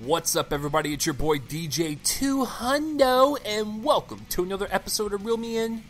What's up, everybody? It's your boy DJ 2Hundo, and welcome to another episode of Reel Me In,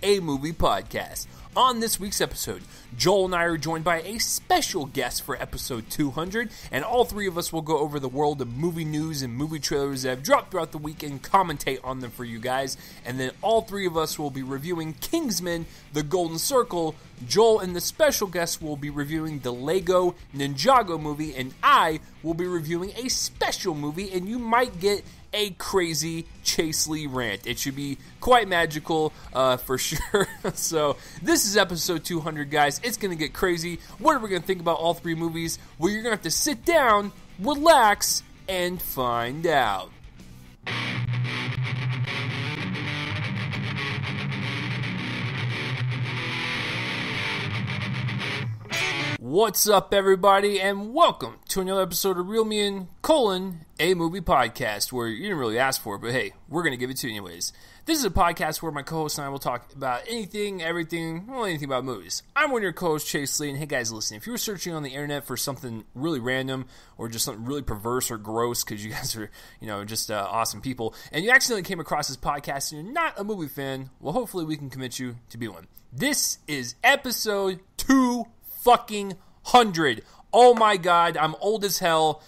a movie podcast. On this week's episode, Joel and I are joined by a special guest for episode 200, and all three of us will go over the world of movie news and movie trailers that have dropped throughout the week and commentate on them for you guys. And then all three of us will be reviewing Kingsman, The Golden Circle. Joel and the special guest will be reviewing the Lego Ninjago movie, and I will be reviewing a special movie, and you might get a crazy Chase Lee rant. It should be quite magical for sure. So this is episode 200, guys. It's going to get crazy. What are we going to think about all three movies? Well, you're going to have to sit down, relax, and find out. What's up, everybody, and welcome to another episode of Reel Me In, a movie podcast, where you didn't really ask for it, but hey, we're going to give it to you anyways. This is a podcast where my co-host and I will talk about anything, everything, well, anything about movies. I'm one of your co-hosts, Chase Lee, and hey guys, listen, if you were searching on the internet for something really random, or just something really perverse or gross, because you guys are, just awesome people, and you accidentally came across this podcast and you're not a movie fan, well, hopefully we can convince you to be one. This is episode 200. Oh my god, I'm old as hell.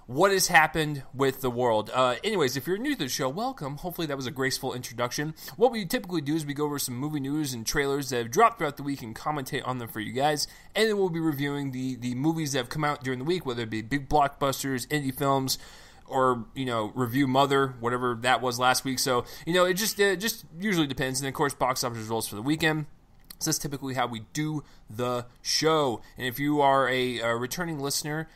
What has happened with the world? Anyways, if you're new to the show, welcome. Hopefully that was a graceful introduction. What we typically do is we go over some movie news and trailers that have dropped throughout the week and commentate on them for you guys. And then we'll be reviewing the movies that have come out during the week, whether it be big blockbusters, indie films, or, review Mother, whatever that was last week. So, it just usually depends. And, of course, box office results for the weekend. So that's typically how we do the show. And if you are a returning listener,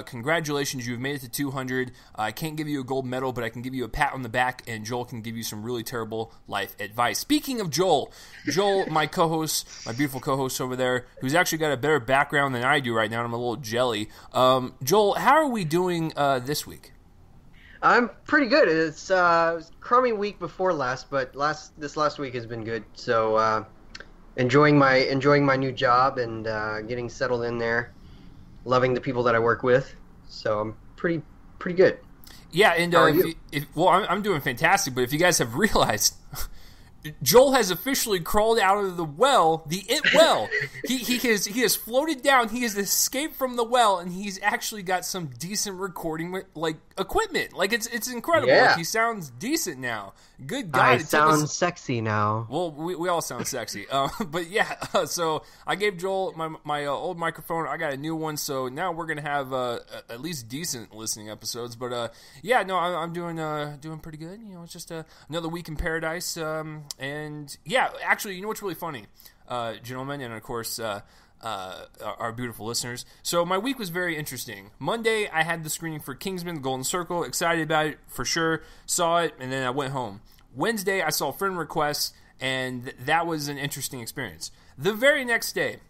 congratulations, you've made it to 200. I can't give you a gold medal, but I can give you a pat on the back, and Joel can give you some really terrible life advice. Speaking of Joel, my co-host, my beautiful co-host over there, who's actually got a better background than I do right now, and I'm a little jelly. Joel, how are we doing this week? I'm pretty good. It was a crummy week before last, but this last week has been good. So, enjoying my new job and getting settled in there, loving the people that I work with. So I'm pretty good. Yeah, and how are you? I'm doing fantastic. But if you guys have realized, Joel has officially crawled out of the well, the well. He has floated down. He has escaped from the well, and he's actually got some decent recording equipment. It's incredible. Yeah. He sounds decent now. Good God, I sound sexy now. Well, we all sound sexy. But yeah, so I gave Joel my old microphone. I got a new one, so now we're gonna have at least decent listening episodes. But I'm doing pretty good. It's just another week in paradise. And yeah, actually, what's really funny, gentlemen, and of course our beautiful listeners. So my week was very interesting. Monday, I had the screening for Kingsman, The Golden Circle. Excited about it, for sure. Saw it, and then I went home. Wednesday, I saw Friend Request, and that was an interesting experience. The very next day,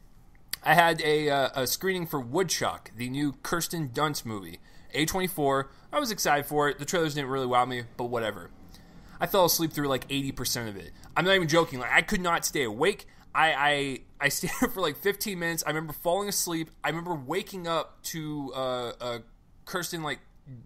I had a screening for Woodchuck, the new Kirsten Dunst movie. A24, I was excited for it. The trailers didn't really wow me, but whatever. I fell asleep through 80% of it. I'm not even joking. I could not stay awake. I stayed up for 15 minutes. I remember falling asleep. I remember waking up to Kirsten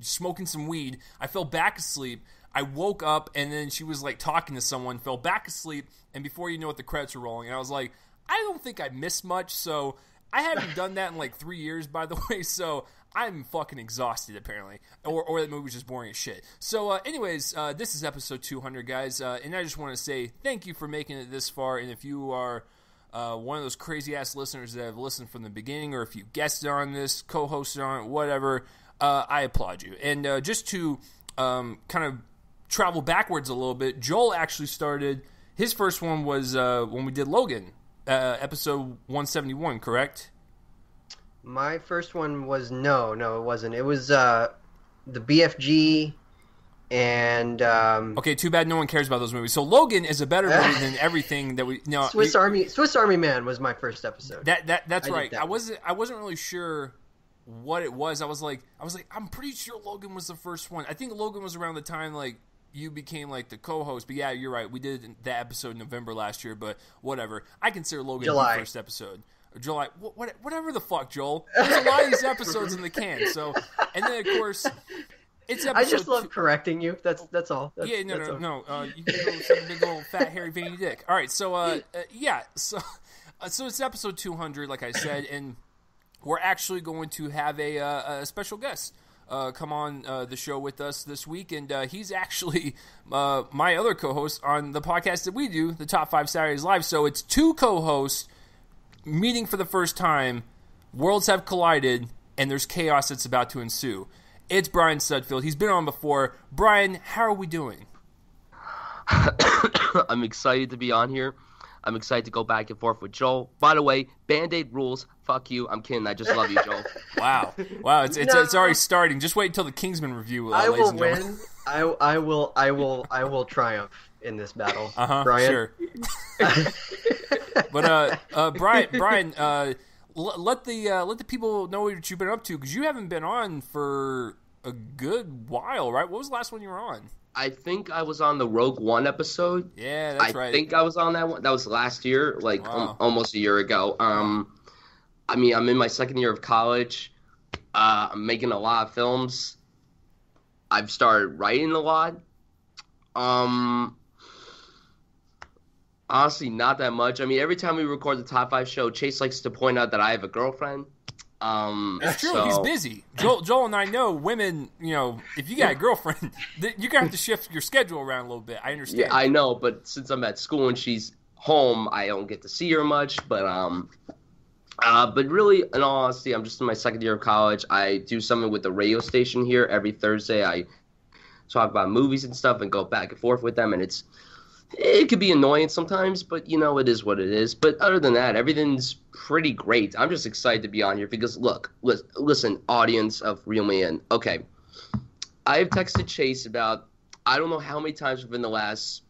smoking some weed. I fell back asleep. I woke up, and then she was talking to someone, fell back asleep, and before you know it, the credits were rolling. And I was like, I don't think I missed much, so I haven't done that in 3 years, by the way, so I'm fucking exhausted, apparently. Or that movie was just boring as shit. So, anyways, this is episode 200, guys, and I just want to say thank you for making it this far, and if you are one of those crazy-ass listeners that have listened from the beginning, or if you guested on this, co-hosted on it, whatever, I applaud you. And just to kind of travel backwards a little bit, Joel actually started, his first one was when we did Logan, episode 171, correct? My first one was no, it wasn't. It was the BFG and okay, too bad no one cares about those movies. So Logan is a better movie than everything that we Swiss Army Man was my first episode. That's right. I wasn't really sure what it was. I was like I'm pretty sure Logan was the first one. I think Logan was around the time you became the co-host, but yeah, you're right. We did that episode in November last year, but whatever. I consider Logan July. The first episode. July, whatever the fuck, Joel. There's a lot of these episodes in the can. So, and then of course, It's I just love correcting you. That's all. No. You can go suck a big old fat hairy veiny dick. All right, so so it's episode 200, like I said, and we're actually going to have a special guest come on the show with us this week, and he's actually my other co-host on the podcast that we do, the Top 5 Saturdays Live. So it's two co-hosts meeting for the first time. Worlds have collided, and there's chaos that's about to ensue. It's Bryan Sudfield. He's been on before. Bryan, how are we doing? I'm excited to be on here. I'm excited to go back and forth with Joel. By the way, Band-Aid rules. Fuck you. I'm kidding. I just love you, Joel. Wow. It's already starting. Just wait until the Kingsman review. I will win. I will triumph in this battle. Bryan. Sure. But Bryan, let the people know what you've been up to, because you haven't been on for a good while, right? What was the last one you were on? I think I was on the Rogue One episode. Yeah, that's right. I think I was on that one. That was last year, almost a year ago. I mean, I'm in my second year of college. I'm making a lot of films. I've started writing a lot. Honestly, not that much. I mean, every time we record the Top 5 show, Chase likes to point out that I have a girlfriend. It's true. So... He's busy. Joel and I know women, if you got a girlfriend, you're going to have to shift your schedule around a little bit. I understand. Yeah, I know. But since I'm at school and she's home, I don't get to see her much. But really, in all honesty, I'm just in my second year of college. I do something with the radio station here every Thursday. I talk about movies and stuff and go back and forth with them. And it could be annoying sometimes, but, it is what it is. But other than that, everything's pretty great. I'm just excited to be on here because, look, listen, audience of Real Man. Okay, I have texted Chase about, I don't know how many times within the last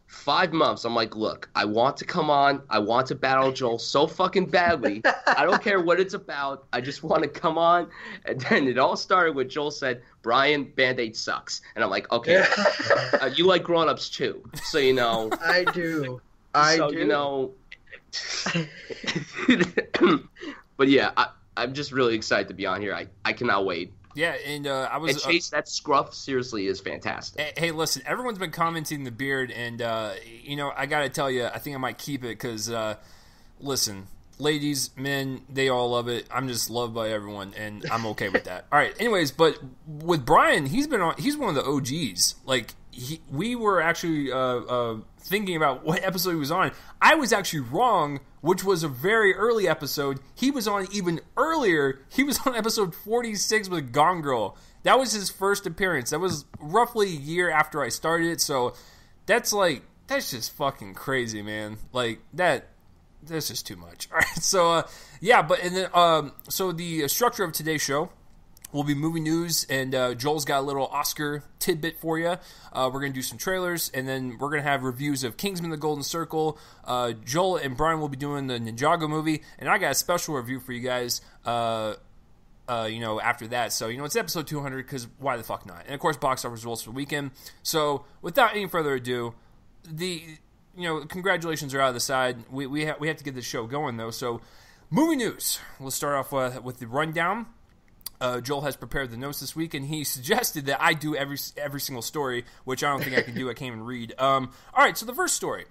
5 months. I'm like, look, I want to come on. I want to battle Joel so fucking badly. I don't care what it's about. I just want to come on. And then it all started with Joel said, Bryan, Band-Aid sucks. And I'm like, okay, you like grown-ups too. So, I do. But yeah, I'm just really excited to be on here. I cannot wait. Yeah, and And Chase, that scruff seriously is fantastic. Hey, listen, everyone's been commenting the beard, and I gotta tell you, I think I might keep it because, listen, ladies, men, they all love it. I'm just loved by everyone, and I'm okay with that. All right, anyways, but with Bryan, he's one of the OGs. Like, we were actually thinking about what episode he was on. I was actually wrong, which was a very early episode. He was on even earlier. He was on episode 46 with Gone Girl. That was his first appearance. That was roughly a year after I started it. So that's just fucking crazy, man. Like that's just too much. All right. So so the structure of today's show will be movie news, and Joel's got a little Oscar tidbit for you. We're going to do some trailers, and then we're going to have reviews of Kingsman: The Golden Circle. Joel and Bryan will be doing the Ninjago movie, and I got a special review for you guys, after that. So, it's episode 200, because why the fuck not? And, of course, box office results for the weekend. So, without any further ado, congratulations are out of the side. We have to get this show going, though. So, movie news. We'll start off with the rundown. Joel has prepared the notes this week, and he suggested that I do every single story, which I don't think I can do. I can't even read. All right, so the first story.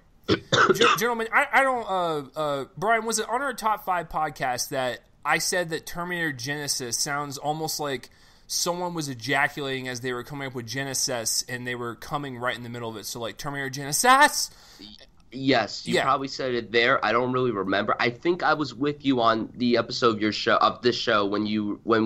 Gentlemen, I don't... Bryan, was it on our Top 5 podcast that I said that Terminator Genesis sounds almost like someone was ejaculating as they were coming up with Genesis, and they were coming right in the middle of it? So, like, Terminator Genesis... Yes, you probably said it there. I don't really remember. I think I was with you on the episode of this show when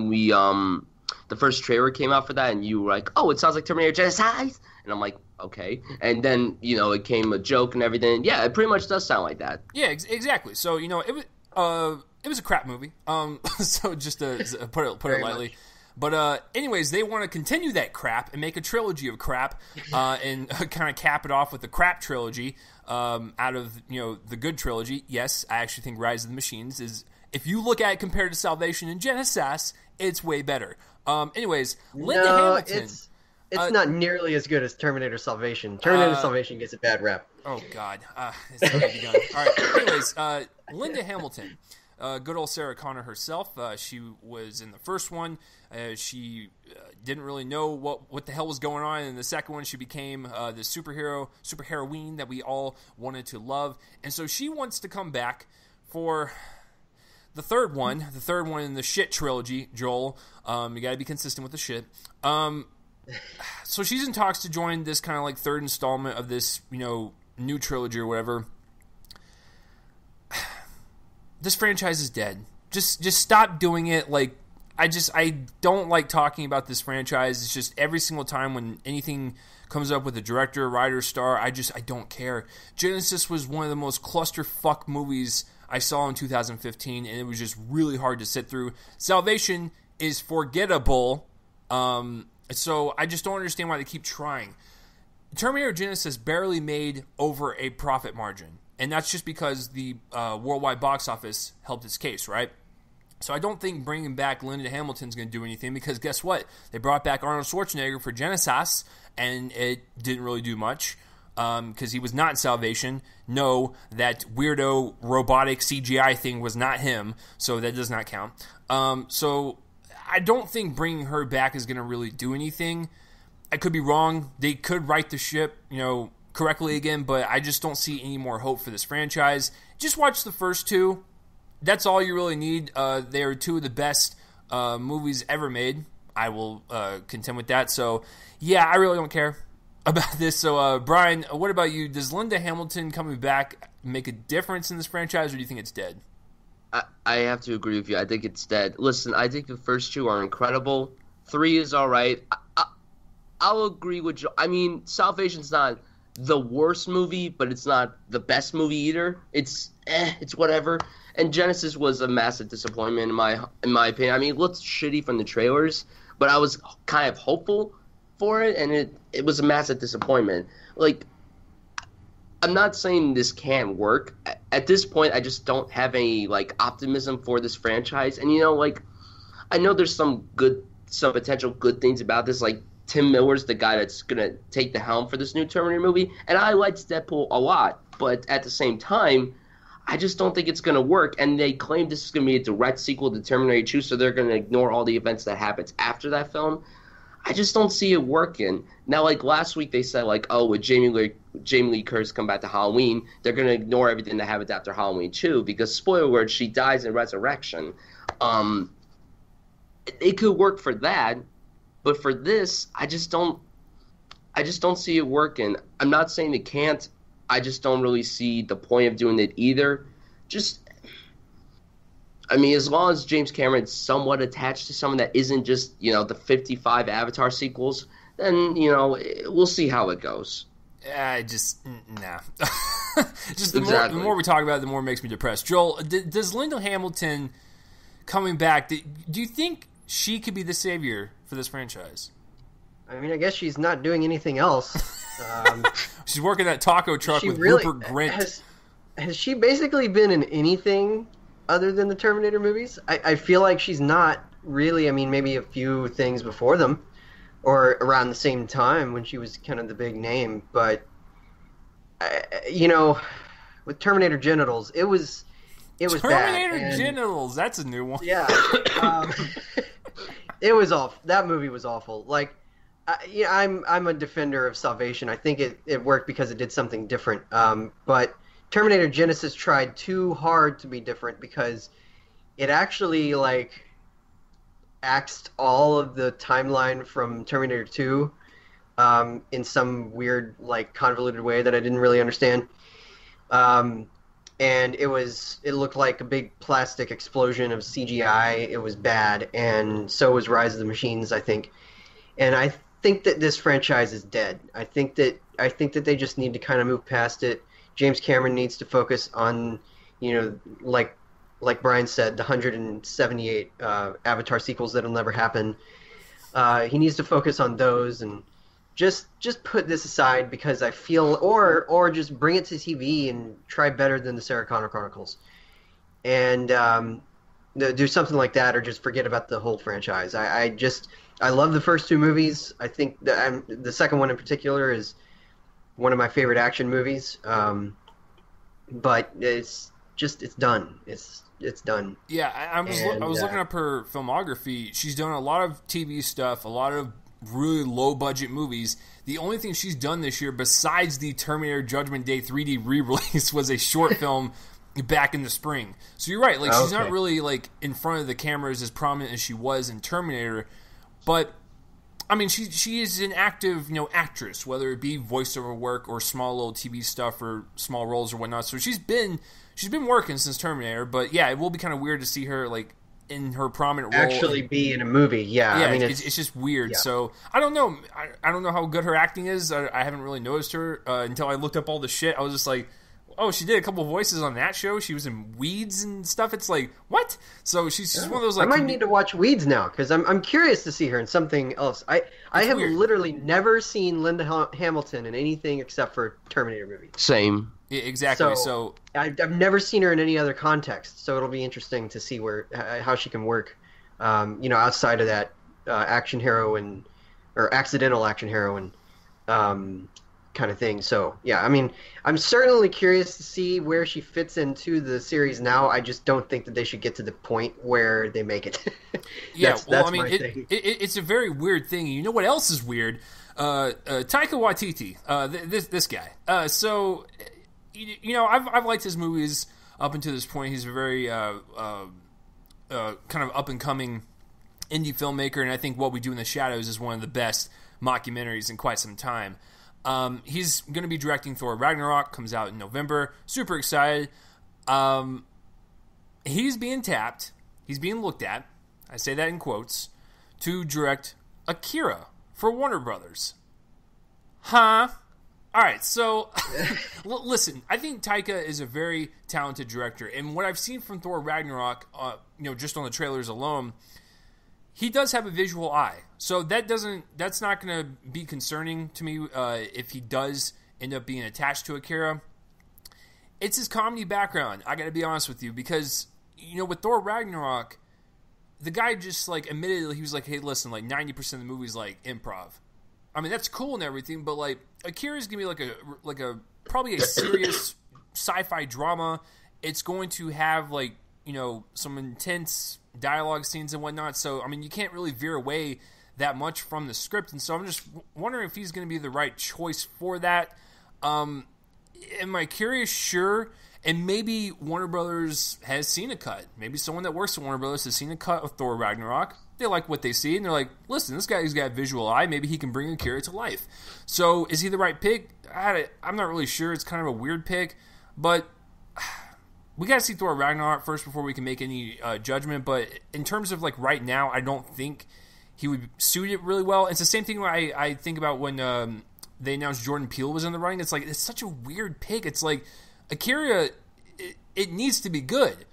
we the first trailer came out for that, and you were like, "Oh, it sounds like Terminator Genesis," and I'm like, "Okay." And then it came a joke and everything. Yeah, it pretty much does sound like that. Yeah, exactly. So it was a crap movie. So just to put it lightly. But anyways, they want to continue that crap and make a trilogy of crap, and kind of cap it off with the crap trilogy out of the good trilogy. Yes, I actually think Rise of the Machines is, if you look at it compared to Salvation and Genesis, it's way better. Anyways, Linda Hamilton. It's not nearly as good as Terminator Salvation. Terminator Salvation gets a bad rap. Oh God, it's already begun. All right. Anyways, Linda Hamilton. good old Sarah Connor herself. She was in the first one. She didn't really know what the hell was going on. In the second one, she became the superheroine that we all wanted to love. And so she wants to come back for the third one in the shit trilogy, Joel. You got to be consistent with the shit. So she's in talks to join this kind of like third installment of this, new trilogy or whatever. This franchise is dead. Just stop doing it. Like, I don't like talking about this franchise. It's just every single time when anything comes up with a director, writer, star, I don't care. Genesis was one of the most clusterfuck movies I saw in 2015, and it was just really hard to sit through. Salvation is forgettable. So I just don't understand why they keep trying. Terminator Genesis barely made over a profit margin. And that's just because the worldwide box office helped its case, right? So I don't think bringing back Linda Hamilton's going to do anything, because guess what? They brought back Arnold Schwarzenegger for Genesis, and it didn't really do much because he was not in Salvation. No, that weirdo robotic CGI thing was not him, so that does not count. So I don't think bringing her back is going to really do anything. I could be wrong. They could right the ship, correctly again, but I just don't see any more hope for this franchise. Just watch the first two. That's all you really need. They are two of the best movies ever made. I will contend with that. So, yeah, I really don't care about this. So, Bryan, what about you? Does Linda Hamilton coming back make a difference in this franchise, or do you think it's dead? I have to agree with you. I think it's dead. Listen, I think the first two are incredible. 3 is all right. I'll agree with you. I mean, Salvation's not the worst movie, but it's not the best movie either. It's whatever. And Genesis was a massive disappointment in my opinion. I mean, it looked shitty from the trailers, but I was kind of hopeful for it, and it was a massive disappointment. Like, I'm not saying this can't work. At this point, I just don't have any optimism for this franchise. And I know there's some potential good things about this. Like, Tim Miller's the guy that's gonna take the helm for this new Terminator movie, and I liked Deadpool a lot. But at the same time, I just don't think it's gonna work. And they claim this is gonna be a direct sequel to Terminator 2, so they're gonna ignore all the events that happens after that film. I just don't see it working. Now, last week they said, with Jamie Lee Curtis come back to Halloween, they're going to ignore everything that happens after Halloween 2, because, spoiler alert, she dies in Resurrection. It could work for that, but for this, I just don't see it working. I'm not saying it can't. I just don't really see the point of doing it either. As long as James Cameron's somewhat attached to someone that isn't just, the 55 Avatar sequels, then, we'll see how it goes. Nah. Just the more we talk about it, the more it makes me depressed. Joel, does Linda Hamilton coming back, do you think she could be the savior for this franchise? I mean, I guess she's not doing anything else. She's working that taco truck with Rupert Grint. Has she basically been in anything other than the Terminator movies? I feel like she's not really. I mean, maybe a few things before them, or around the same time when she was kind of the big name. But with Terminator Genitals, it was Terminator bad. Terminator Genitals, that's a new one. Yeah, it was awful. That movie was awful. I'm a defender of Salvation. I think it worked because it did something different. But Terminator Genesis tried too hard to be different, because it actually axed all of the timeline from Terminator 2 in some weird convoluted way that I didn't really understand. And it looked like a big plastic explosion of CGI. It was bad, and so was Rise of the Machines, I think. And I think that this franchise is dead. I think that they just need to kind of move past it. James Cameron needs to focus on, like Bryan said, the 178 Avatar sequels that'll never happen. He needs to focus on those and just put this aside, because I feel, or just bring it to TV and try better than the Sarah Connor Chronicles, and do something like that, or just forget about the whole franchise. I love the first two movies. I think the second one in particular is one of my favorite action movies, but it's done. it's done. Yeah, I was looking up her filmography. She's done a lot of TV stuff, a lot of really low budget movies. The only thing she's done this year, besides the Terminator Judgment Day 3D re-release, was a short film back in the spring. So you're right, like she's not really like in front of the cameras as prominent as she was in Terminator, but I mean she is an active, actress, whether it be voiceover work or small little TV stuff or small roles or whatnot. So she's been working since Terminator, but yeah, it will be kind of weird to see her like in her prominent role actually be in a movie. Yeah, yeah, I mean it's just weird. Yeah. So I don't know. I don't know how good her acting is. I haven't really noticed her until I looked up all the shit. I was just like, oh, she did a couple voices on that show. She was in Weeds and stuff. It's like, what? So she's just one of those like. I might need to watch Weeds now because I'm curious to see her in something else. I have literally never seen Linda Hamilton in anything except for Terminator movies. Same. Yeah, exactly. So I've never seen her in any other context. So it'll be interesting to see how she can work, outside of that action heroine or accidental action heroine. Kind of thing. So yeah, I mean, I'm certainly curious to see where she fits into the series now. I just don't think that they should get to the point where they make it. That's I mean, it's a very weird thing. You know what else is weird? Taika Waititi, this guy. So I've liked his movies up until this point. He's a very kind of up and coming indie filmmaker, and I think What We Do in the Shadows is one of the best mockumentaries in quite some time. He's going to be directing Thor Ragnarok, comes out in November. Super excited. He's being tapped. He's being looked at. I say that in quotes. To direct Akira for Warner Brothers. Huh? Alright, so listen, I think Taika is a very talented director. And what I've seen from Thor Ragnarok, just on the trailers alone, he does have a visual eye, so that's not going to be concerning to me if he does end up being attached to Akira. It's his comedy background, I got to be honest with you, because, with Thor Ragnarok, the guy just, like, admitted, he was like, hey, listen, like, 90% of the movie's, like, improv. I mean, that's cool and everything, but, like, Akira's going to be, probably a serious sci-fi drama. It's going to have, like, some intense dialogue scenes and whatnot, so I mean you can't really veer away that much from the script, and so I'm just wondering if he's going to be the right choice for that. Am I curious? Sure. And maybe Warner Brothers has seen a cut. Maybe someone that works at Warner Brothers has seen a cut of Thor Ragnarok. They like what they see, and they're like, listen, this guy's got a visual eye, maybe he can bring Akira to life. So is he the right pick? I'm not really sure. It's kind of a weird pick, but we got to see Thor Ragnarok first before we can make any judgment, but in terms of, like, right now, I don't think he would suit it really well. It's the same thing I think about when they announced Jordan Peele was in the running. It's like, it's such a weird pick. It's like, Akira, it needs to be good.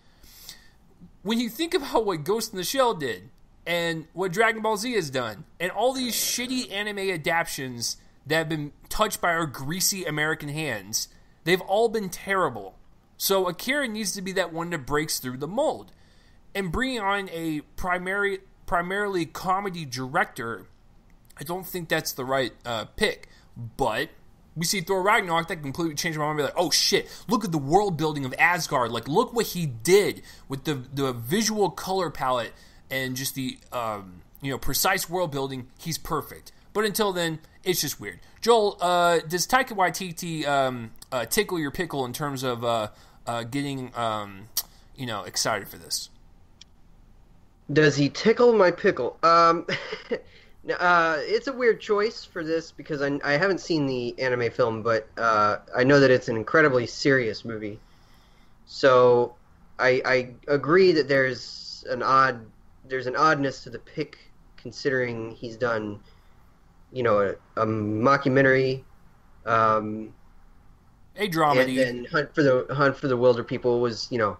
When you think about what Ghost in the Shell did, and what Dragon Ball Z has done, and all these shitty anime adaptions that have been touched by our greasy American hands, they've all been terrible. So Akira needs to be that one that breaks through the mold. And bringing on a primarily comedy director, I don't think that's the right pick. But we see Thor Ragnarok, that completely changed my mind. Be like, oh shit, look at the world building of Asgard. Like, look what he did with the visual color palette and just the precise world building. He's perfect. But until then, it's just weird. Joel, does Taika Waititi tickle your pickle in terms of getting excited for this? Does he tickle my pickle? It's a weird choice for this because I haven't seen the anime film, but I know that it's an incredibly serious movie. So I agree that there's an oddness to the pick, considering he's done a mockumentary, a dramedy, and Hunt for the Wilder People was a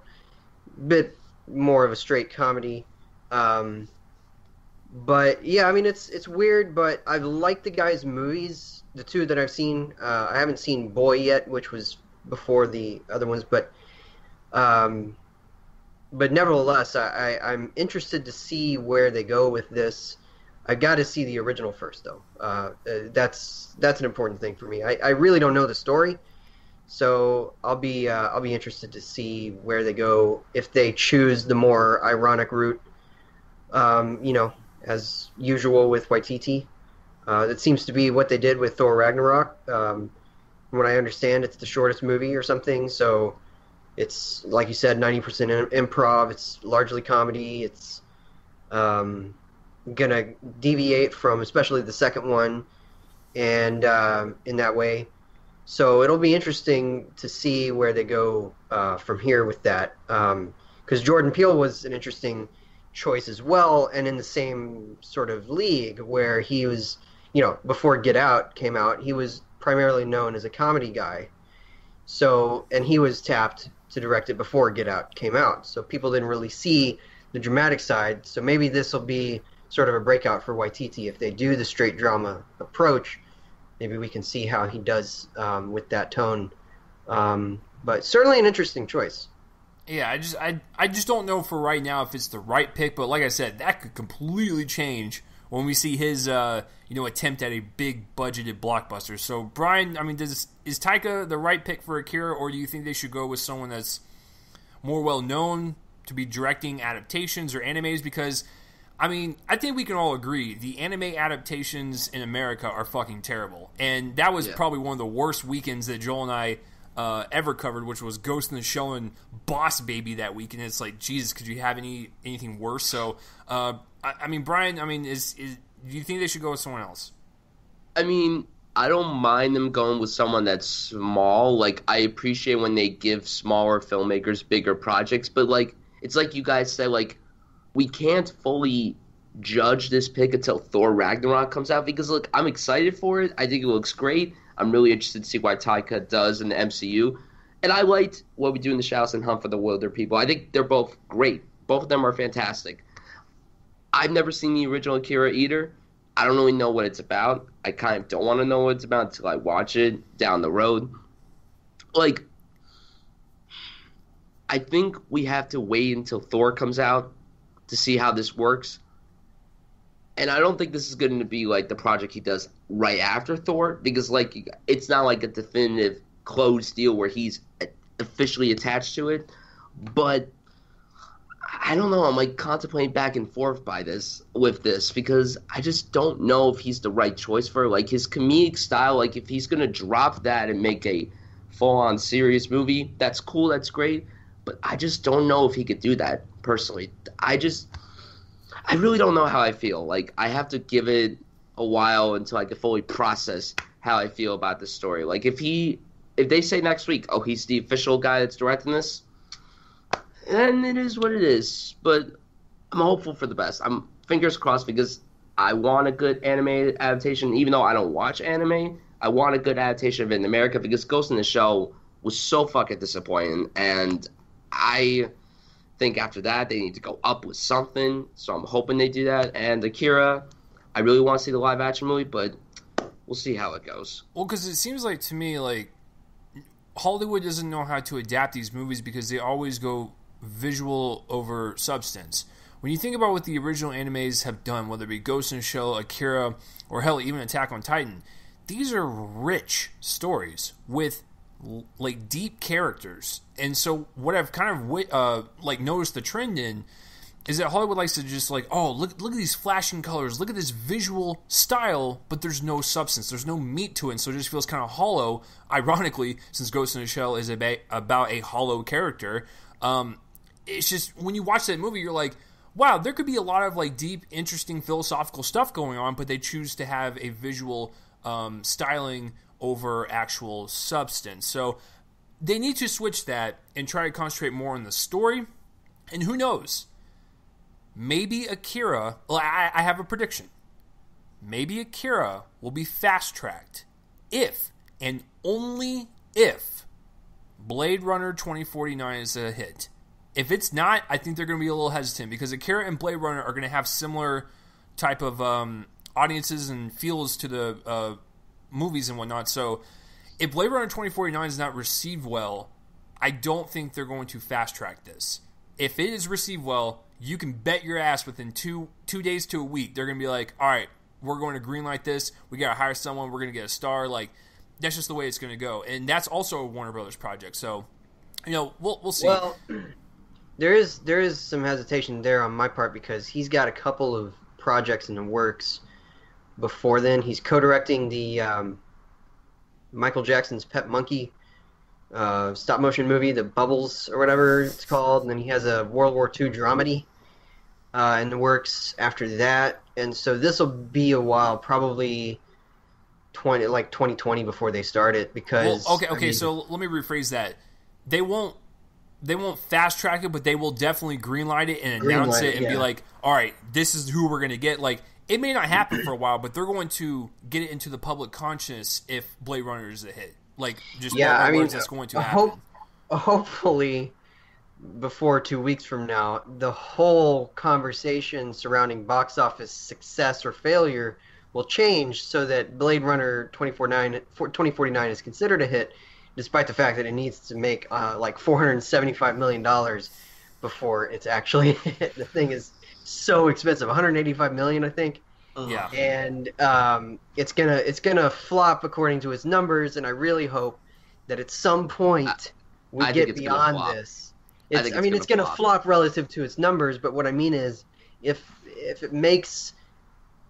bit more of a straight comedy. But yeah, I mean it's weird, but I've liked the guy's movies, the two that I've seen. I haven't seen Boy yet, which was before the other ones, but nevertheless, I'm interested to see where they go with this. I got to see the original first, though. That's an important thing for me. I really don't know the story, So I'll be interested to see where they go if they choose the more ironic route. You know, as usual with Waititi. That seems to be what they did with Thor Ragnarok. From what I understand, it's the shortest movie or something. So it's, like you said, 90% improv. It's largely comedy. It's going to deviate from especially the second one and in that way. So it'll be interesting to see where they go from here with that. Because Jordan Peele was an interesting choice as well, and in the same sort of league where he was, you know, before Get Out came out, he was primarily known as a comedy guy. So, and he was tapped to direct it before Get Out came out. So people didn't really see the dramatic side. So maybe this will be sort of a breakout for Waititi if they do the straight drama approach. Maybe we can see how he does with that tone. But certainly an interesting choice. Yeah, I just don't know for right now if it's the right pick. But like I said, that could completely change when we see his attempt at a big budgeted blockbuster. So Bryan, I mean, is Taika the right pick for Akira, or do you think they should go with someone that's more well known to be directing adaptations or animes? Because I mean, I think we can all agree the anime adaptations in America are fucking terrible. And that was probably one of the worst weekends that Joel and I ever covered, which was Ghost in the Shell and Boss Baby that week. And it's like, Jesus, could you have anything worse? So, I mean, Bryan, I mean, do you think they should go with someone else? I mean, I don't mind them going with someone that's small. Like, I appreciate when they give smaller filmmakers bigger projects. But, like, it's like you guys said, like, we can't fully judge this pick until Thor Ragnarok comes out because, look, I'm excited for it. I think it looks great. I'm really interested to see what Taika does in the MCU. And I liked What We Do in the Shadows and Hunt for the Wilder People. I think they're both great. Both of them are fantastic. I've never seen the original Akira either. I don't really know what it's about. I kind of don't want to know what it's about until I watch it down the road. Like, I think we have to wait until Thor comes out to see how this works. And I don't think this is going to be like the project he does right after Thor, because like it's not like a definitive closed deal where he's officially attached to it. But I don't know. I'm like contemplating back and forth with this because I just don't know if he's the right choice for like his comedic style. Like if he's going to drop that and make a full-on serious movie, that's cool. That's great. But I just don't know if he could do that personally. I really don't know how I feel. Like, I have to give it a while until I can fully process how I feel about this story. Like, if they say next week, oh, he's the official guy that's directing this, then it is what it is. But I'm hopeful for the best. I'm fingers crossed because I want a good anime adaptation. Even though I don't watch anime, I want a good adaptation of it in America because Ghost in the Shell was so fucking disappointing. And I think after that they need to go up with something, so I'm hoping they do that. And Akira, I really want to see the live action movie, but we'll see how it goes. Well, because it seems like to me like Hollywood doesn't know how to adapt these movies because they always go visual over substance. When you think about what the original animes have done, whether it be Ghost in the Shell, Akira, or hell, even Attack on Titan, these are rich stories with like deep characters. And so what I've kind of like noticed the trend in is that Hollywood likes to just like, oh, look at these flashing colors, look at this visual style, but there's no substance, there's no meat to it, and so it just feels kind of hollow. Ironically, since Ghost in the Shell is about a hollow character, it's just when you watch that movie, you're like, wow, there could be a lot of like deep, interesting philosophical stuff going on, but they choose to have a visual styling over actual substance. So they need to switch that and try to concentrate more on the story. And who knows? Maybe Akira, well, I have a prediction. Maybe Akira will be fast-tracked if, and only if, Blade Runner 2049 is a hit. If it's not, I think they're going to be a little hesitant because Akira and Blade Runner are going to have similar type of audiences and feels to the movies and whatnot. So if Blade Runner 2049 is not received well, I don't think they're going to fast-track this. If it is received well, you can bet your ass within two days to a week, they're going to be like, all right, we're going to greenlight this. We got to hire someone. We're going to get a star. Like, that's just the way it's going to go, and that's also a Warner Brothers project. So, we'll see. Well, there is some hesitation there on my part because he's got a couple of projects in the works. Before then, he's co-directing the Michael Jackson's Pet Monkey stop motion movie, the Bubbles or whatever it's called, and then he has a World War II dramedy in the works after that, and so this will be a while, probably 2020 before they start it. Because okay, so let me rephrase that. They won't fast track it, but they will definitely greenlight it and announce it and be like, all right, this is who we're going to get. Like, it may not happen for a while, but they're going to get it into the public conscious if Blade Runner is a hit. Like, just that's going to happen. Hopefully, before 2 weeks from now, the whole conversation surrounding box office success or failure will change so that Blade Runner 2049 is considered a hit, despite the fact that it needs to make like $475 million before it's actually a hit. The thing is so expensive, $185 million, I think. Yeah, and it's gonna flop according to its numbers, and I really hope that at some point we get beyond this. It's gonna flop relative to its numbers, but what I mean is, if it makes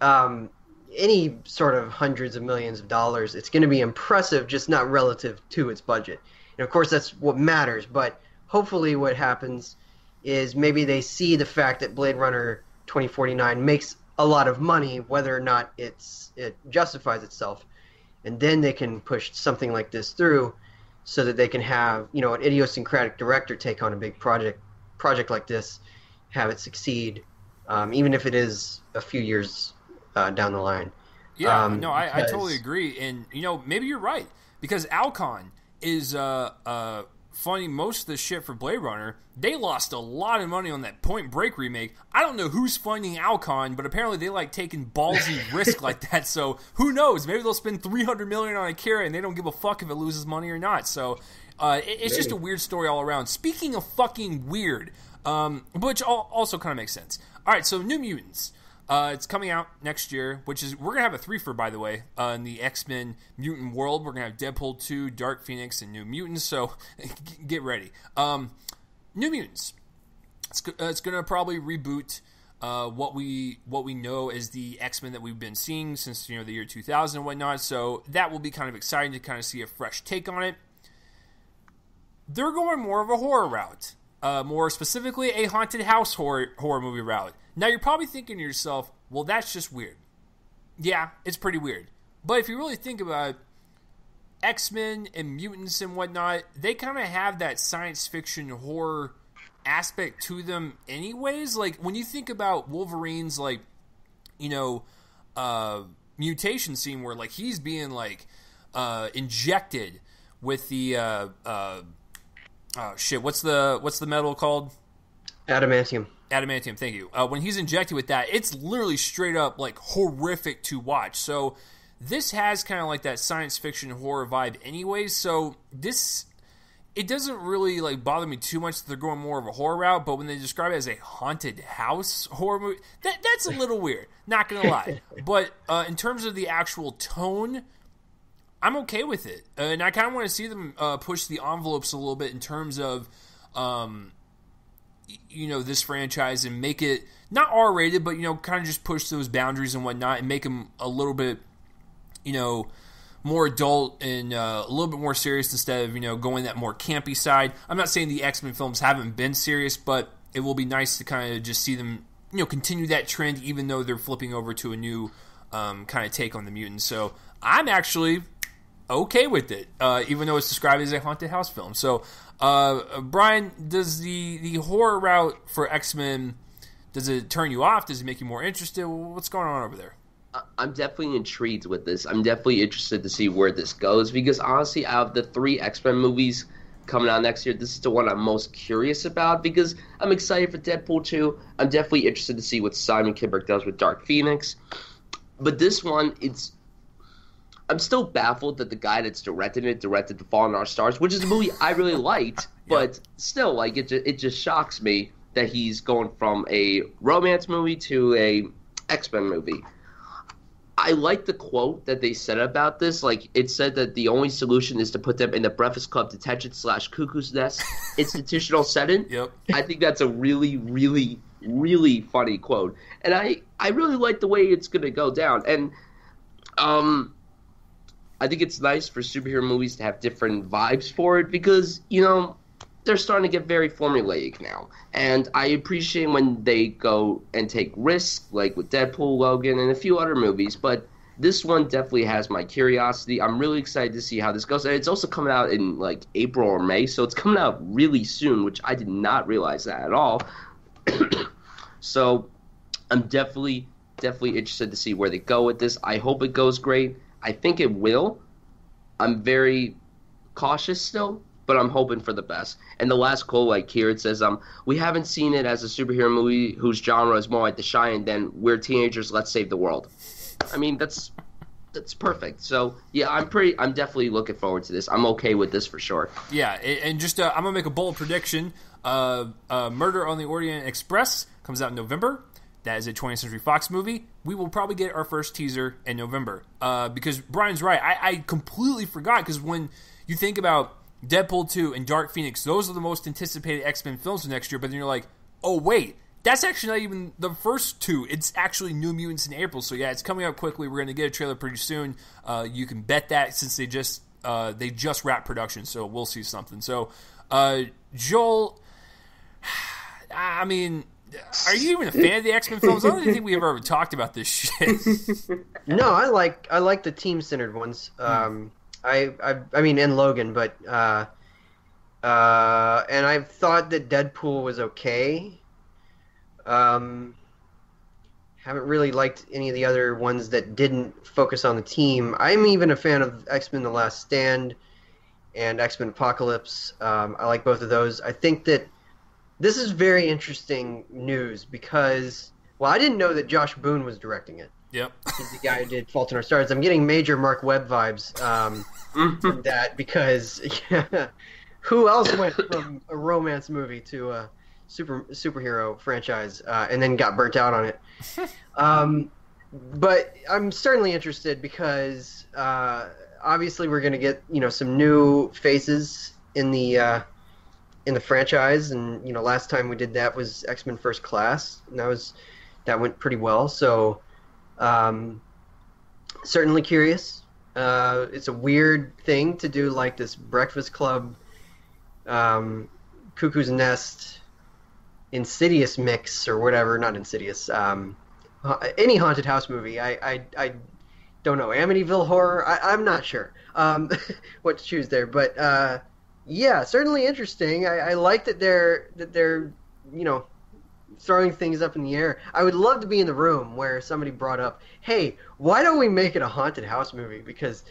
any sort of hundreds of millions of dollars, it's gonna be impressive, just not relative to its budget. And of course, that's what matters. But hopefully, what happens is maybe they see the fact that Blade Runner 2049 makes a lot of money, whether or not it justifies itself, and then they can push something like this through, so that they can have an idiosyncratic director take on a big project like this, have it succeed, even if it is a few years down the line. Yeah, I totally agree, and maybe you're right, because Alcon is funding most of the shit for Blade Runner. They lost a lot of money on that Point Break remake. I don't know who's funding Alcon, but apparently they like taking ballsy risk like that. So who knows? Maybe they'll spend $300 million on Akira, and they don't give a fuck if it loses money or not. So it's just a weird story all around. Speaking of fucking weird, which also kind of makes sense. All right, so New Mutants. It's coming out next year, which is, we're going to have a threefer, by the way, in the X-Men mutant world. We're going to have Deadpool 2, Dark Phoenix, and New Mutants, so get ready. New Mutants. It's going to probably reboot what we know as the X-Men that we've been seeing since the year 2000 and whatnot, so that will be kind of exciting to kind of see a fresh take on it. They're going more of a horror route. More specifically, a haunted house horror movie route. Now, you're probably thinking to yourself, well, that's just weird. Yeah, it's pretty weird. But if you really think about it, X-Men and mutants and whatnot, they kind of have that science fiction horror aspect to them anyways. Like, when you think about Wolverine's, like, mutation scene where, like, he's being, like, injected with the, what's the metal called? Adamantium. Adamantium, thank you. When he's injected with that, it's literally straight up, like, horrific to watch. So this has kind of like that science fiction horror vibe anyways. So it doesn't really, like, bother me too much that they're going more of a horror route, but when they describe it as a haunted house horror movie, that's a little weird, not gonna lie. But in terms of the actual tone, I'm okay with it. And I kind of want to see them push the envelopes a little bit in terms of this franchise and make it not R-rated, but kind of just push those boundaries and whatnot and make them a little bit more adult and a little bit more serious instead of going that more campy side. I'm not saying the X-Men films haven't been serious, but it will be nice to kind of just see them continue that trend, even though they're flipping over to a new kind of take on the mutants. So I'm actually okay with it, even though it's described as a haunted house film. So Bryan, does the horror route for X-Men, does it turn you off? Does it make you more interested? What's going on over there? I'm definitely intrigued with this. I'm definitely interested to see where this goes, because honestly, out of the 3 X-Men movies coming out next year, this is the one I'm most curious about, because I'm excited for Deadpool 2. I'm definitely interested to see what Simon Kinberg does with Dark Phoenix. But this one, I'm still baffled that the guy that's directed The Fault in Our Stars, which is a movie I really liked, but still, like, it just shocks me that he's going from a romance movie to a X-Men movie. I like the quote that they said about this. Like, it said that the only solution is to put them in the Breakfast Club detention / Cuckoo's Nest institutional setting. Yep. I think that's a really, really, really funny quote. And I really like the way it's going to go down. And I think it's nice for superhero movies to have different vibes for it because, you know, they're starting to get very formulaic now. And I appreciate when they go and take risks, like with Deadpool, Logan, and a few other movies. But this one definitely has my curiosity. I'm really excited to see how this goes. And it's also coming out in, like, April or May. So it's coming out really soon, which I did not realize that at all. So I'm definitely interested to see where they go with this. I hope it goes great. I think it will. I'm very cautious still, but I'm hoping for the best. And the last quote, like here, it says, we haven't seen it as a superhero movie whose genre is more like The Shining than we're teenagers, let's save the world. I mean, that's perfect. So, yeah, I'm definitely looking forward to this. I'm okay with this for sure. Yeah, and just, I'm going to make a bold prediction. Murder on the Orient Express comes out in November. That is a 20th Century Fox movie. We will probably get our first teaser in November. Because Brian's right. I completely forgot, because when you think about Deadpool 2 and Dark Phoenix, those are the most anticipated X-Men films for next year, but then you're like, oh, wait, that's actually not even the first two. It's actually New Mutants in April, so yeah, it's coming out quickly. We're going to get a trailer pretty soon. You can bet that since they just wrapped production, so we'll see something. So, Joel, I mean, are you even a fan of the X-Men films? I don't even think we ever talked about this shit. No, I like the team-centered ones. I mean, and Logan, but and I thought that Deadpool was okay. Haven't really liked any of the other ones that didn't focus on the team. I'm even a fan of X-Men: The Last Stand and X-Men Apocalypse. I like both of those. I think that this is very interesting news because, well, I didn't know that Josh Boone was directing it. Yep. He's the guy who did Fault in Our Stars. I'm getting major Mark Webb vibes from that because who else went from a romance movie to a superhero franchise and then got burnt out on it? But I'm certainly interested because obviously we're going to get some new faces in the franchise, and last time we did that was X-Men First Class, and that went pretty well. So certainly curious. It's a weird thing to do, like this Breakfast Club, Cuckoo's Nest, Insidious mix or whatever. Not Insidious. Any haunted house movie. I don't know. Amityville Horror. I'm not sure what to choose there, but yeah, certainly interesting. I like that they're throwing things up in the air. I would love to be in the room where somebody brought up, hey, why don't we make it a haunted house movie? Because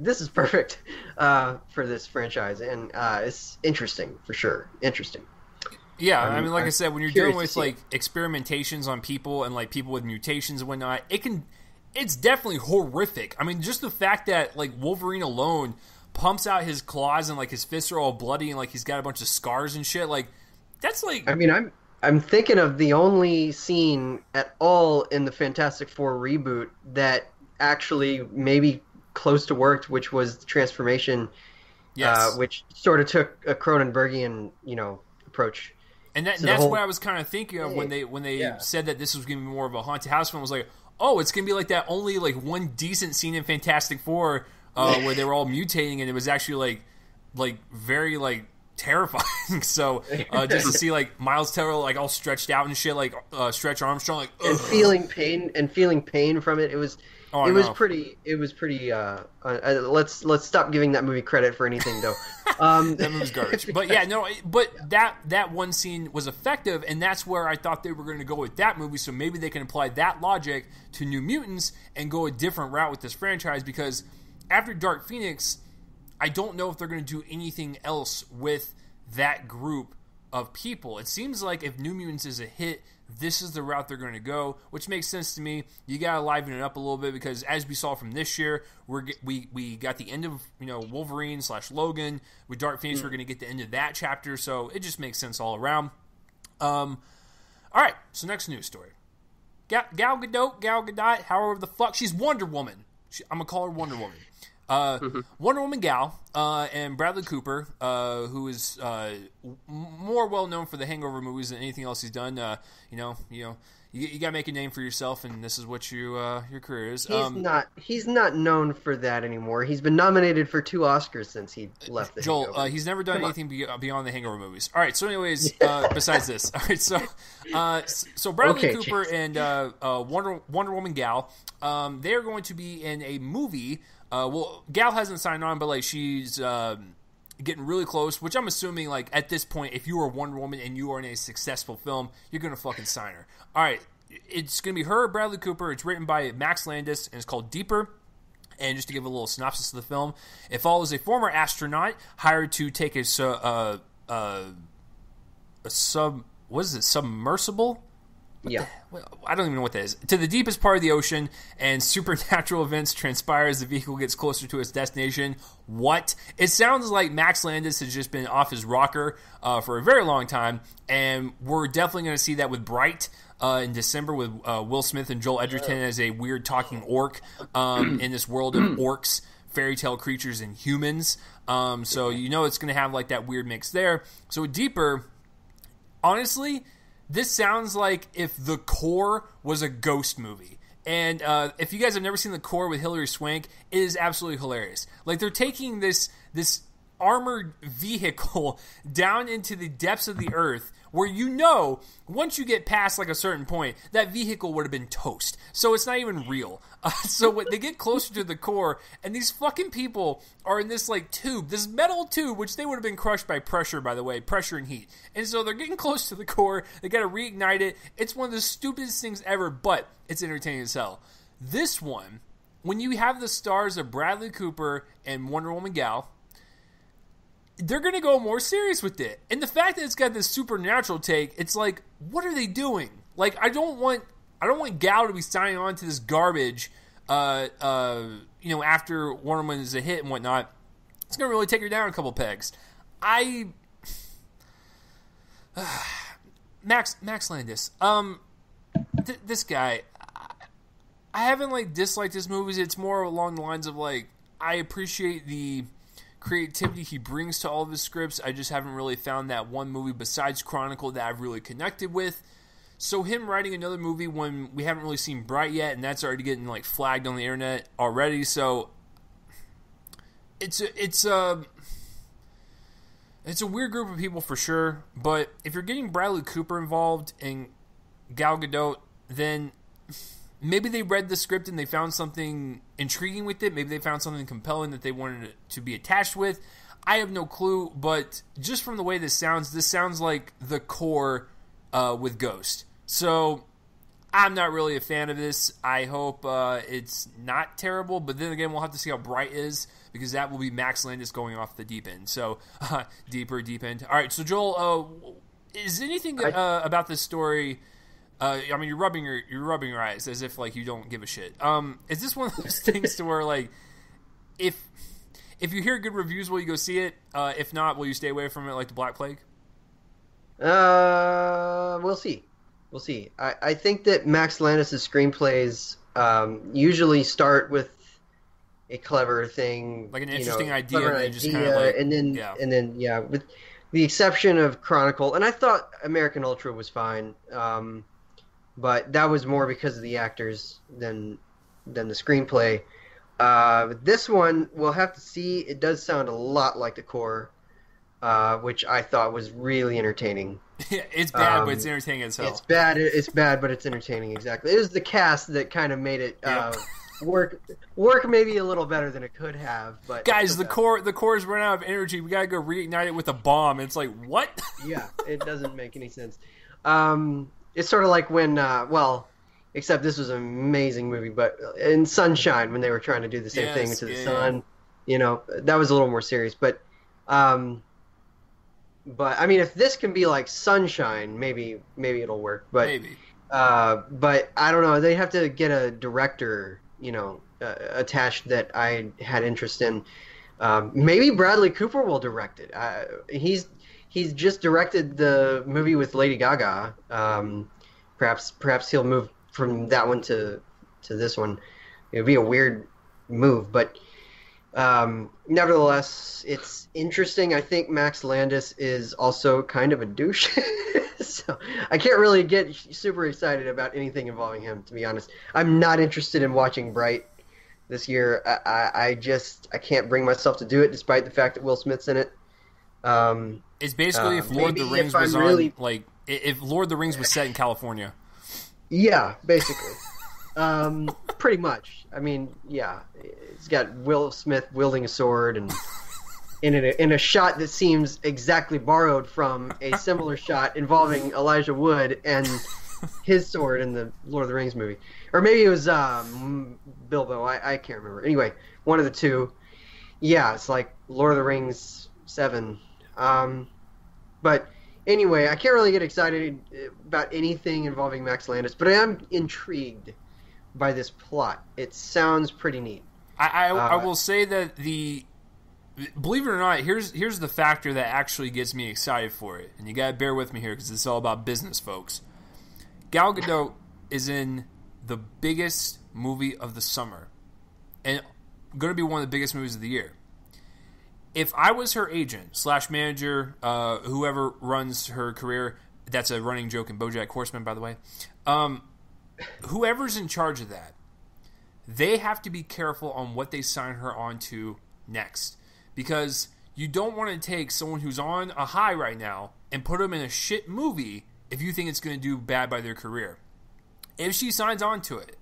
this is perfect for this franchise, and it's interesting, for sure. Interesting. Yeah, I mean, like I said, when you're dealing with, like, experimentations on people and, like, people with mutations and whatnot, it's definitely horrific. I mean, just the fact that, like, Wolverine alone pumps out his claws and, like, his fists are all bloody and, like, he's got a bunch of scars and shit, like, that's, like... I mean, I'm thinking of the only scene at all in the Fantastic Four reboot that actually maybe close to worked, which was the transformation, yes. Which sort of took a Cronenbergian, approach. And that's what I was kind of thinking of when they said that this was going to be more of a haunted house film. I was like, oh, it's going to be like that only like one decent scene in Fantastic Four where they were all mutating, and it was actually like very like terrifying. So just to see like Miles Teller like all stretched out and shit, like Stretch Armstrong, like ugh. and feeling pain from it. It was pretty. Let's stop giving that movie credit for anything, though. That movie's garbage. But yeah, no. But that one scene was effective, and that's where I thought they were going to go with that movie. So maybe they can apply that logic to New Mutants and go a different route with this franchise. Because after Dark Phoenix, I don't know if they're going to do anything else with that group of people. It seems like if New Mutants is a hit, this is the route they're going to go, which makes sense to me. You got to liven it up a little bit because, as we saw from this year, we got the end of Wolverine / Logan. With Dark Phoenix, we're going to get the end of that chapter, so it just makes sense all around. All right, so next news story. Gal Gadot, however the fuck, she's Wonder Woman. I'm gonna call her Wonder Woman. Wonder Woman gal, and Bradley Cooper, who is more well known for the Hangover movies than anything else he's done. You gotta make a name for yourself, and this is what your career is. He's not known for that anymore. He's been nominated for 2 Oscars since he left the Joel, Hangover. he's never done anything beyond the Hangover movies. All right, so anyways, besides this, all right, so Bradley Cooper and Wonder Woman gal, they are going to be in a movie. Gal hasn't signed on, but like she's getting really close, which I'm assuming, like, at this point, if you are Wonder Woman and you are in a successful film, you're going to fucking sign her. All right, it's going to be her, Bradley Cooper. It's written by Max Landis, and it's called Deeper. And just to give a little synopsis of the film, it follows a former astronaut hired to take a submersible? Yeah. I don't even know what that is. To the deepest part of the ocean, and supernatural events transpire as the vehicle gets closer to its destination. What? It sounds like Max Landis has just been off his rocker for a very long time, and we're definitely going to see that with Bright in December with Will Smith and Joel Edgerton as a weird talking orc in this world of orcs, fairy tale creatures, and humans. So you know it's going to have like that weird mix there. So Deeper, honestly, this sounds like if The Core was a ghost movie. And if you guys have never seen The Core with Hilary Swank, it is absolutely hilarious. Like, they're taking this armored vehicle down into the depths of the earth where, you know, once you get past like a certain point, that vehicle would have been toast. So it's not even real. So when they get closer to the core, and these fucking people are in this like tube, this metal tube, which they would have been crushed by pressure, by the way, pressure and heat. And so they're getting close to the core. They got to reignite it. It's one of the stupidest things ever, but it's entertaining as hell. This one, when you have the stars of Bradley Cooper and Wonder Woman gal, they're going to go more serious with it. And the fact that it's got this supernatural take, it's like, what are they doing? Like, I don't want Gal to be signing on to this garbage, after Wonder Woman is a hit and whatnot. It's going to really take her down a couple pegs. Max Landis, this guy, I haven't like disliked his movies. It's more along the lines of like, I appreciate the creativity he brings to all of his scripts. I just haven't really found that one movie besides Chronicle that I've really connected with. So him writing another movie when we haven't really seen Bright yet, and that's already getting like flagged on the internet already. So it's a weird group of people for sure. But if you're getting Bradley Cooper involved and Gal Gadot, then maybe they read the script and they found something intriguing with it. Maybe they found something compelling that they wanted it to be attached with. I have no clue, but just from the way this sounds like The Core with Ghost. So I'm not really a fan of this. I hope it's not terrible, but then again, we'll have to see how Bright is, because that will be Max Landis going off the deep end. So deep end. All right, so Joel, is anything about this story? I mean, you're rubbing your eyes as if like you don't give a shit. Is this one of those things to where like, if you hear good reviews, will you go see it? If not, will you stay away from it like the Black Plague? We'll see. I think that Max Landis' screenplays usually start with a clever thing, like an interesting idea, and just kind of like, and then with the exception of Chronicle, and I thought American Ultra was fine. But that was more because of the actors than the screenplay. This one, we'll have to see. It does sound a lot like The Core, which I thought was really entertaining. It's bad, but it's entertaining as hell. It's bad, but it's entertaining, exactly. It was the cast that kind of made it work maybe a little better than it could have. But guys, the core's run out of energy. We gotta go reignite it with a bomb. It's like, what? Yeah, it doesn't make any sense. It's sort of like when, except this was an amazing movie, but in Sunshine, when they were trying to do the same thing to the sun, that was a little more serious. But I mean, if this can be like Sunshine, maybe it'll work. But maybe. But I don't know. They have to get a director, attached that I had interest in. Maybe Bradley Cooper will direct it. He's just directed the movie with Lady Gaga. Perhaps he'll move from that one to this one. It would be a weird move, but nevertheless, it's interesting. I think Max Landis is also kind of a douche, so I can't really get super excited about anything involving him, to be honest. I'm not interested in watching Bright this year. I can't bring myself to do it, despite the fact that Will Smith's in it. It's basically if Lord of the Rings was on, like, if Lord of the Rings was set in California. Yeah, basically. Pretty much. I mean, yeah, it's got Will Smith wielding a sword and in a shot that seems exactly borrowed from a similar shot involving Elijah Wood and his sword in the Lord of the Rings movie. Or maybe it was Bilbo. I can't remember. Anyway, one of the two. Yeah, it's like Lord of the Rings 7. But anyway, I can't really get excited about anything involving Max Landis, but I am intrigued by this plot. It sounds pretty neat. I will say that believe it or not, here's the factor that actually gets me excited for it, and you gotta bear with me here because it's all about business, folks. Gal Gadot is in the biggest movie of the summer, and going to be one of the biggest movies of the year. If I was her agent / manager, whoever runs her career, that's a running joke in BoJack Horseman, by the way. Whoever's in charge of that, they have to be careful on what they sign her on to next. Because you don't want to take someone who's on a high right now and put them in a shit movie if you think it's going to do bad by their career. If she signs on to it,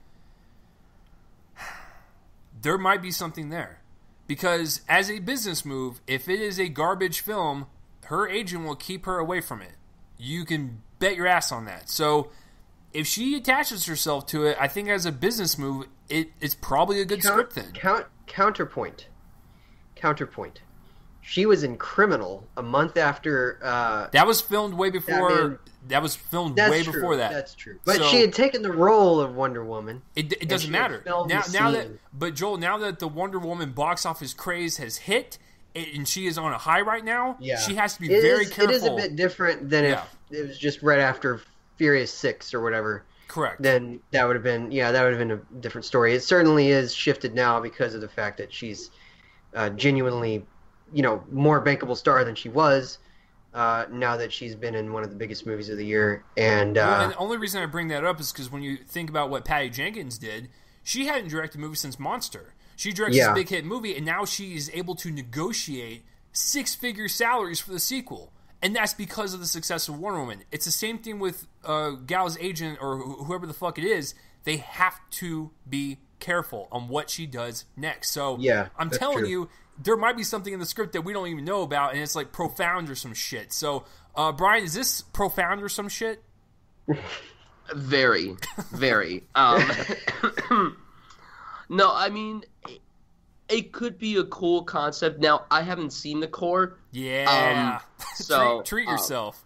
there might be something there. Because as a business move, if it is a garbage film, her agent will keep her away from it. You can bet your ass on that. So if she attaches herself to it, I think as a business move, it's probably a good script then. Counterpoint. She was in Criminal a month after. That was filmed way before. Before that. That's true. But she had taken the role of Wonder Woman. It doesn't matter Joel. Now that the Wonder Woman box office craze has hit, and she is on a high right now, she has to be very careful. It is a bit different than if it was just right after Furious 6 or whatever. Correct. Then that would have been a different story. It certainly is shifted now because of the fact that she's genuinely, more bankable star than she was. Now that she's been in one of the biggest movies of the year. And the only reason I bring that up is because when you think about what Patty Jenkins did, she hadn't directed a movie since Monster. She directed this big hit movie, and now she is able to negotiate 6-figure salaries for the sequel. And that's because of the success of Wonder Woman. It's the same thing with Gal's agent or whoever the fuck it is. They have to be careful on what she does next. So I'm telling you, there might be something in the script that we don't even know about, and it's like profound or some shit. So, Bryan, is this profound or some shit? Very, very. No, I mean, it could be a cool concept. Now, I haven't seen the core. Yeah. So treat yourself.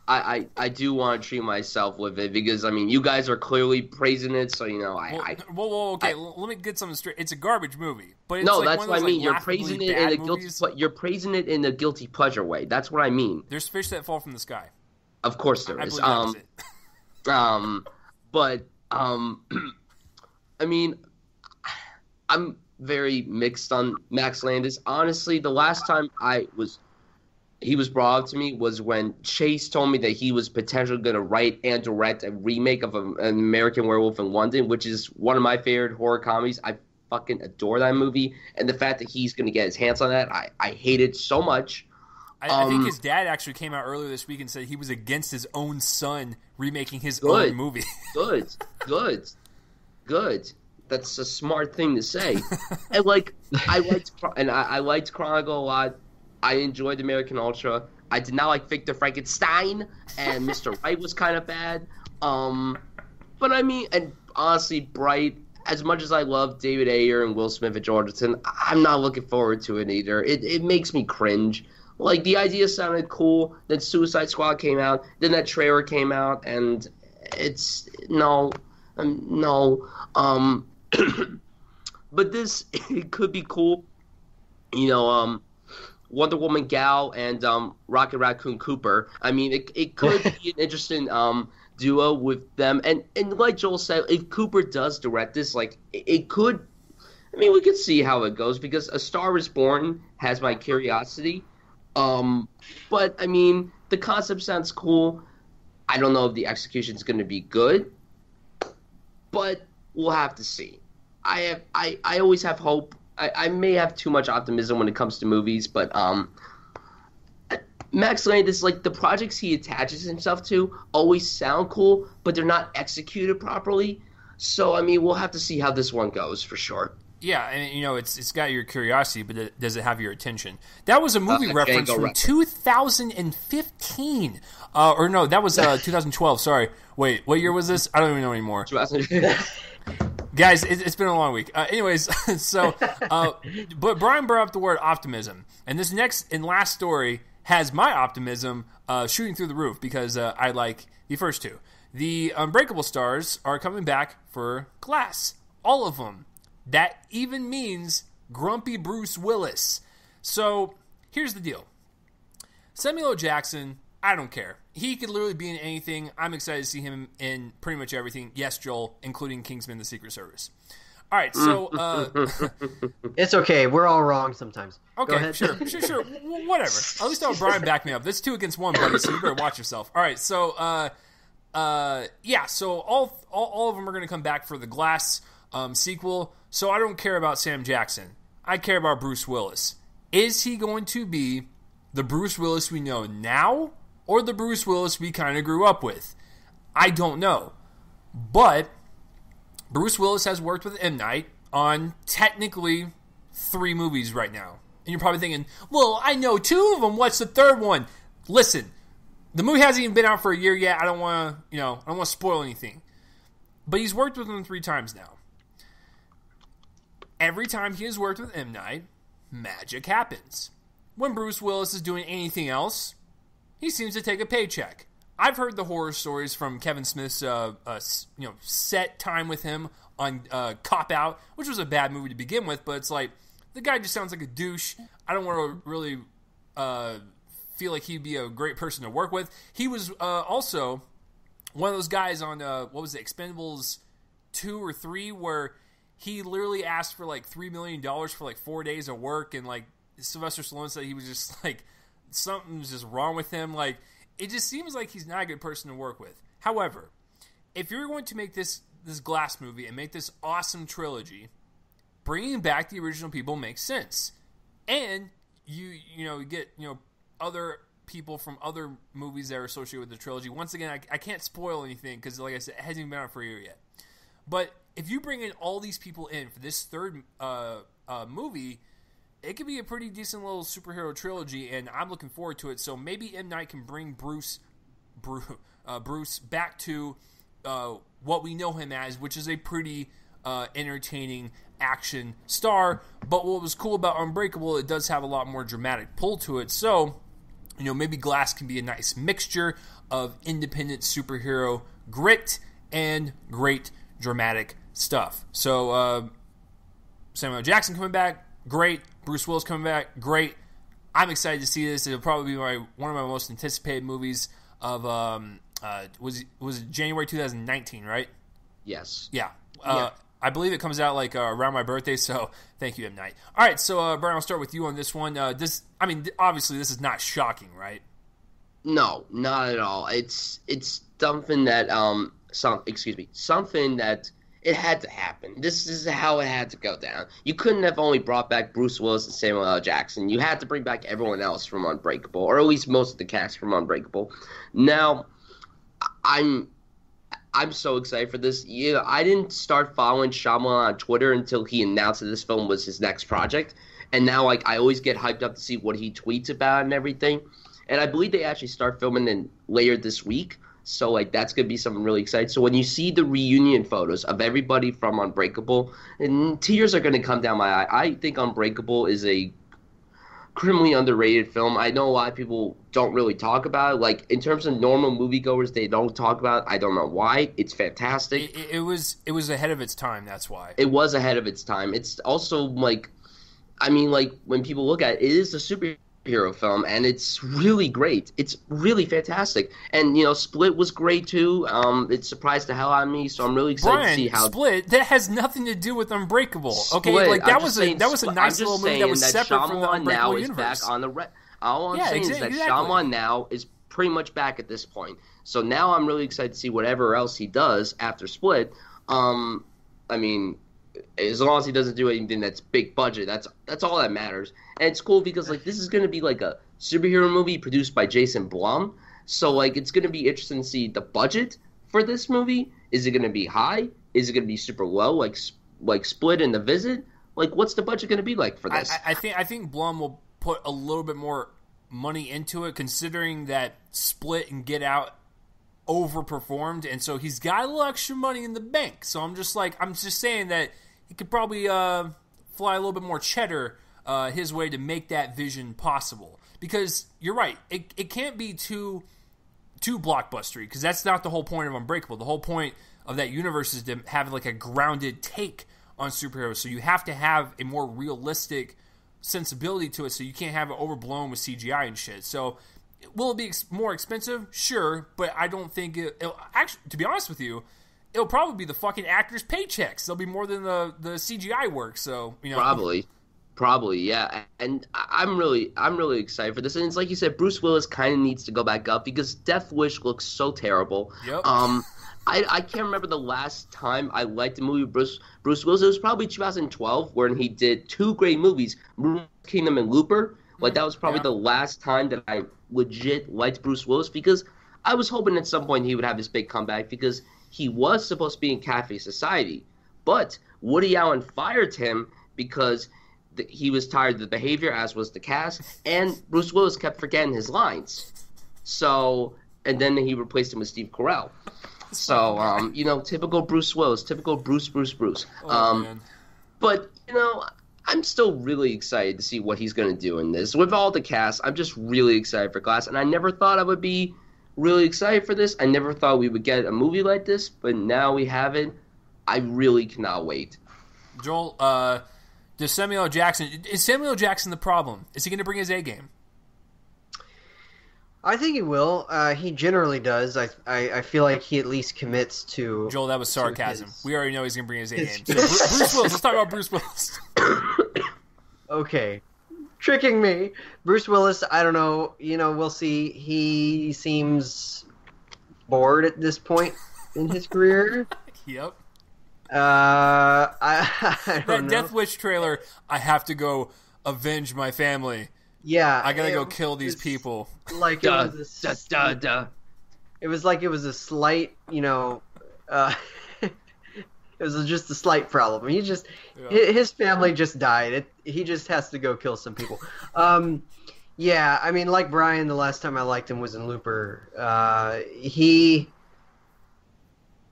I do want to treat myself with it because, I mean, you guys are clearly praising it, so, okay, let me get something straight. It's a garbage movie. But it's no, like that's what I mean. You're praising it in a guilty pleasure way. That's what I mean. There's fish that fall from the sky. Of course there is. But I mean, I'm very mixed on Max Landis. Honestly, the last time he was brought up to me was when Chase told me that he was potentially going to write and direct a remake of an American Werewolf in London, which is one of my favorite horror comedies. I fucking adore that movie. And the fact that he's going to get his hands on that, I hate it so much. I think his dad actually came out earlier this week and said he was against his own son remaking his own movie. Good. That's a smart thing to say. And I liked Chronicle a lot. I enjoyed American Ultra. I did not like Victor Frankenstein, and Mr. Right was kind of bad. But I mean, and honestly, Bright, as much as I love David Ayer and Will Smith at Georgetown, I'm not looking forward to it either. It makes me cringe. Like, the idea sounded cool, then Suicide Squad came out, then that trailer came out, and it's no. But this, it could be cool. Wonder Woman Gal and Rocket Raccoon Cooper. I mean, it could be an interesting duo with them. And like Joel said, if Cooper does direct this, like, it could, I mean, we could see how it goes, because A Star Is Born has my curiosity. But, I mean, the concept sounds cool. I don't know if the execution is going to be good, but we'll have to see. I always have hope. I may have too much optimism when it comes to movies, but Max Landis, like, the projects he attaches himself to always sound cool, but they're not executed properly. So, I mean, we'll have to see how this one goes for sure. Yeah, and it's got your curiosity, but does it have your attention? That was a movie reference from 2015. Or no, that was 2012. Sorry. Wait, what year was this? I don't even know anymore. Guys, it's been a long week. Anyways, so, but Bryan brought up the word optimism. And this next and last story has my optimism shooting through the roof, because I like the first two. The Unbreakable stars are coming back for Glass. All of them. That even means grumpy Bruce Willis. So, here's the deal. Samuel L. Jackson, I don't care. He could literally be in anything. I'm excited to see him in pretty much everything. Yes, Joel, including Kingsman: The Secret Service. All right, so... it's okay. We're all wrong sometimes. Okay, Go ahead. sure. Whatever. At least I'll have Bryan back me up. That's 2 against 1, buddy, so you better watch yourself. All right, so... so all of them are going to come back for the Glass sequel. So I don't care about Sam Jackson. I care about Bruce Willis. Is he going to be the Bruce Willis we know now, or the Bruce Willis we kind of grew up with? I don't know. But Bruce Willis has worked with M. Night on technically 3 movies right now. And you're probably thinking, well, I know 2 of them. What's the third one? Listen, the movie hasn't even been out for a year yet. I don't want to spoil anything. But he's worked with him 3 times now. Every time he has worked with M. Night, magic happens. When Bruce Willis is doing anything else, he seems to take a paycheck. I've heard the horror stories from Kevin Smith's set time with him on Cop Out, which was a bad movie to begin with, but it's like, the guy just sounds like a douche. I don't want to really feel like he'd be a great person to work with. He was also one of those guys on, Expendables 2 or 3, where he literally asked for like $3 million for like 4 days of work, and like Sylvester Stallone said he was just like, something was just wrong with him. Like, it just seems like he's not a good person to work with. However, if you're going to make this Glass movie and make this awesome trilogy, bringing back the original people makes sense. And you get other people from other movies that are associated with the trilogy. Once again, I can't spoil anything because, like I said, it hasn't even been out for a year yet. But if you bring in all these people in for this third movie, it could be a pretty decent little superhero trilogy, and I'm looking forward to it. So maybe M. Night can bring Bruce back to what we know him as, which is a pretty entertaining action star. But what was cool about Unbreakable, it does have a lot more dramatic pull to it. So, maybe Glass can be a nice mixture of independent superhero grit and great dramatic stuff. So, Samuel L. Jackson coming back, great. Bruce Willis coming back, great. I'm excited to see this. It'll probably be one of my most anticipated movies of was it January 2019, right? Yes. Yeah. I believe it comes out like around my birthday, so thank you, M. Night. All right, so Bryan, I'll start with you on this one. Obviously this is not shocking, right? No, not at all. It's something that something that it had to happen. This is how it had to go down. You couldn't have only brought back Bruce Willis and Samuel L. Jackson. You had to bring back everyone else from Unbreakable, or at least most of the cast from Unbreakable. Now, I'm so excited for this. I didn't start following Shyamalan on Twitter until he announced that this film was his next project. And now, I always get hyped up to see what he tweets about and everything. And I believe they actually start filming later this week. So, that's going to be something really exciting. So, when you see the reunion photos of everybody from Unbreakable, and tears are going to come down my eye. I think Unbreakable is a criminally underrated film. I know a lot of people don't really talk about it. In terms of normal moviegoers, they don't talk about it. I don't know why. It's fantastic. It was ahead of its time, that's why. It was ahead of its time. It's also, when people look at it, it is a superhero superhero film, and it's really great. It's really fantastic. And, Split was great, too. It surprised the hell out of me, so I'm really excited to see how... Split, that has nothing to do with Unbreakable, okay? Split, like, that was a nice little movie that was separate from the Unbreakable universe. Back on the all I'm saying is that Shyamalan now is pretty much back at this point. So now I'm really excited to see whatever else he does after Split. I mean, as long as he doesn't do anything that's big budget, that's all that matters. And it's cool because this is going to be like a superhero movie produced by Jason Blum. So it's going to be interesting to see the budget for this movie. Is it going to be high? Is it going to be super low, like Split and The Visit? What's the budget going to be like for this? I think Blum will put a little bit more money into it, considering that Split and Get Out overperformed, and so he's got a little extra money in the bank. So I'm just saying that he could probably fly a little bit more cheddar his way to make that vision possible. Because you're right, it can't be too blockbustery, because that's not the whole point of Unbreakable. The whole point of that universe is to have a grounded take on superheroes. So you have to have a more realistic sensibility to it, so you can't have it overblown with CGI and shit. So will it be more expensive? Sure, but I don't think it'll actually, to be honest with you, it'll probably be the fucking actors' paychecks. They'll be more than the CGI work. So Probably, yeah. And I'm really excited for this. And it's like you said, Bruce Willis kind of needs to go back up because Death Wish looks so terrible. Yep. I can't remember the last time I liked a movie with Bruce Willis. It was probably 2012 when he did two great movies, Moonrise Kingdom and Looper. That was probably the last time that I legit liked Bruce Willis, because I was hoping at some point he would have this big comeback, because he was supposed to be in Cafe Society. But Woody Allen fired him because he was tired of the behavior, as was the cast, and Bruce Willis kept forgetting his lines. So, and then he replaced him with Steve Carell. So, typical Bruce Willis, typical Bruce. Man. But, I'm still really excited to see what he's going to do in this. With all the cast, I'm just really excited for Glass, and I never thought I would be really excited for this. I never thought we would get a movie like this, but now we have it. I really cannot wait. Joel, is Samuel L. Jackson the problem? Is he going to bring his A game? I think he will. He generally does. I feel like he at least commits to... Joel, that was sarcasm. We already know he's going to bring his A game. So Bruce Willis. Let's talk about Bruce Willis. Okay. Tricking me. Bruce Willis, I don't know. We'll see. He seems bored at this point in his career. Yep. I don't know. That Death Wish trailer, I have to go avenge my family. Yeah, I gotta go kill these people. Like it was like it was a slight, it was just a slight problem. His family just died. He just has to go kill some people. Yeah, I mean, like Bryan, the last time I liked him was in Looper. He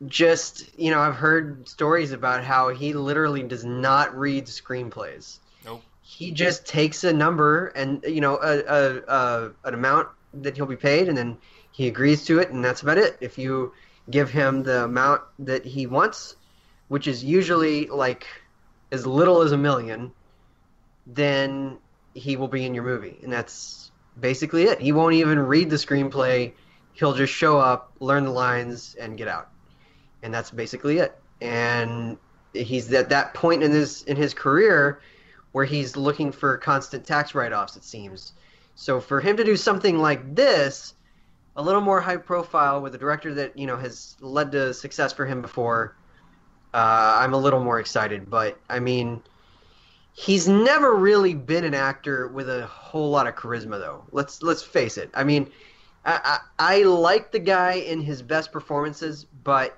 just, I've heard stories about how he literally does not read screenplays. Nope. He just takes a number and an amount that he'll be paid, and then he agrees to it, and that's about it. If you give him the amount that he wants, which is usually like as little as $1 million, then he will be in your movie, and that's basically it. He won't even read the screenplay. He'll just show up, learn the lines, and get out, and that's basically it. And he's at that point in his career where he's looking for constant tax write-offs, it seems. So for him to do something like this, a little more high profile with a director that, has led to success for him before, I'm a little more excited. But, I mean, he's never really been an actor with a whole lot of charisma, though. Let's face it. I mean, I like the guy in his best performances, but,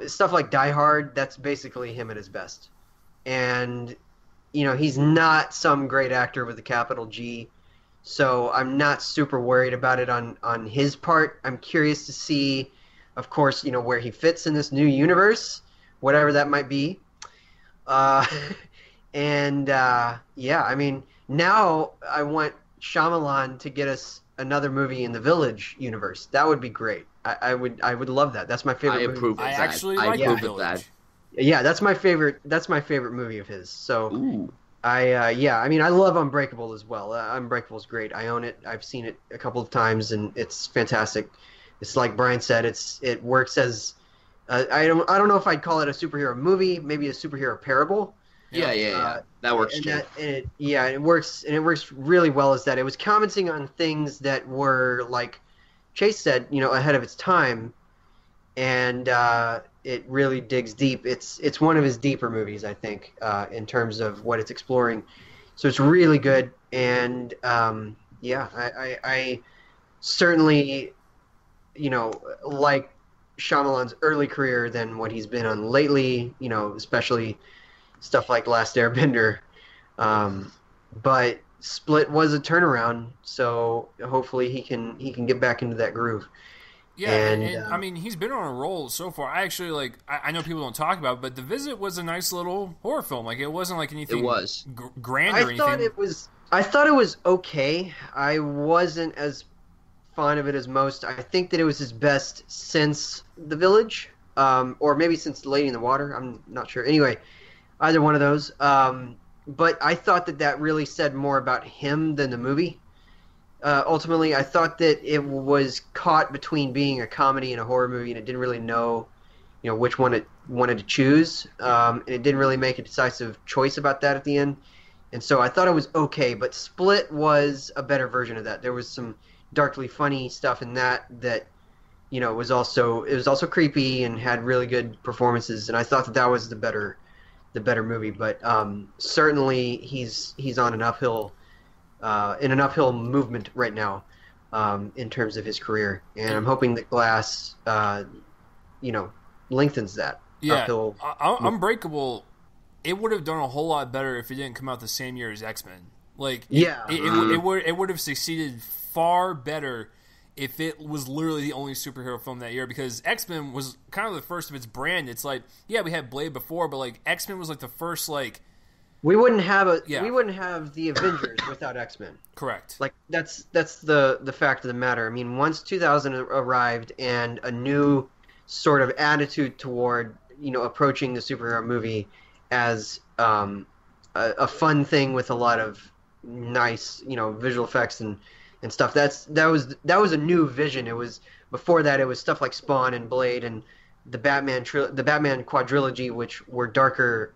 stuff like Die Hard, that's basically him at his best. And... he's not some great actor with a capital G, so I'm not super worried about it on his part. I'm curious to see, of course, where he fits in this new universe, whatever that might be. Yeah, I mean, now I want Shyamalan to get us another movie in the Village universe. That would be great. I would love that. That's my favorite movie. I approve of that. I actually like The Village. Yeah, that's my favorite movie of his. So, ooh. Yeah, I mean, I love Unbreakable as well. Unbreakable is great. I own it. I've seen it a couple of times, and it's fantastic. It's like Bryan said. It works as I don't know if I'd call it a superhero movie, maybe a superhero parable. Yeah. That works too. It works, and it works really well as that. It was commenting on things that were, like Chase said, ahead of its time, and it really digs deep. It's one of his deeper movies, I think, in terms of what it's exploring. So it's really good, and I certainly, like Shyamalan's early career than what he's been on lately. Especially stuff like Last Airbender. But Split was a turnaround, so hopefully he can get back into that groove. Yeah, and I mean, he's been on a roll so far. I actually I know people don't talk about it, but The Visit was a nice little horror film. Like, it wasn't like anything. It was grand or anything. I thought it was okay. I wasn't as fond of it as most. I think that it was his best since The Village, or maybe since Lady in the Water. I'm not sure. Anyway, either one of those. But I thought that really said more about him than the movie. Ultimately, I thought that it was caught between being a comedy and a horror movie, and it didn't really know, which one it wanted to choose. And it didn't really make a decisive choice about that at the end. And so I thought it was okay, but Split was a better version of that. There was some darkly funny stuff in that was also creepy and had really good performances, and I thought that was the better movie. But certainly he's on an uphill movement right now, in terms of his career, and I'm hoping that Glass lengthens that uphill. Unbreakable, it would have done a whole lot better if it didn't come out the same year as X-Men. It would have succeeded far better if it was literally the only superhero film that year, because X-Men was kind of the first of its brand. It's like, yeah, we had Blade before, but like X-Men was like the first, like, we wouldn't have the Avengers without X-Men. Correct. Like, that's the fact of the matter. I mean, once 2000 arrived and a new sort of attitude toward approaching the superhero movie as a fun thing with a lot of nice visual effects and stuff. That was a new vision. It was, before that, it was stuff like Spawn and Blade and the Batman quadrilogy, which were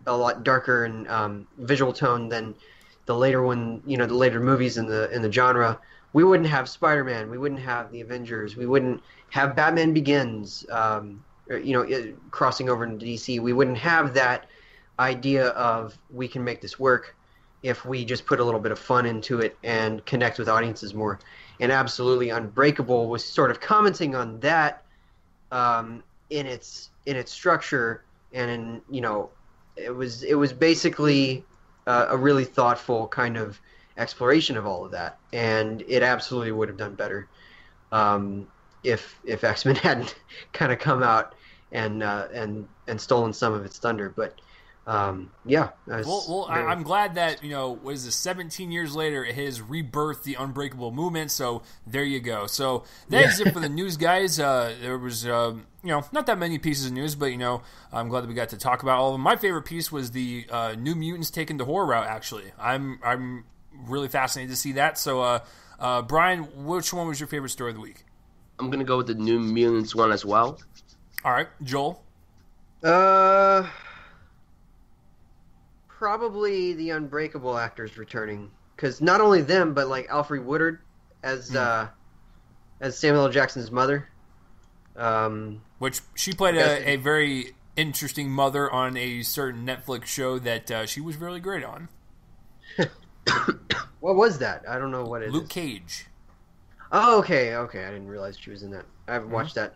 a lot darker in visual tone than the later one, the later movies in the genre. We wouldn't have Spider-Man. We wouldn't have the Avengers. We wouldn't have Batman Begins, crossing over into DC. We wouldn't have that idea of, we can make this work if we just put a little bit of fun into it and connect with audiences more. And absolutely, Unbreakable was sort of commenting on that, in its structure, and it was basically a really thoughtful kind of exploration of all of that, and it absolutely would have done better if X-Men hadn't kind of come out and stolen some of its thunder. But I'm glad that, what is this, 17 years later, it has rebirthed the Unbreakable movement, so there you go. So that is it for the news, guys. There was, not that many pieces of news, but, I'm glad that we got to talk about all of them. My favorite piece was the New Mutants taking the horror route, actually. I'm really fascinated to see that. So, Bryan, which one was your favorite story of the week? I'm going to go with the New Mutants one as well. All right. Joel? Probably the Unbreakable actors returning, because not only them, but like Alfre Woodard as Samuel L. Jackson's mother, which she played a very interesting mother on a certain Netflix show that she was really great on. What was that? I don't know what it is. Luke Cage. Oh, okay. I didn't realize she was in that. I haven't watched that.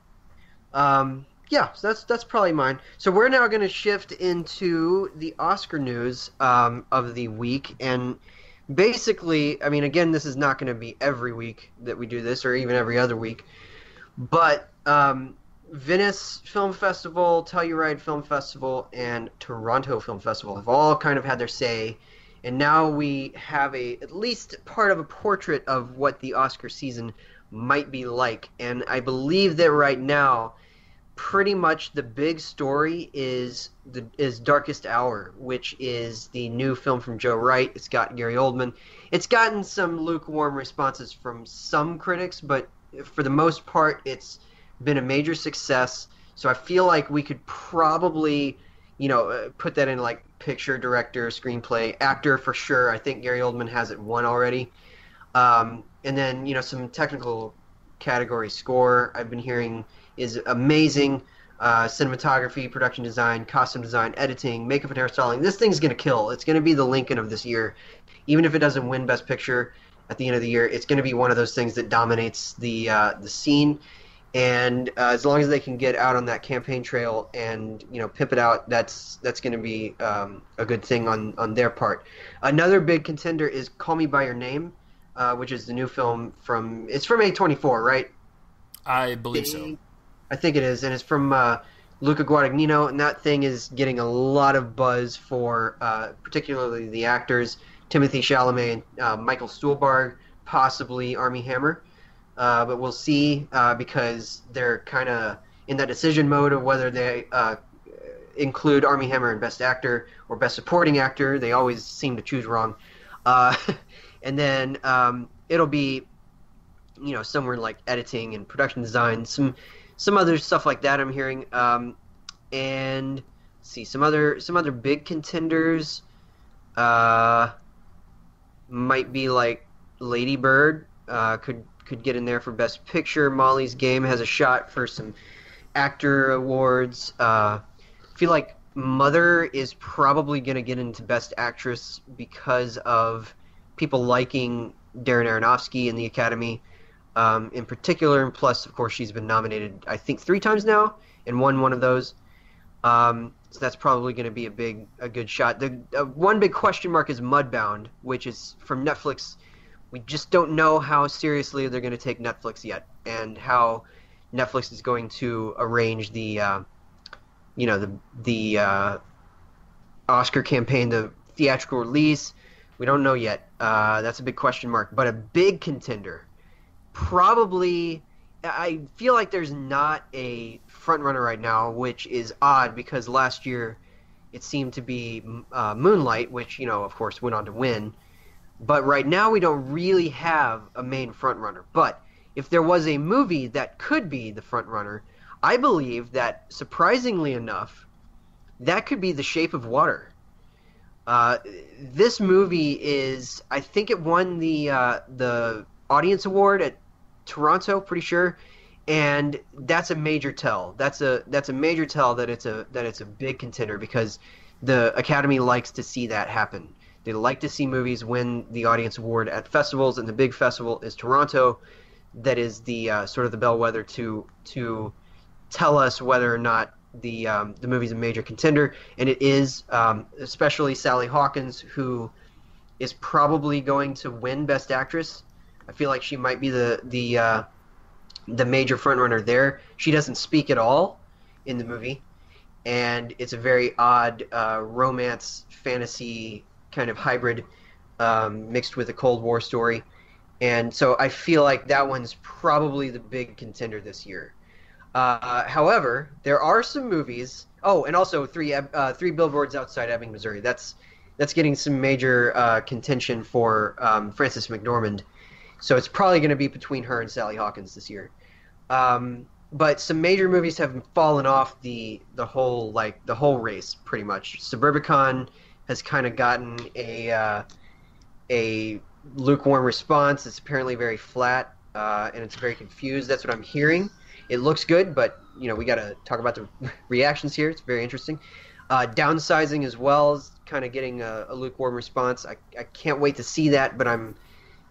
Yeah, so that's probably mine. So we're now going to shift into the Oscar news of the week, and basically, I mean, again, this is not going to be every week that we do this, or even every other week, but Venice Film Festival, Telluride Film Festival, and Toronto Film Festival have all kind of had their say, and now we have at least part of a portrait of what the Oscar season might be like, and I believe that right now pretty much the big story is Darkest Hour, which is the new film from Joe Wright. It's got Gary Oldman. It's gotten some lukewarm responses from some critics, but for the most part, it's been a major success. So I feel like we could probably, put that in like picture, director, screenplay, actor for sure. I think Gary Oldman has it won already. And then, some technical category score I've been hearing is amazing. Cinematography, production design, costume design, editing, makeup and hairstyling. This thing's going to kill. It's going to be the Lincoln of this year. Even if it doesn't win Best Picture at the end of the year, it's going to be one of those things that dominates the scene. And as long as they can get out on that campaign trail and pimp it out, that's going to be a good thing on their part. Another big contender is Call Me by Your Name, which is the new film from A24, right? I believe so. I think it is, and it's from Luca Guadagnino, and that thing is getting a lot of buzz for particularly the actors, Timothy Chalamet and Michael Stuhlbarg, possibly Armie Hammer. But we'll see because they're kind of in that decision mode of whether they include Armie Hammer in Best Actor or Best Supporting Actor. They always seem to choose wrong. And then it'll be, somewhere like editing and production design, some other stuff like that I'm hearing. And let's see, some other big contenders might be like Lady Bird, could get in there for Best Picture. Molly's Game has a shot for some actor awards. I feel like Mother is probably going to get into Best Actress because of people liking Darren Aronofsky in the Academy in particular. And plus, of course, she's been nominated, I think, 3 times now and won one of those. So that's probably going to be a good shot. The one big question mark is Mudbound, which is from Netflix. We just don't know how seriously they're going to take Netflix yet, and how Netflix is going to arrange the Oscar campaign, the theatrical release. We don't know yet. That's a big question mark. But a big contender, probably, I feel like there's not a front runner right now, which is odd because last year it seemed to be Moonlight, which, of course, went on to win. But right now we don't really have a main frontrunner. But if there was a movie that could be the frontrunner, I believe that, surprisingly enough, that could be The Shape of Water. This movie is, I think it won the audience award at Toronto, pretty sure, and that's a major tell. That's a major tell that it's a big contender because the Academy likes to see that happen. They like to see movies win the audience award at festivals, and the big festival is Toronto. That is the sort of the bellwether to tell us whether or not the movie's a major contender, and it is, especially Sally Hawkins, who is probably going to win Best Actress. I feel like she might be the major frontrunner there. She doesn't speak at all in the movie, and it's a very odd romance fantasy kind of hybrid mixed with a Cold War story. And so I feel like that one's probably the big contender this year. However, there are some movies. Oh, and also three Billboards Outside Ebbing, Missouri. That's getting some major contention for Frances McDormand. So it's probably going to be between her and Sally Hawkins this year. But some major movies have fallen off the whole race pretty much. Suburbicon has kind of gotten a lukewarm response. It's apparently very flat, and it's very confused. That's what I'm hearing. It looks good, but we got to talk about the reactions here. It's very interesting. Downsizing as well is kind of getting a lukewarm response. I can't wait to see that, but I'm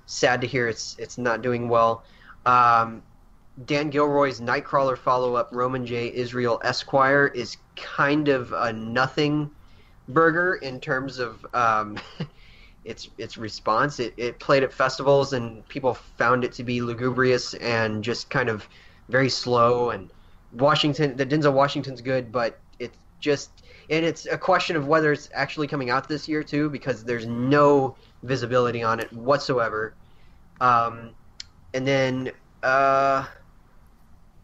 sad to hear it's not doing well. Dan Gilroy's Nightcrawler follow-up, Roman J. Israel Esquire, is kind of a nothing burger in terms of its response. It played at festivals and people found it to be lugubrious and just kind of very slow. And Denzel Washington's good, but it's a question of whether it's actually coming out this year too, because there's no visibility on it whatsoever. And then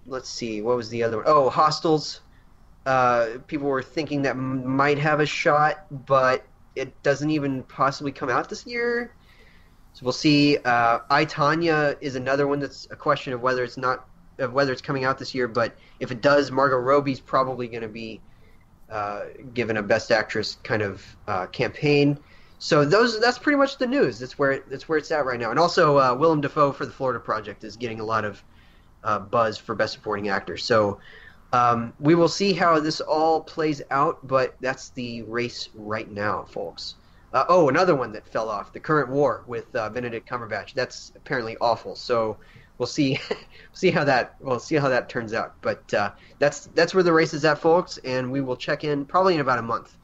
let's see, what was the other one? Oh, Hostels. People were thinking that might have a shot, but it doesn't even possibly come out this year. So we'll see. I, Tonya is another one that's a question of whether it's coming out this year. But if it does, Margot Robbie's probably going to be given a Best Actress kind of campaign. So that's pretty much the news. That's where it's at right now. And also, Willem Dafoe for the Florida Project is getting a lot of buzz for Best Supporting Actor. So we will see how this all plays out. But that's the race right now, folks. Another one that fell off, The Current War with Benedict Cumberbatch. That's apparently awful. So we'll see how that turns out. But that's where the race is at, folks. And we will check in probably in about a month.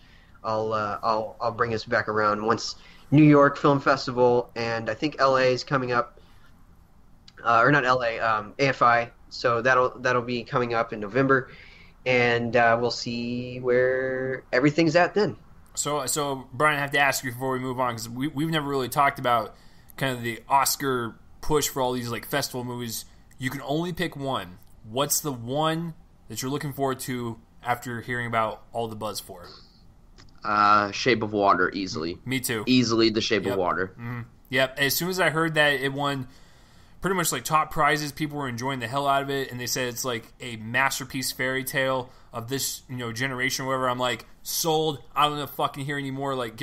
I'll bring us back around once New York Film Festival and I think LA is coming up, or not LA, AFI. So that'll be coming up in November, and we'll see where everything's at then. So Bryan, I have to ask you before we move on, because we've never really talked about kind of the Oscar push for all these like festival movies. You can only pick one. What's the one that you're looking forward to after hearing about all the buzz for it? Shape of Water, easily. Me too. Easily The Shape of Water. Mm-hmm. Yep. As soon as I heard that it won pretty much like top prizes, people were enjoying the hell out of it, and they said it's like a masterpiece fairy tale of this generation or whatever. I'm like, sold. I don't know fucking hear anymore. Like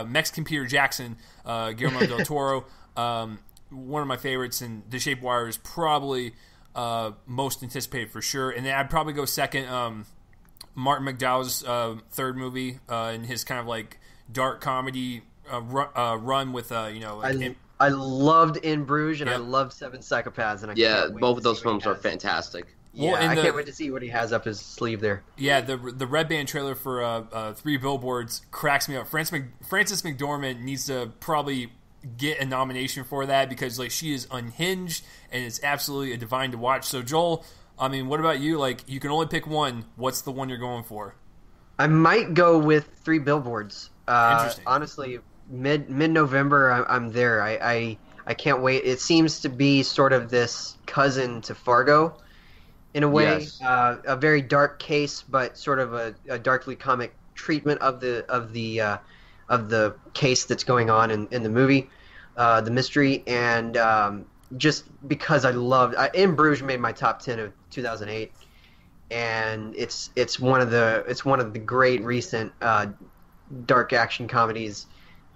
Mexican Peter Jackson, Guillermo del Toro, one of my favorites, and The Shape of Water is probably most anticipated for sure. And then I'd probably go second. Martin McDowell's third movie in his kind of like dark comedy run with I loved In Bruges and I loved Seven Psychopaths, and I both of those films are fantastic. Yeah, I can't wait to see what he has up his sleeve there. Yeah, the Red Band trailer for Three Billboards cracks me up. Frances McDormand needs to probably get a nomination for that, because like she is unhinged and it's absolutely a divine to watch. So Joel, I mean, what about you? Like, you can only pick one. What's the one you're going for? I might go with Three Billboards. Interesting. Honestly, mid-November, I'm there. I can't wait. It seems to be sort of this cousin to Fargo, in a way. Yes. A very dark case, but sort of a darkly comic treatment of the case that's going on in the movie, the mystery, and just because I loved In Bruges made my top 10 of 2008, and it's one of the great recent dark action comedies,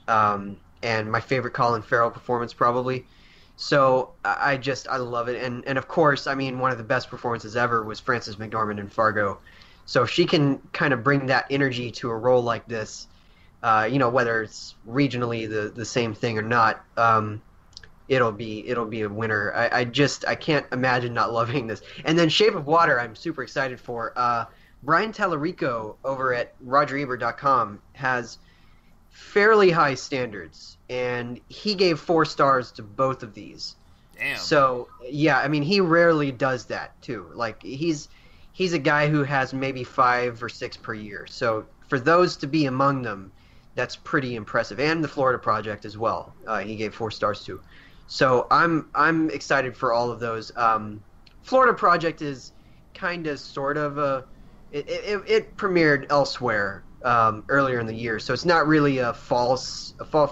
and my favorite Colin Farrell performance probably. So I love it, and of course, I mean, one of the best performances ever was Frances McDormand in Fargo. So if she can kind of bring that energy to a role like this, whether it's regionally the same thing or not, it'll be a winner. I can't imagine not loving this. And then Shape of Water, I'm super excited for. Brian Tallarico over at RogerEbert.com has fairly high standards, and he gave 4 stars to both of these. Damn. So yeah, I mean, he rarely does that too. Like he's a guy who has maybe 5 or 6 per year. So for those to be among them, that's pretty impressive. And the Florida Project as well. He gave 4 stars to. So I'm excited for all of those. Florida Project is kind of sort of it premiered elsewhere earlier in the year, so it's not really a fall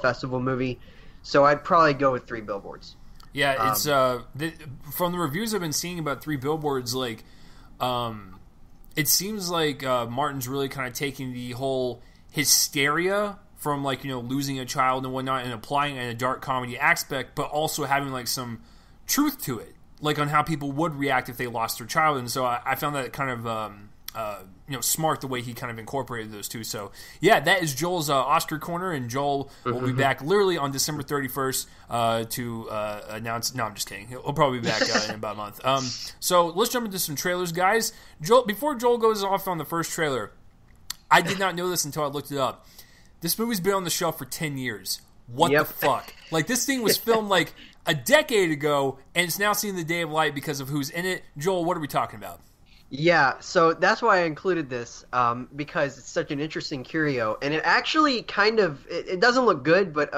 festival movie. So I'd probably go with Three Billboards. Yeah, it's from the reviews I've been seeing about Three Billboards, like it seems like Martin's really kind of taking the whole hysteria from like losing a child and whatnot and applying it in a dark comedy aspect, but also having like some truth to it, like on how people would react if they lost their child. And so I found that kind of smart the way he kind of incorporated those two. So yeah, that is Joel's Oscar corner, and Joel will be back literally on December 31st to announce. No, I'm just kidding. He'll probably be back in about a month. So let's jump into some trailers, guys. Before Joel goes off on the first trailer, I did not know this until I looked it up. This movie's been on the shelf for 10 years. What the fuck? Like, this thing was filmed like a decade ago, and it's now seeing the day of light because of who's in it. Joel, what are we talking about? Yeah, so that's why I included this, because it's such an interesting curio, and it actually kind of it doesn't look good, but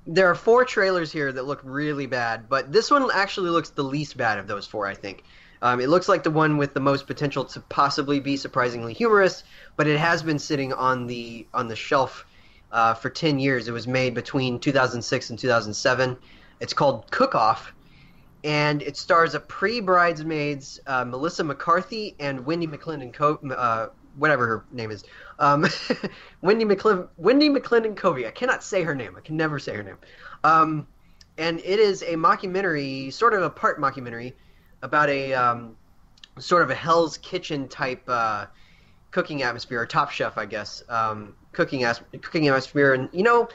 there are 4 trailers here that look really bad, but this one actually looks the least bad of those 4, I think. It looks like the one with the most potential to possibly be surprisingly humorous, but it has been sitting on the shelf for 10 years. It was made between 2006 and 2007. It's called Cook Off, and it stars a pre-Bridesmaids Melissa McCarthy and Wendy McClendon, whatever her name is. Wendy McClendon Covey. I cannot say her name. I can never say her name. And it is a mockumentary, sort of a part mockumentary, about a sort of a Hell's Kitchen type cooking atmosphere, or Top Chef, I guess, cooking atmosphere. And, you know,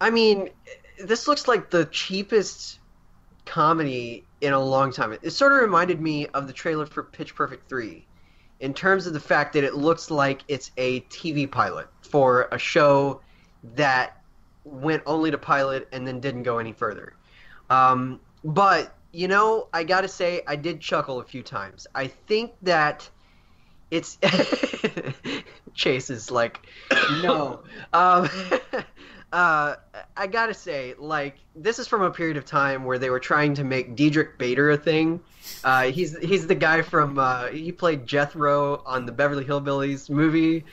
I mean, this looks like the cheapest comedy in a long time. It sort of reminded me of the trailer for Pitch Perfect 3 in terms of the fact that it looks like it's a TV pilot for a show that went only to pilot and then didn't go any further. But, you know, I gotta say, I did chuckle a few times. I think that it's... Chase is like, no. I gotta say, like, this is from a period of time where they were trying to make Diedrich Bader a thing. He's the guy from he played Jethro on the Beverly Hillbillies movie.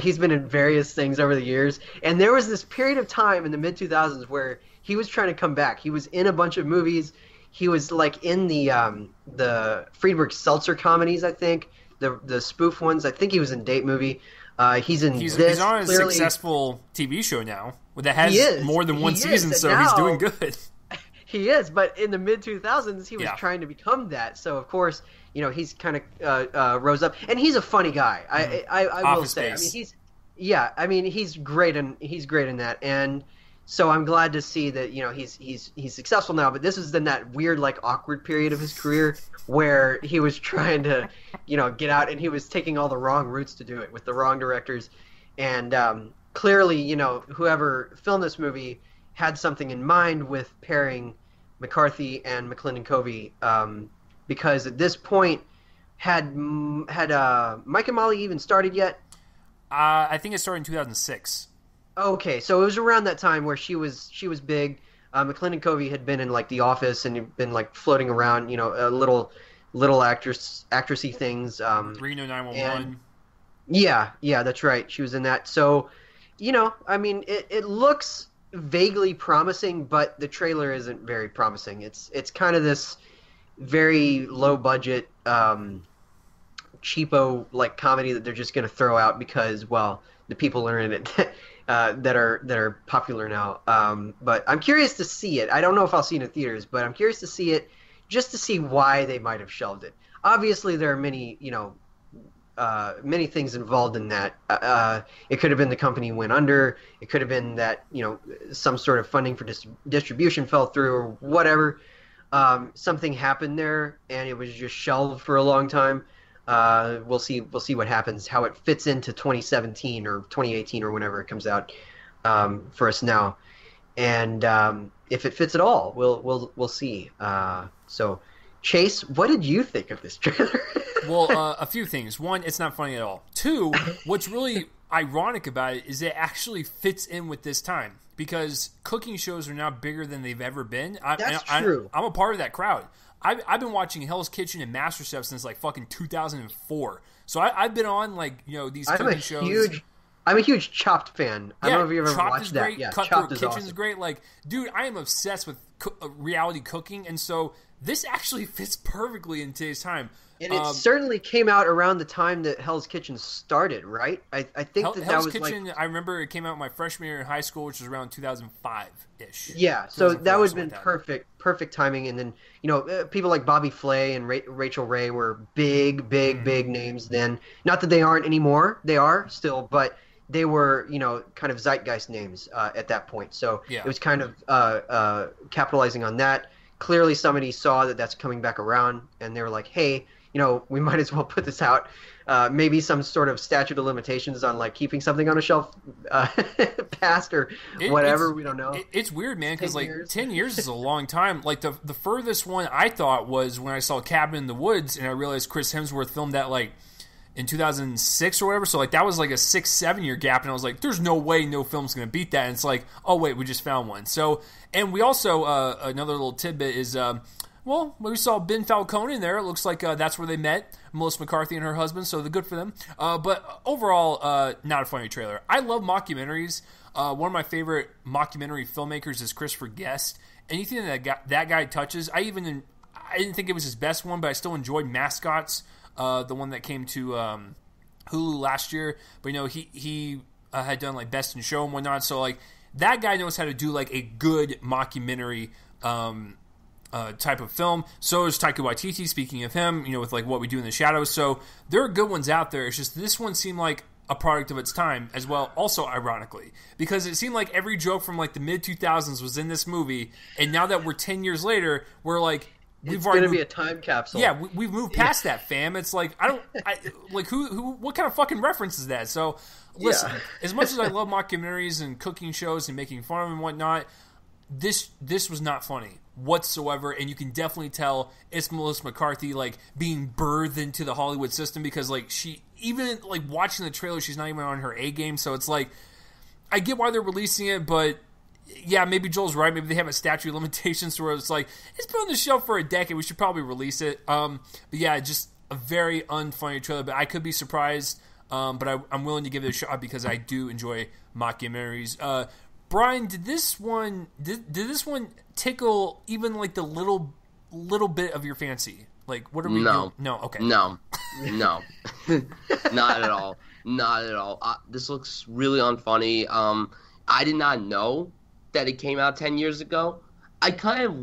He's been in various things over the years, and there was this period of time in the mid 2000s where he was trying to come back. He was in a bunch of movies. He was like in the Friedberg Seltzer comedies, I think, the spoof ones. I think he was in Date Movie. He's on a successful TV show now that has more than one season, so he's doing good. He is, but in the mid 2000s, he was trying to become that. So of course, you know, he's kind of rose up, and he's a funny guy. I will say. I mean, he's great, and he's great in that. And so I'm glad to see that, you know, he's successful now. But this is in that weird, like, awkward period of his career where he was trying to, you know, get out, and he was taking all the wrong routes to do it with the wrong directors. And clearly, you know, whoever filmed this movie had something in mind with pairing McCarthy and McClendon Covey, because at this point, had Mike and Molly even started yet? I think it started in 2006. Okay, so it was around that time where she was big. McClendon Covey had been in, like, The Office and had been, like, floating around, you know, little actressy things. Reno 911. Yeah, that's right. She was in that. So, you know, I mean, it looks vaguely promising, but the trailer isn't very promising. It's kind of this very low budget, cheapo, like, comedy that they're just going to throw out because, well, the people are in it that are popular now. But I'm curious to see it. I don't know if I'll see it in theaters, but I'm curious to see it just to see why they might have shelved it. Obviously, there are many, you know, many things involved in that. It could have been the company went under. It could have been that, you know, some sort of funding for distribution fell through or whatever. Something happened there, and it was just shelved for a long time. We'll see what happens, how it fits into 2017 or 2018 or whenever it comes out for us now, and if it fits at all, we'll see. So, Chase, what did you think of this trailer? Well, a few things. One, it's not funny at all. Two, what's really ironic about it is it actually fits in with this time because cooking shows are now bigger than they've ever been. That's true. I'm a part of that crowd. I've been watching Hell's Kitchen and MasterChef since like fucking 2004. So I've been on, like, you know, these cooking shows. I'm a huge Chopped fan. I don't know if you've ever watched that. Great. Yeah, Cutthroat Chopped is Kitchen's awesome. great. Like, dude, I am obsessed with reality cooking, and so this actually fits perfectly in today's time. And it certainly came out around the time that Hell's Kitchen started, right? I think that Hell's was Kitchen, like... I remember it came out my freshman year in high school, which was around 2005-ish. Yeah, so that would have been perfect timing. And then, you know, people like Bobby Flay and Rachel Ray were big names then. Not that they aren't anymore. They are still, but they were, you know, kind of zeitgeist names at that point. So it was kind of capitalizing on that. Clearly somebody saw that that's coming back around, and they were like, hey, you know, we might as well put this out. Maybe some sort of statute of limitations on, like, keeping something on a shelf past or whatever. We don't know. It's weird, man, because, like, 10 years is a long time. Like, the furthest one I thought was when I saw Cabin in the Woods, and I realized Chris Hemsworth filmed that, like, in 2006 or whatever. So, like, that was, like, a 6-7 year gap, and I was like, there's no way no film's going to beat that. And it's like, oh, wait, we just found one. So, and we also, another little tidbit is... Well, we saw Ben Falcone in there. It looks like that's where they met, Melissa McCarthy and her husband, so they're good for them. But overall, not a funny trailer. I love mockumentaries. One of my favorite mockumentary filmmakers is Christopher Guest. Anything that guy touches, I didn't think it was his best one, but I still enjoyed Mascots, the one that came to Hulu last year. But he had done like Best in Show and whatnot. So like that guy knows how to do like a good mockumentary type of film. So is Taika Waititi, speaking of him, with like What We Do in the Shadows. So there are good ones out there. It's just this one seemed like a product of its time as well, also ironically, because it seemed like every joke from like the mid-2000s was in this movie, and now that we're 10 years later, we're like, it's going to be a time capsule. Yeah, we've moved past that, fam. It's like, what kind of fucking reference is that? So, listen, as much as I love mockumentaries and cooking shows and making fun of them and whatnot, this was not funny whatsoever, and you can definitely tell it's Melissa McCarthy like being birthed into the Hollywood system, because like she, even like watching the trailer, she's not even on her A game. So it's like, I get why they're releasing it, but yeah, maybe Joel's right. Maybe they have a statute of limitations where it's like, it's been on the shelf for a decade, we should probably release it. But yeah, just a very unfunny trailer, but I could be surprised. But I'm willing to give it a shot because I do enjoy mockumentaries. Bryan, did this one tickle even like the little bit of your fancy? Like, what are we doing? No, okay. No. Not at all. Not at all. This looks really unfunny. I did not know that it came out 10 years ago. I kind of,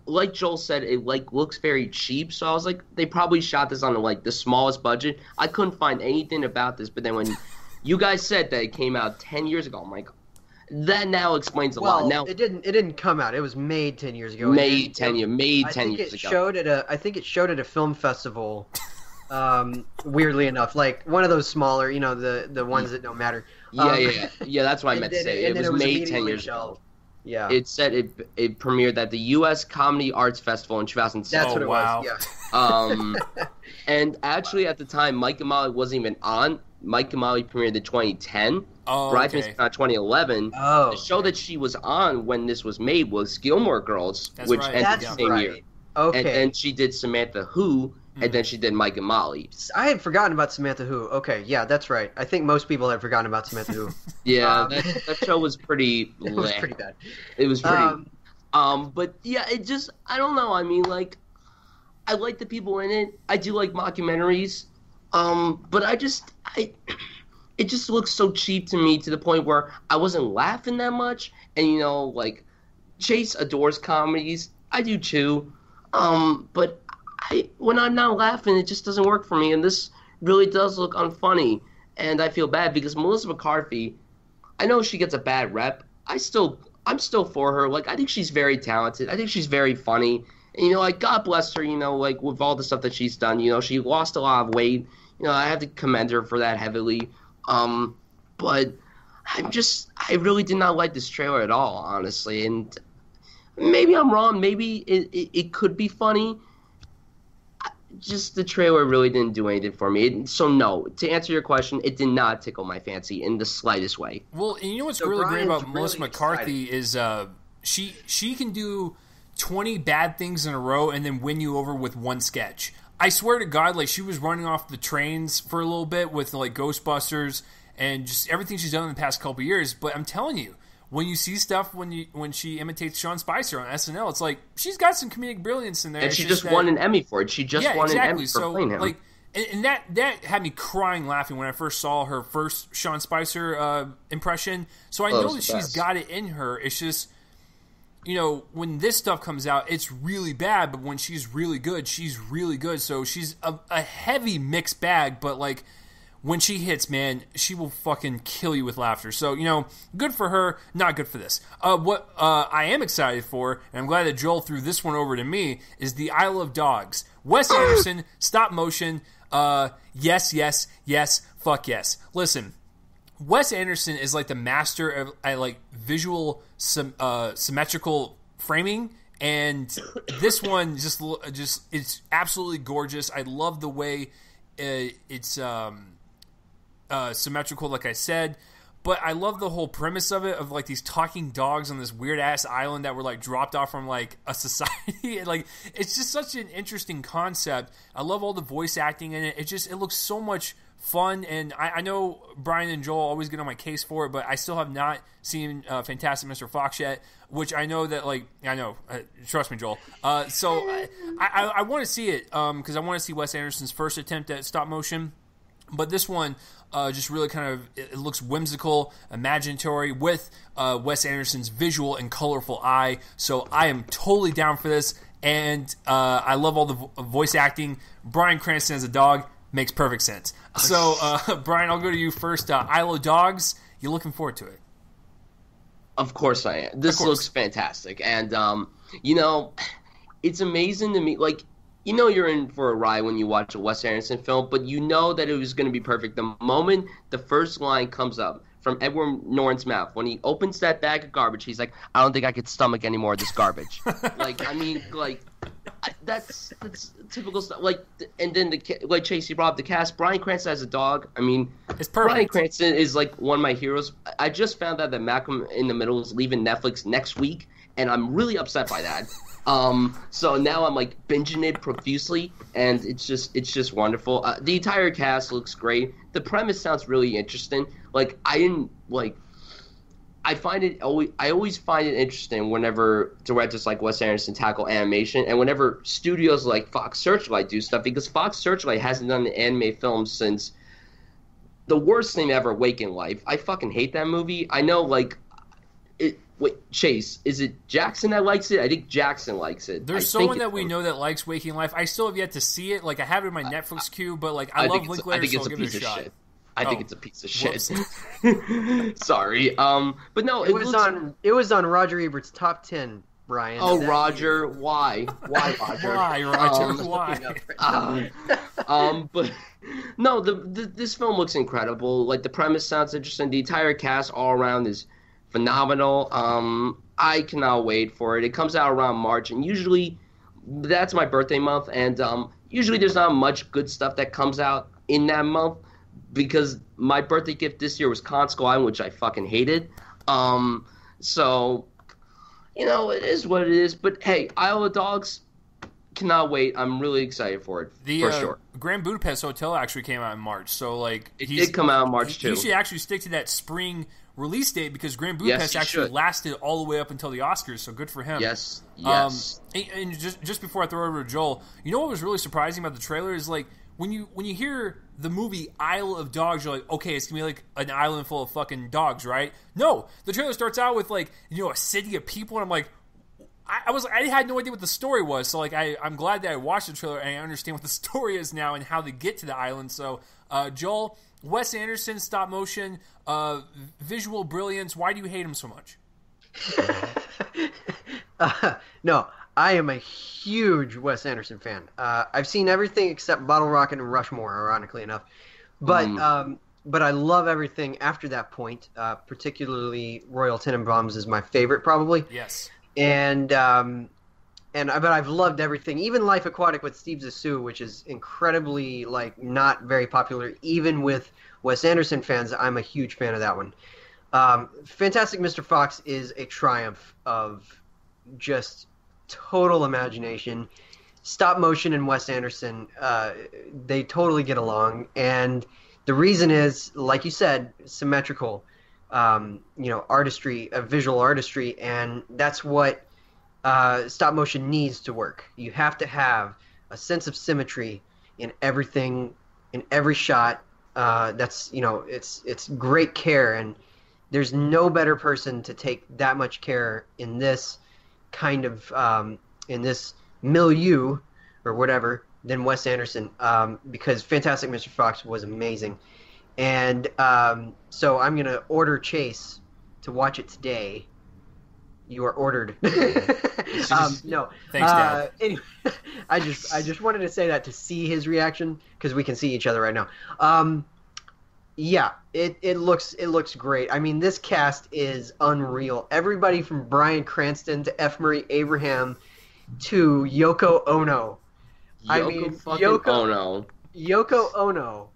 like Joel said, it like looks very cheap, so I was like, they probably shot this on like the smallest budget. I couldn't find anything about this, but then when you guys said that it came out 10 years ago, I'm like, that now explains a lot. Now it didn't come out. It was made 10 years ago. Made 10 years ago. I think it showed at a film festival. Weirdly enough, like one of those smaller, the ones that don't matter. Yeah. That's what I meant to say. It was made 10 years ago. Yeah. It said it premiered at the U.S. Comedy Arts Festival in 2007. That's what it was. Yeah. And actually, at the time, Mike and Molly wasn't even on. Mike and Molly premiered in 2010. Oh, Bridesmaids came out 2011. Oh, the show that she was on when this was made was Gilmore Girls, which ended the same year. Okay. And then she did Samantha Who, and then she did Mike and Molly. I had forgotten about Samantha Who. Okay, yeah, that's right. I think most people had forgotten about Samantha Who. Yeah, that show was pretty. It was pretty bad. It was pretty. But yeah, it just, I don't know. I mean, like, I like the people in it. I do like mockumentaries. But it just looks so cheap to me, to the point where I wasn't laughing that much. And like, Chase adores comedies. I do too. But when I'm not laughing, it just doesn't work for me. And this really does look unfunny. And I feel bad because Melissa McCarthy, I know she gets a bad rep. I'm still for her. Like, I think she's very talented. I think she's very funny. And, like, God bless her, like, with all the stuff that she's done. She lost a lot of weight. I have to commend her for that heavily. But I really did not like this trailer at all, honestly. And maybe I'm wrong. Maybe it could be funny. Just the trailer really didn't do anything for me. So no, to answer your question, it did not tickle my fancy in the slightest way. Well, and what's really great about Melissa McCarthy is she can do 20 bad things in a row and then win you over with one sketch. I swear to God, like, she was running off the trains for a little bit with like Ghostbusters and just everything she's done in the past couple of years. But I'm telling you, when you see stuff when she imitates Sean Spicer on SNL, it's like she's got some comedic brilliance in there. And she just won an Emmy for it. She just won an Emmy for playing him. Like, and that had me crying laughing when I first saw her first Sean Spicer impression. So I know that she's got it in her. It's just, when this stuff comes out, it's really bad. But when she's really good, she's really good. So she's a heavy mixed bag. But like, when she hits, man, she will fucking kill you with laughter. So, good for her, not good for this. What I am excited for, and I'm glad that Joel threw this one over to me, is The Isle of Dogs. Wes Anderson, stop motion, yes, fuck yes. Listen, Wes Anderson is like the master of like visual symmetrical framing, and this one just it's absolutely gorgeous. I love the way it's symmetrical, like I said. but I love the whole premise of it, of like these talking dogs on this weird ass island that were like dropped off from like a society. Like, it's just such an interesting concept. I love all the voice acting in it. It looks so much fun, and I know Bryan and Joel always get on my case for it, but I still have not seen Fantastic Mr. Fox yet, which I know that, like, trust me, Joel. So I want to see it because I want to see Wes Anderson's first attempt at stop motion, but this one just really kind of, it looks whimsical, imaginatory, with Wes Anderson's visual and colorful eye, so I am totally down for this, and I love all the voice acting. Bryan Cranston as a dog makes perfect sense. So, Bryan, I'll go to you first. Isle of Dogs, you looking forward to it? Of course I am. This looks fantastic. And, it's amazing to me. Like, you're in for a ride when you watch a Wes Anderson film, but you know that it was going to be perfect. The moment the first line comes up from Edward Norton's mouth, when he opens that bag of garbage, he's like, I don't think I could stomach any more of this garbage. That's typical stuff. Like, and then like Chase, you brought up the cast. Bryan Cranston as a dog. I mean, it's perfect. Bryan Cranston is like one of my heroes. I just found out that Malcolm in the Middle is leaving Netflix next week, and I'm really upset by that. So now I'm like binging it profusely, and it's just wonderful. The entire cast looks great. The premise sounds really interesting. Like, I always find it interesting whenever directors like Wes Anderson tackle animation, and whenever studios like Fox Searchlight do stuff, because Fox Searchlight hasn't done an anime film since the worst thing ever, Waking Life. I fucking hate that movie. I know, like, wait, Chase, is it Jackson that likes it? I think Jackson likes it. There's someone that we know that likes Waking Life. I still have yet to see it. Like, I have it in my Netflix queue, but like, I love Linklater, so I'll give it a shot. I think it's a piece of shit. Sorry. But no, it was on Roger Ebert's top 10, Bryan. Oh, Roger, why? Why, Roger? Why, Roger? Why? But no, this film looks incredible. Like, the premise sounds interesting. The entire cast all around is phenomenal. I cannot wait for it. It comes out around March, and usually that's my birthday month, and usually there's not much good stuff that comes out in that month, because my birthday gift this year was Con Skull Island, which I fucking hated. So, it is what it is. But hey, Isle of Dogs, cannot wait. I'm really excited for it, for sure. Grand Budapest Hotel actually came out in March, so like it did come out in March too. He should actually stick to that spring release date, because Grand Budapest actually lasted all the way up until the Oscars, so good for him. Yes. And just before I throw it over to Joel, what was really surprising about the trailer is, like, when you hear the movie Isle of Dogs, you're like, okay, it's gonna be like an island full of fucking dogs, right? No, the trailer starts out with, like, a city of people, and I'm like, I had no idea what the story was, so like I'm glad that I watched the trailer and I understand what the story is now and how they get to the island. So, Joel, Wes Anderson, stop motion, visual brilliance. Why do you hate him so much? No, I am a huge Wes Anderson fan. I've seen everything except Bottle Rocket and Rushmore, ironically enough. But I love everything after that point. Particularly Royal Tenenbaums is my favorite, probably. Yes. But I've loved everything, even Life Aquatic with Steve Zissou, which is incredibly, like, not very popular, even with Wes Anderson fans. I'm a huge fan of that one. Fantastic Mr. Fox is a triumph of just total imagination. Stop motion and Wes Anderson, they totally get along, and the reason is, like you said, symmetrical. Artistry, visual artistry, and that's what stop motion needs to work. You have to have a sense of symmetry in everything, in every shot. That's it's great care, and there's no better person to take that much care in this kind of in this milieu or whatever than Wes Anderson, because Fantastic Mr. Fox was amazing. And so I'm going to order Chase to watch it today. You are ordered. No. Thanks, Dad. Anyway, I just wanted to say that to see his reaction, because we can see each other right now. Yeah, it looks great. I mean, this cast is unreal. Everybody from Bryan Cranston to F. Murray Abraham to Yoko Ono. Yoko Ono.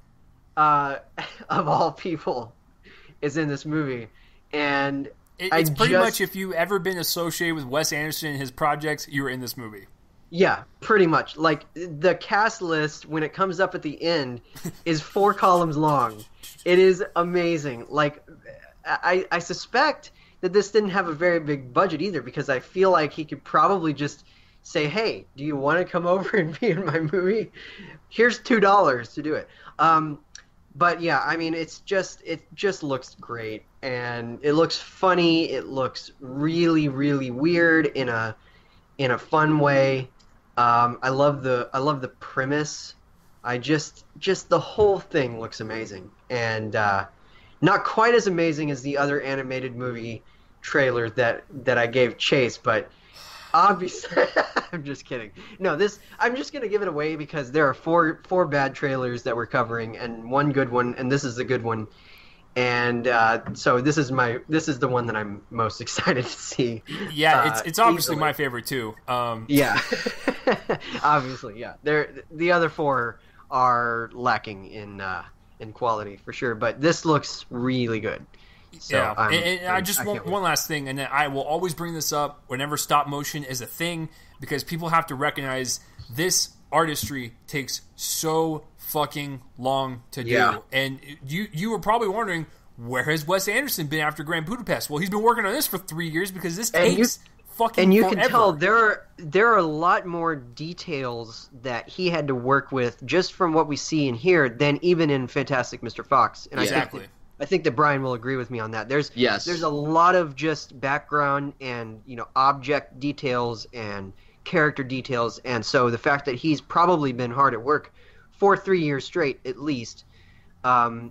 Of all people, is in this movie, and it's pretty much if you've ever been associated with Wes Anderson and his projects, you were in this movie. Yeah, pretty much. Like, the cast list, when it comes up at the end, is 4 columns long. It is amazing. Like, I suspect that this didn't have a very big budget either, because I feel like he could probably just say, hey, do you want to come over and be in my movie? Here's $2 to do it. But yeah, I mean, it just looks great, and it looks funny. It looks really, really weird in a fun way. I love the premise. Just the whole thing looks amazing, and not quite as amazing as the other animated movie trailer that I gave Chase, but obviously, I'm just kidding. No, I'm just gonna give it away because there are four bad trailers that we're covering and one good one, and this is the good one. And so this is the one that I'm most excited to see. Yeah, it's obviously my favorite too. Yeah, obviously, yeah. The other 4 are lacking in quality for sure, but this looks really good. So yeah, and I just want one last thing, and then I will always bring this up whenever stop motion is a thing, because people have to recognize this artistry takes so fucking long to do. Yeah. And you were probably wondering, where has Wes Anderson been after Grand Budapest? Well, he's been working on this for 3 years, because this takes fucking and you forever. can tell there are a lot more details that he had to work with just from what we see and hear than even in Fantastic Mr. Fox. And exactly. I think that Bryan will agree with me on that. There's a lot of just background and object details and character details, and so the fact that he's probably been hard at work for 3 years straight at least, I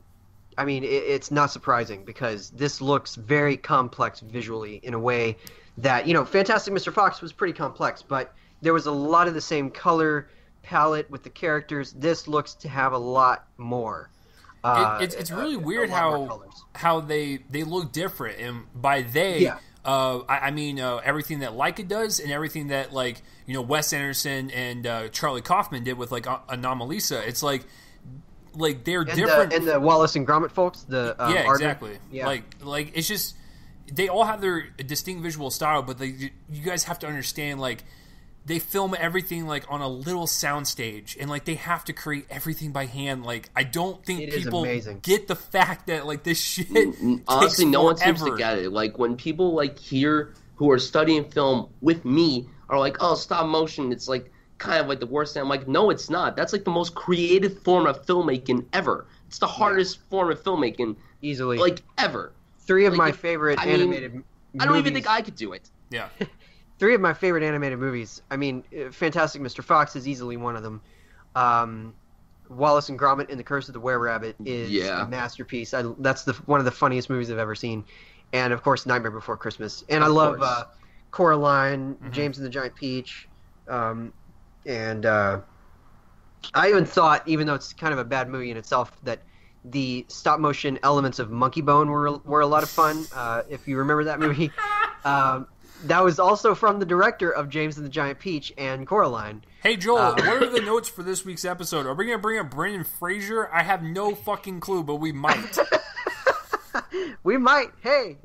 mean, it's not surprising, because this looks very complex visually in a way that, Fantastic Mr. Fox was pretty complex, but there was a lot of the same color palette with the characters. This looks to have a lot more. It's really weird how they look different, and by they, I mean everything that Leica does and everything that Wes Anderson and Charlie Kaufman did with Anomalisa. It's like they're different. And the Wallace and Gromit folks, yeah, exactly. Yeah. Like it's just they all have their distinct visual style, but you guys have to understand they film everything on a little soundstage, and they have to create everything by hand. I don't think people get the fact that this shit honestly takes no one seems forever. to get it. When people here who are studying film with me are like, oh, stop motion, it's kind of the worst thing. I'm like, no, it's not. That's the most creative form of filmmaking ever. It's the hardest form of filmmaking easily ever. 3 of my favorite animated movies. I don't even think I could do it. Yeah. 3 of my favorite animated movies. I mean, Fantastic Mr. Fox is easily one of them. Wallace and Gromit and the Curse of the Were-Rabbit is a masterpiece. That's one of the funniest movies I've ever seen. And, of course, Nightmare Before Christmas. And I love Coraline, James and the Giant Peach. And I even thought, even though it's kind of a bad movie in itself, that the stop-motion elements of Monkey Bone were a lot of fun, if you remember that movie. That was also from the director of James and the Giant Peach and Coraline. Hey, Joel, what are the notes for this week's episode? Are we going to bring up Brendan Fraser? I have no fucking clue, but we might. We might. Hey,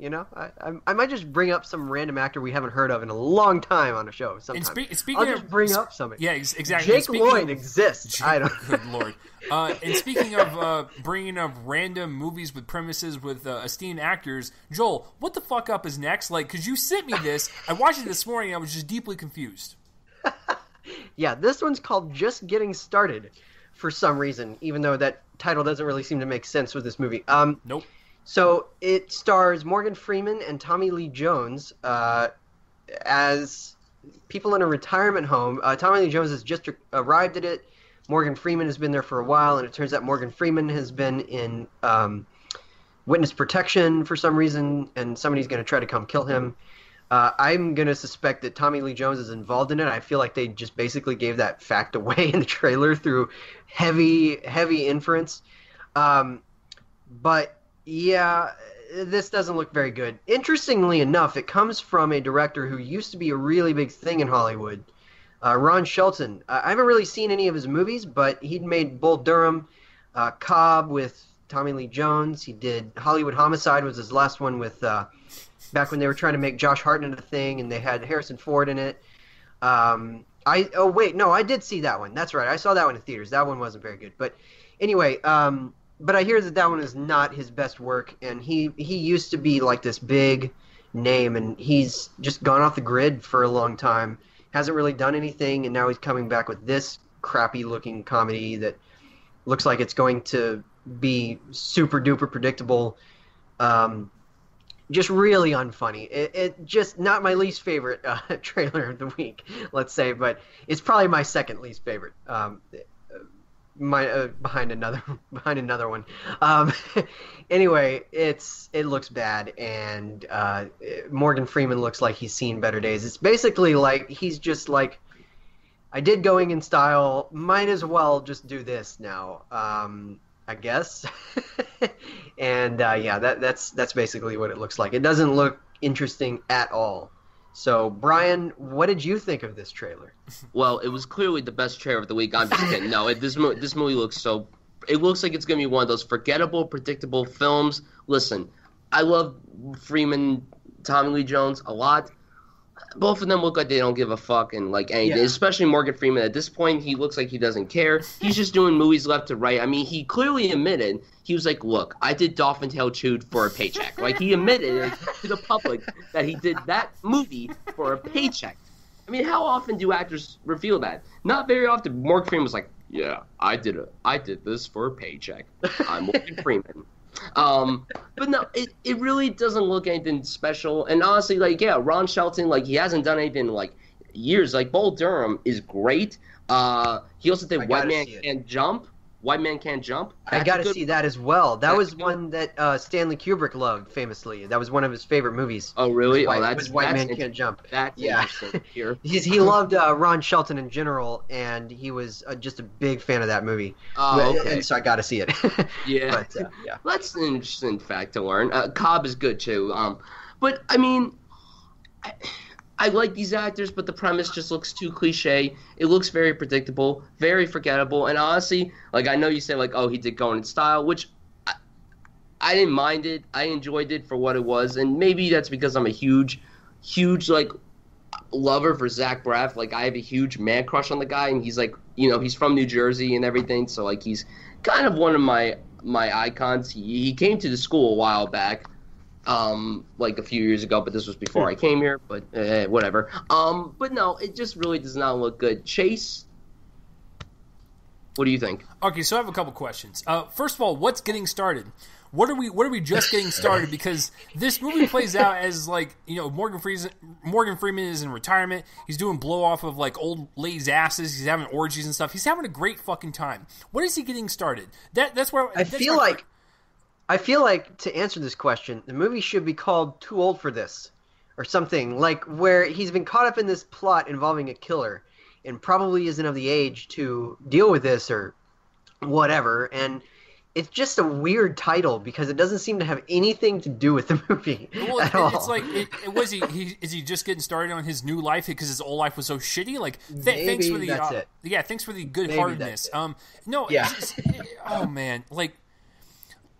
I might just bring up some random actor we haven't heard of in a long time on a show. Sometime. Speaking I'll just bring up somebody. Yeah, exactly. Jake Lloyd exists. I don't. Good lord. And speaking of bringing up random movies with premises with esteemed actors, Joel, what the fuck up is next? Because you sent me this. I watched it this morning. I was just deeply confused. Yeah, this one's called Just Getting Started for some reason, even though that title doesn't really seem to make sense with this movie. Nope. So it stars Morgan Freeman and Tommy Lee Jones as people in a retirement home. Tommy Lee Jones has just arrived at it. Morgan Freeman has been there for a while, and it turns out Morgan Freeman has been in witness protection for some reason, and somebody's going to try to come kill him. I'm going to suspect that Tommy Lee Jones is involved in it. I feel like they just basically gave that fact away in the trailer through heavy inference. But yeah, this doesn't look very good. Interestingly enough, it comes from a director who used to be a really big thing in Hollywood, Ron Shelton. I haven't really seen any of his movies, but he'd made Bull Durham, Cobb with Tommy Lee Jones. He did Hollywood Homicide was his last one with back when they were trying to make Josh Hartnett a thing, and they had Harrison Ford in it. I did see that one. That's right. I saw that one in theaters. That one wasn't very good. But anyway, but I hear that one is not his best work, and he used to be like this big name, and he's just gone off the grid for a long time. Hasn't really done anything, and now he's coming back with this crappy looking comedy that looks like it's going to be super duper predictable. Just really unfunny. It just not my least favorite trailer of the week, let's say, but it's probably my second least favorite. Behind another one. Anyway, it looks bad, and Morgan Freeman looks like he's seen better days. It's basically like he's just like, I did Going in Style, might as well just do this now. I guess. And that's basically what it looks like. It doesn't look interesting at all. So, Bryan, what did you think of this trailer? Well, it was clearly the best trailer of the week. I'm just kidding. No, this movie looks so... It looks like it's going to be one of those forgettable, predictable films. Listen, I love Freeman, Tommy Lee Jones a lot. Both of them look like they don't give a fuck and like anything. Yeah. Especially Morgan Freeman. At this point, he looks like he doesn't care. He's just doing movies left to right. I mean, he clearly admitted, he was like, look, I did Dolphin Tail Chewed for a paycheck. Like, he admitted to the public that he did that movie for a paycheck. I mean, how often do actors reveal that? Not very often. Morgan Freeman was like, yeah, I did this for a paycheck. I'm Morgan Freeman. But no, it really doesn't look anything special. And honestly, like, yeah, Ron Shelton, like, he hasn't done anything in, like, years. Like, Bull Durham is great. He also did White Man Can't Jump. White Man Can't Jump. I got to see that as well. That was one that Stanley Kubrick loved famously. That was one of his favorite movies. Oh, really? That's White Man Can't Jump. That's interesting. Here. He loved Ron Shelton in general, and he was just a big fan of that movie. Oh, okay. And so I got to see it. Yeah. But, yeah. That's an interesting fact to learn. Cobb is good, too. But, I mean... I like these actors, but the premise just looks too cliche. It looks very predictable, very forgettable, and honestly, like, I know you say, like, oh, he did Going in Style, which I didn't mind it. I enjoyed it for what it was, and maybe that's because I'm a huge, like, lover for Zach Braff. Like, I have a huge man crush on the guy, and he's, like, you know, he's from New Jersey and everything, so, like, he's kind of one of my icons. He came to the school a while back. Like a few years ago, but this was before I came here, but whatever. But no, it just really does not look good. Chase, what do you think? Okay, so I have a couple questions. First of all, what's getting started? What are we just getting started? Because this movie plays out as, like, you know, Morgan Freeman is in retirement. He's doing blow off of, like, old ladies' asses. He's having orgies and stuff. He's having a great fucking time. What is he getting started? That's where I feel like to answer this question, the movie should be called Too Old for This or something, like where he's been caught up in this plot involving a killer and probably isn't of the age to deal with this or whatever. And it's just a weird title because it doesn't seem to have anything to do with the movie at all. It's like, is he just getting started on his new life because his old life was so shitty? Like, thanks for the that's it. Yeah, thanks for the good-heartedness. No, yeah. Oh man, like.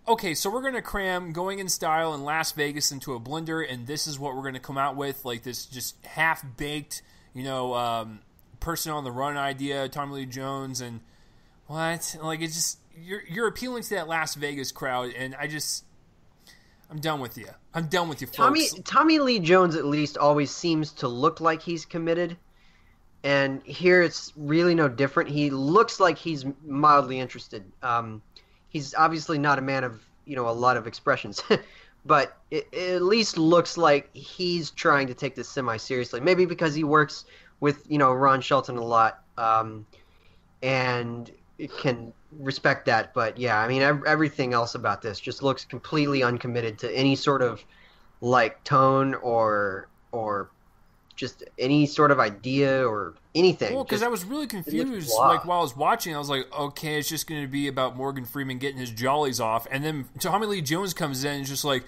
Okay, so we're going to cram Going in Style and Las Vegas into a blender, and this is what we're going to come out with, like this just half-baked, you know, person on the run idea, Tommy Lee Jones, and what? Like, it's just, you're appealing to that Las Vegas crowd, and I'm done with you. I'm done with you, folks. Tommy Lee Jones, at least, always seems to look like he's committed, and here it's really no different. He looks like he's mildly interested. He's obviously not a man of, you know, a lot of expressions, but it at least looks like he's trying to take this semi-seriously. Maybe because he works with, you know, Ron Shelton a lot, and can respect that. But yeah, I mean, everything else about this just looks completely uncommitted to any sort of, like, tone or just any sort of idea or anything. Well, because I was really confused, like, while I was watching, I was like, okay, it's just going to be about Morgan Freeman getting his jollies off, and then Tommy Lee Jones comes in and just like,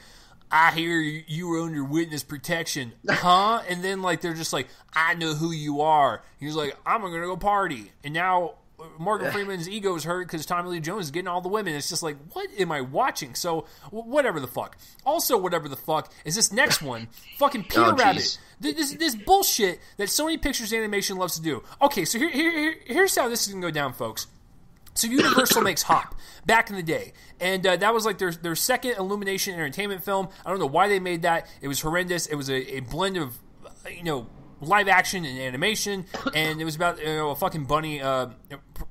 I hear you were under witness protection, huh? And then, like, they're just like, I know who you are. He's like, I'm going to go party. And now Morgan Freeman's ego is hurt because Tommy Lee Jones is getting all the women. It's just like, what am I watching? So, whatever the fuck. Also, whatever the fuck is this next one. Fucking Peter Rabbit. This bullshit that Sony Pictures Animation loves to do. Okay, so here's how this is going to go down, folks. So Universal makes Hop back in the day, and that was like their second Illumination Entertainment film. I don't know why they made that. It was horrendous. It was a blend of, live action and animation, and it was about a fucking bunny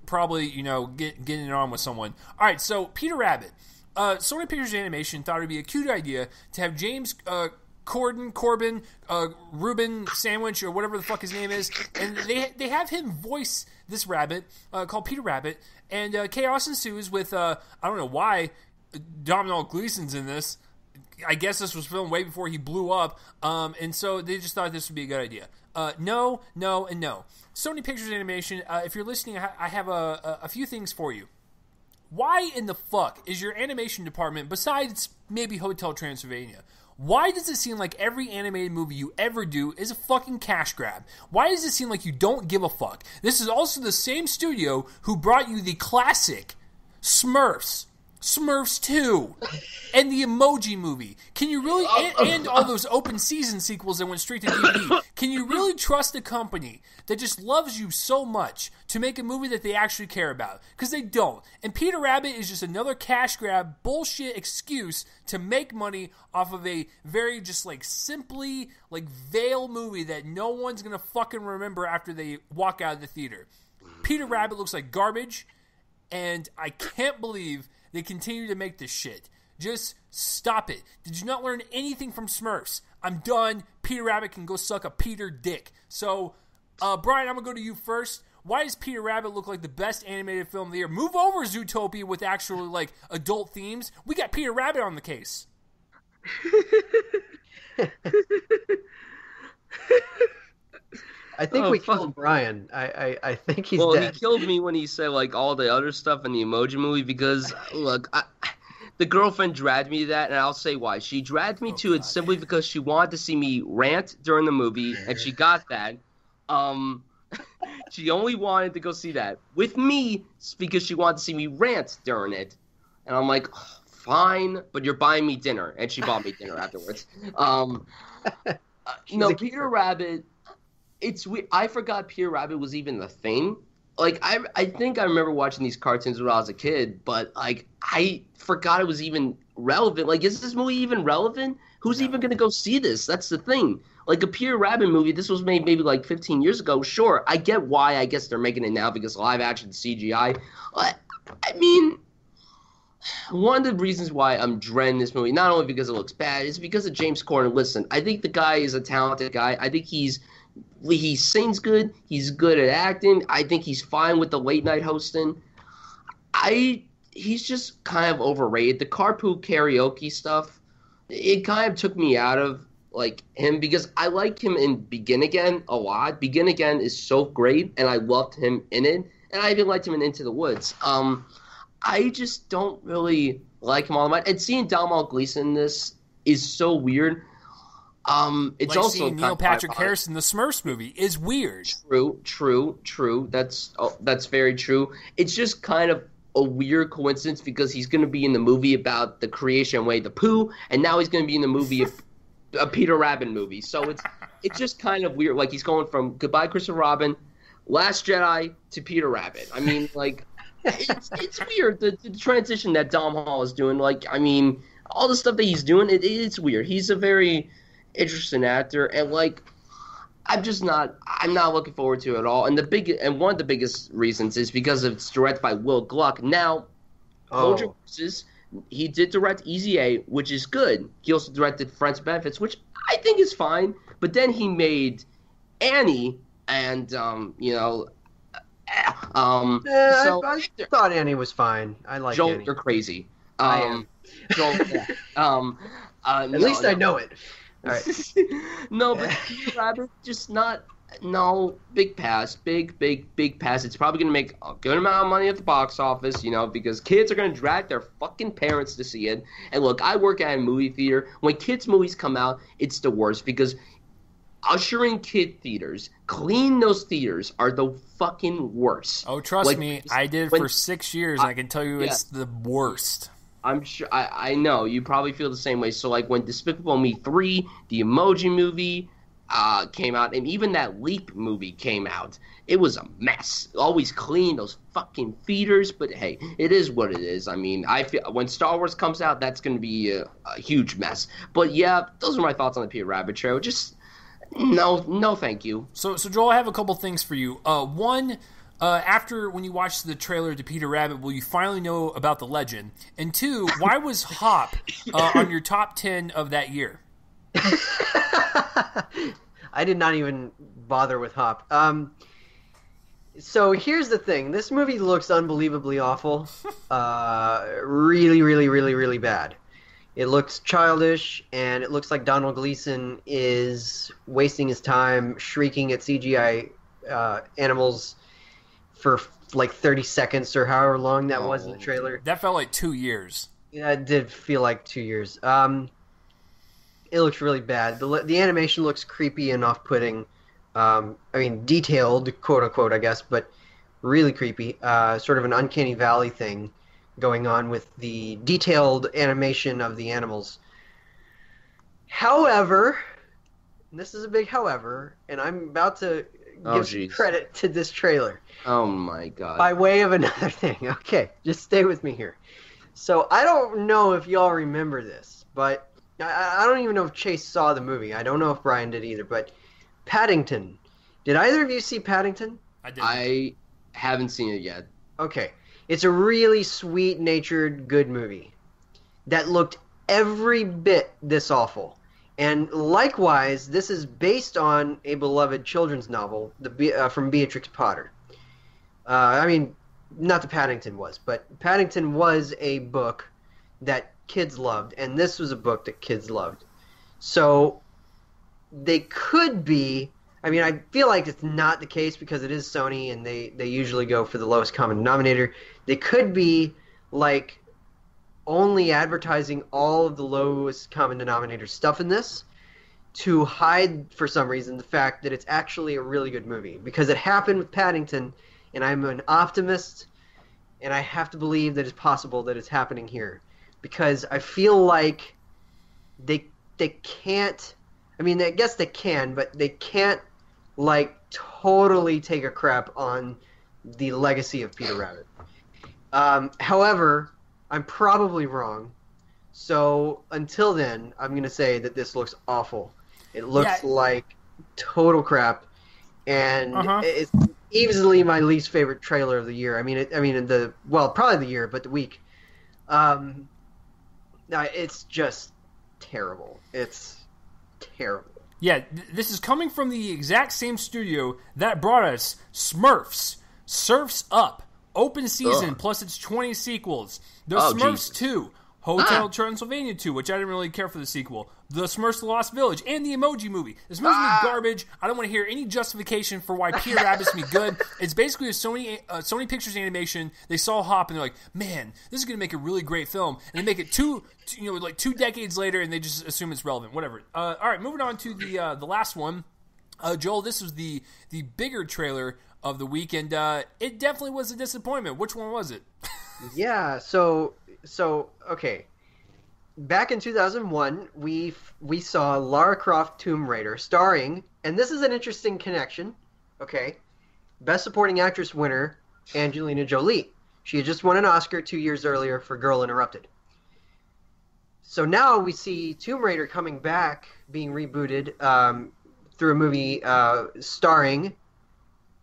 probably getting it on with someone. All right, so Peter Rabbit. Sony Pictures Animation thought it would be a cute idea to have James Corbin, Reuben Sandwich, or whatever the fuck his name is, and they have him voice this rabbit called Peter Rabbit, and chaos ensues with I don't know why Domhnall Gleeson's in this. I guess this was filmed way before he blew up, and so they just thought this would be a good idea. No, and no. Sony Pictures Animation, if you're listening, I have a few things for you. Why in the fuck is your animation department, besides maybe Hotel Transylvania, why does it seem like every animated movie you ever do is a fucking cash grab? Why does it seem like you don't give a fuck? This is also the same studio who brought you the classic Smurfs 2, and the Emoji Movie. Can you really, and all those open season sequels that went straight to DVD, can you really trust a company that just loves you so much to make a movie that they actually care about? Because they don't. And Peter Rabbit is just another cash grab bullshit excuse to make money off of a very just simply veil movie that no one's gonna fucking remember after they walk out of the theater. Peter Rabbit looks like garbage, and I can't believe they continue to make this shit. Just stop it. Did you not learn anything from Smurfs? I'm done. Peter Rabbit can go suck a Peter dick. So, Bryan, I'm going to go to you first. Why does Peter Rabbit look like the best animated film of the year? Move over Zootopia with actual, adult themes. We got Peter Rabbit on the case. I think we killed Bryan. I think he's dead. Well, he killed me when he said all the other stuff in the Emoji Movie because look, the girlfriend dragged me to that, and I'll say why. She dragged me to it simply because she wanted to see me rant during the movie, and she got that. She only wanted to go see that with me because she wanted to see me rant during it, and I'm like, oh, fine, but you're buying me dinner, and she bought me dinner afterwards. Peter Rabbit. I forgot Peter Rabbit was even the thing. I think I remember watching these cartoons when I was a kid, but I forgot it was even relevant. Is this movie even relevant? Who's even going to go see this? That's the thing. A Peter Rabbit movie, this was made maybe 15 years ago. Sure, I get why. I guess they're making it now because live action CGI. I mean, one of the reasons why I'm dreading this movie, not only because it looks bad, is because of James Corden. Listen, I think the guy is a talented guy. I think he sings good. He's good at acting. I think he's fine with the late night hosting. He's just kind of overrated. The carpool karaoke stuff, it kind of took me out of him because I like him in Begin Again a lot. Begin Again is so great, and I loved him in it, and I even liked him in Into the Woods. I just don't really like him all that much. And seeing Domhnall Gleeson in this is so weird. It's also seeing Neil Patrick Harris in the Smurfs movie is weird. True. That's very true. It's just kind of a weird coincidence because he's going to be in the movie about the creation of Winnie the Pooh, and now he's going to be in the movie of a Peter Rabbit movie. So it's just kind of weird. He's going from Goodbye Christopher Robin, Last Jedi to Peter Rabbit. I mean, it's weird the transition that Domhnall is doing. All the stuff that he's doing, it's weird. He's a very interesting actor, and I'm not looking forward to it at all. And one of the biggest reasons is because it's directed by Will Gluck. Now, hold your horses. He did direct Easy A, which is good. He also directed Friends with Benefits, which I think is fine. But then he made Annie, and I thought Annie was fine. I like Joel, Annie. you're crazy. I am. Joel, At least I know it. All right. No, but Peter Rabbit, just not. No, big pass. Big pass. It's probably going to make a good amount of money at the box office, because kids are going to drag their fucking parents to see it. And look, I work at a movie theater. When kids' movies come out, it's the worst because ushering kid theaters, clean those theaters are the fucking worst. Oh, trust me, I did for 6 years, and I can tell you it's the worst. I'm sure, I know, you probably feel the same way. So, like, when Despicable Me 3, the Emoji Movie came out, and even that Leap movie came out, it was a mess. Always clean those fucking theaters, but hey, it is what it is. I mean, I feel when Star Wars comes out, that's going to be a huge mess. But yeah, those are my thoughts on the Peter Rabbit trailer. Just no, thank you. So Joel, I have a couple things for you. One, after when you watch the trailer to Peter Rabbit, will you finally know about the legend? And two, why was Hop on your top 10 of that year? I did not even bother with Hop. So here's the thing. This movie looks unbelievably awful. Really, really, really, really bad. It looks childish, and it looks like Donald Gleason is wasting his time shrieking at CGI animals for like 30 seconds or however long that was in the trailer. That felt like 2 years. Yeah, it did feel like 2 years. It looks really bad. The animation looks creepy and off-putting. I mean, detailed, quote-unquote, I guess, but really creepy. Sort of an uncanny valley thing going on with the detailed animation of the animals. However, and this is a big however, and I'm about to give some credit to this trailer. Oh my god. By way of another thing. Okay, just stay with me here. So I don't know if y'all remember this, but I don't even know if Chase saw the movie. I don't know if Bryan did either, but Paddington. Did either of you see Paddington? I did. I haven't seen it yet. Okay. It's a really sweet-natured, good movie that looked every bit this awful. And likewise, this is based on a beloved children's novel from Beatrix Potter. I mean, not that Paddington was, but Paddington was a book that kids loved, and this was a book that kids loved. So they could be... I mean, I feel like it's not the case because it is Sony, and they usually go for the lowest common denominator. They could be, like, only advertising all of the lowest common denominator stuff in this to hide, for some reason, the fact that it's actually a really good movie. Because it happened with Paddington, and I'm an optimist, and I have to believe that it's possible that it's happening here. Because I feel like they can't... I mean, I guess they can, but they can't, like, totally take a crap on the legacy of Peter Rabbit. However, I'm probably wrong. So until then, I'm going to say that this looks awful. It looks like total crap, and it's easily my least favorite trailer of the year. Probably the year, but the week. It's just terrible. It's terrible. Yeah, this is coming from the exact same studio that brought us Smurfs, Surf's Up, Open Season, plus its 20 sequels, The Smurfs 2, Hotel Transylvania 2, which I didn't really care for the sequel, The Smurfs The Lost Village, and the Emoji Movie. This movie's garbage. I don't want to hear any justification for why Peter Rabbit's going to be good. It's basically a Sony Pictures animation. They saw Hop and they're like, man, this is going to make a really great film. And they make it two decades later, and they just assume it's relevant. Whatever. All right, moving on to the last one. Joel, this was the bigger trailer of the week, and it definitely was a disappointment. Which one was it? Yeah, so okay. Back in 2001, we saw Lara Croft Tomb Raider starring, and this is an interesting connection, okay, Best Supporting Actress winner, Angelina Jolie. She had just won an Oscar 2 years earlier for Girl Interrupted. So now we see Tomb Raider coming back, being rebooted through a movie starring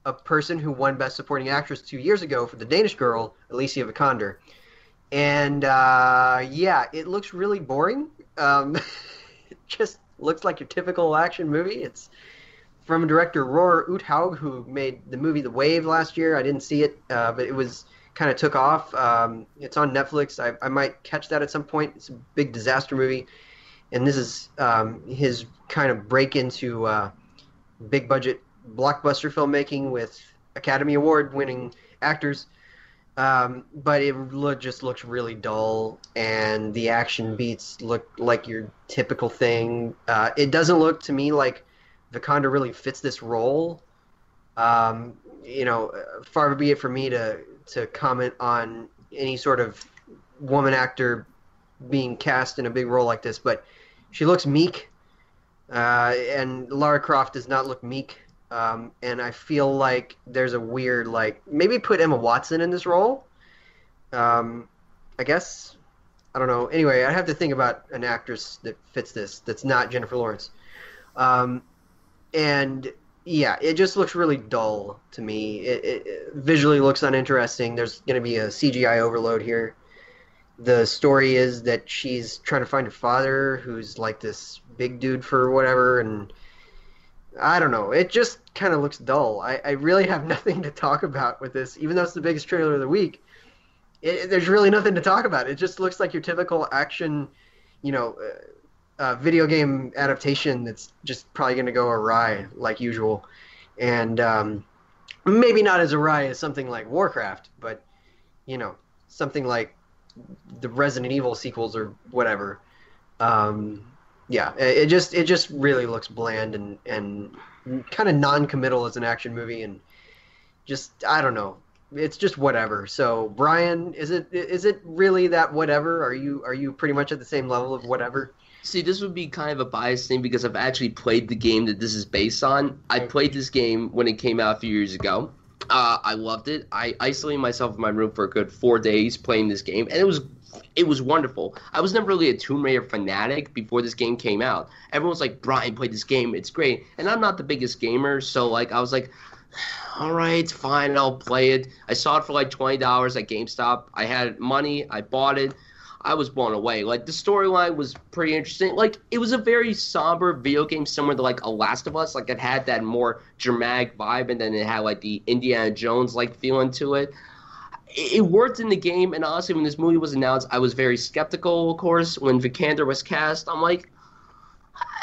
a person who won Best Supporting Actress 2 years ago for The Danish Girl, Alicia Vikander. And, it looks really boring. It just looks like your typical action movie. It's from director Roar Uthaug, who made the movie The Wave last year. I didn't see it, but it was kind of took off. It's on Netflix. I might catch that at some point. It's a big disaster movie. And this is his kind of break into big-budget blockbuster filmmaking with Academy Award-winning actors. But it just looks really dull, and the action beats look like your typical thing. It doesn't look to me like Wakanda really fits this role. You know, far be it for me to comment on any sort of woman actor being cast in a big role like this, but she looks meek, and Lara Croft does not look meek. And I feel like there's a weird, like, maybe put Emma Watson in this role. I guess. I don't know. Anyway, I have to think about an actress that fits this that's not Jennifer Lawrence. And yeah, it just looks really dull to me. It visually looks uninteresting. There's going to be a CGI overload here. The story is that she's trying to find her father, who's like this big dude for whatever, and I don't know. It just kind of looks dull. I really have nothing to talk about with this, even though it's the biggest trailer of the week. There's really nothing to talk about. It just looks like your typical action, you know, video game adaptation that's just probably going to go awry like usual. And maybe not as awry as something like Warcraft, but, you know, something like the Resident Evil sequels or whatever. Yeah, it just really looks bland and kind of non-committal as an action movie, and just, I don't know. It's just whatever. So, Bryan, is it really that whatever? Are you pretty much at the same level of whatever? See, this would be kind of a biased thing because I've actually played the game that this is based on. I played this game when it came out a few years ago. I loved it. I isolated myself in my room for a good 4 days playing this game, and it was wonderful. I was never really a Tomb Raider fanatic before this game came out. Everyone's like, Bryan, played this game. It's great. And I'm not the biggest gamer, so like I was like, all right, fine, I'll play it. I saw it for like $20 at GameStop. I had money. I bought it. I was blown away. Like, the storyline was pretty interesting. Like, it was a very somber video game similar to, like, A Last of Us. Like, it had that more dramatic vibe, and then it had, like, the Indiana Jones-like feeling to it. It worked in the game, and honestly, when this movie was announced, I was very skeptical, of course. When Vikander was cast, I'm like,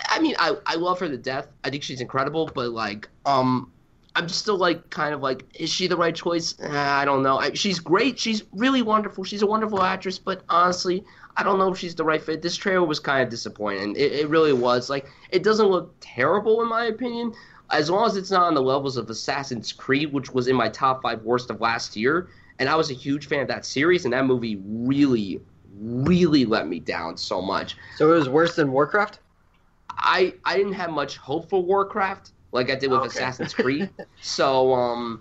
I mean, I love her to death. I think she's incredible, but, like, I'm just still, like, kind of like, is she the right choice? I don't know. She's great. She's really wonderful. She's a wonderful actress, but honestly, I don't know if she's the right fit. This trailer was kind of disappointing. It really was. Like, it doesn't look terrible, in my opinion, as long as it's not on the levels of Assassin's Creed, which was in my top 5 worst of last year. And I was a huge fan of that series, and that movie really, really let me down so much. So it was worse than Warcraft? I didn't have much hope for Warcraft, like I did with Assassin's Creed. So,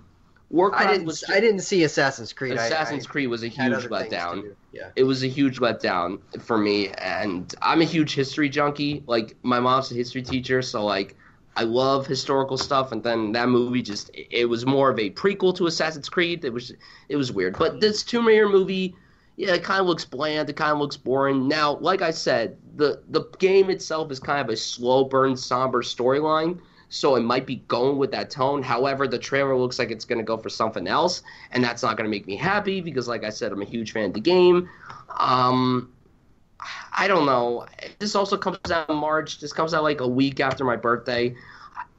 Warcraft I didn't see Assassin's Creed. Assassin's Creed was a huge letdown. Yeah. It was a huge letdown for me, and I'm a huge history junkie. Like, my mom's a history teacher, so, like, I love historical stuff, and then that movie it was more of a prequel to Assassin's Creed. It was weird. But this Tomb Raider movie, yeah, it kind of looks bland. It kind of looks boring. Now, like I said, the game itself is kind of a slow burn, somber storyline, so it might be going with that tone. However, the trailer looks like it's going to go for something else, and that's not going to make me happy because, like I said, I'm a huge fan of the game. I don't know. This also comes out in March. This comes out like a week after my birthday.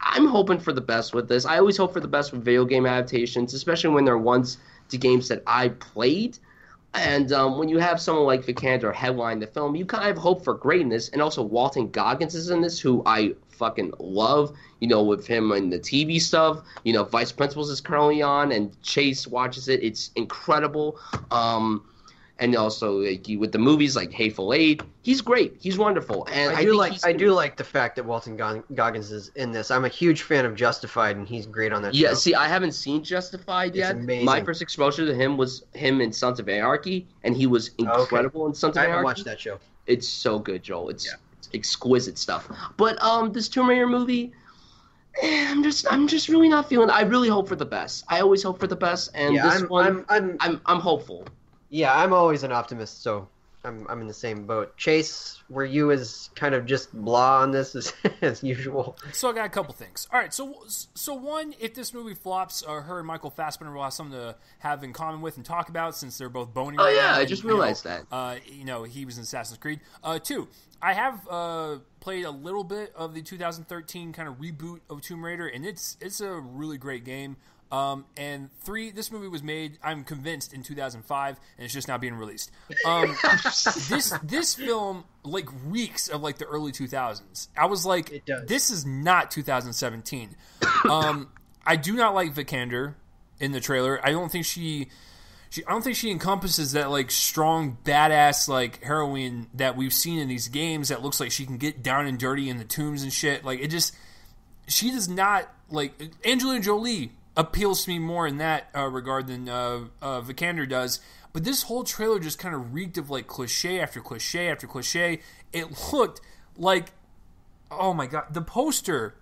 I'm hoping for the best with this. I always hope for the best with video game adaptations, especially when they're ones to games that I played. And when you have someone like Vikander headline the film, you kind of hope for greatness. And also Walton Goggins is in this, who I fucking love, you know, with him and the TV stuff. You know, Vice Principals is currently on, and Chase watches it. It's incredible. And also like, with the movies like Hateful Eight, he's great. He's wonderful. And I do like the fact that Walton Goggins is in this. I'm a huge fan of Justified, and he's great on that show. Yeah, see, I haven't seen Justified yet. It's amazing. My first exposure to him was him in Sons of Anarchy, and he was incredible in Sons of Anarchy. I haven't watched that show. It's so good, Joel. It's exquisite stuff. But this Tomb Raider movie, I'm just really not feeling. I really hope for the best. I always hope for the best, and I'm hopeful. Yeah, I'm always an optimist, so I'm in the same boat. Chase, were you as kind of just blah on this as usual? So I got a couple things. All right, so one, if this movie flops, her and Michael Fassbender will have something to have in common with and talk about, since they're both boning. Oh yeah, I just realized that. You know, he was in Assassin's Creed. Two, I have played a little bit of the 2013 kind of reboot of Tomb Raider, and it's a really great game. And 3, this movie was made, I'm convinced, in 2005, and it's just not being released. This film like reeks of like the early 2000s. I was like, this is not 2017. I do not like Vikander in the trailer. I don't think she encompasses that like strong badass like heroine that we've seen in these games that looks like she can get down and dirty in the tombs and shit. Like she does not like Angelina Jolie appeals to me more in that regard than Vikander does. But this whole trailer just kind of reeked of like cliche after cliche after cliche. It looked like, oh my god, the poster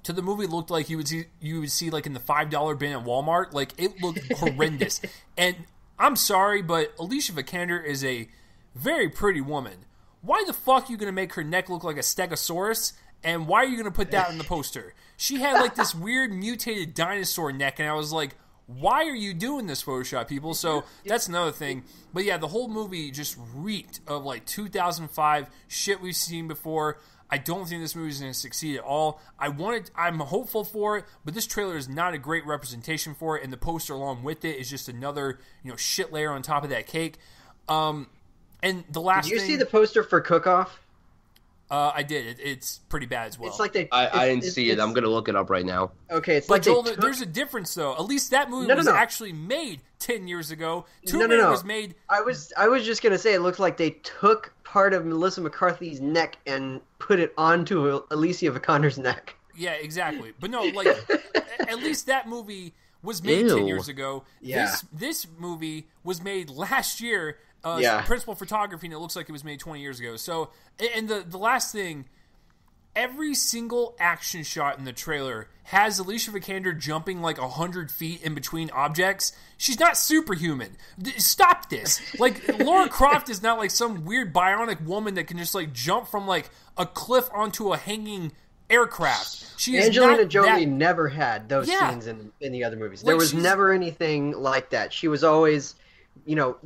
to the movie looked like you would see like in the $5 bin at Walmart. Like it looked horrendous. And I'm sorry, but Alicia Vikander is a very pretty woman. Why the fuck are you going to make her neck look like a stegosaurus? And why are you going to put that in the poster? She had like this weird mutated dinosaur neck, and I was like, why are you doing this Photoshop, people? So that's another thing. But yeah, the whole movie just reeked of like 2005 shit we've seen before. I don't think this movie is going to succeed at all. I'm hopeful for it, but this trailer is not a great representation for it, and the poster along with it is just another shit layer on top of that cake. And the last Did you see the poster for Cook-Off? I did. It's pretty bad as well. It's like I didn't see it. I'm going to look it up right now. Okay, it's but like Joel, there's a difference though. At least that movie was actually made 10 years ago. Tomb Raider was made. I was just going to say it looked like they took part of Melissa McCarthy's neck and put it onto Alicia Vikander's neck. Yeah, exactly. But no, like at least that movie was made 10 years ago. Yeah. This movie was made last year. Principal photography, and it looks like it was made 20 years ago. So, and the last thing, every single action shot in the trailer has Alicia Vikander jumping like 100 feet in between objects. She's not superhuman. Stop this. Like, Lara Croft is not like some weird bionic woman that can just like jump from like a cliff onto a hanging aircraft. Angelina Jolie never had those scenes in the other movies. There was never anything like that. She was always,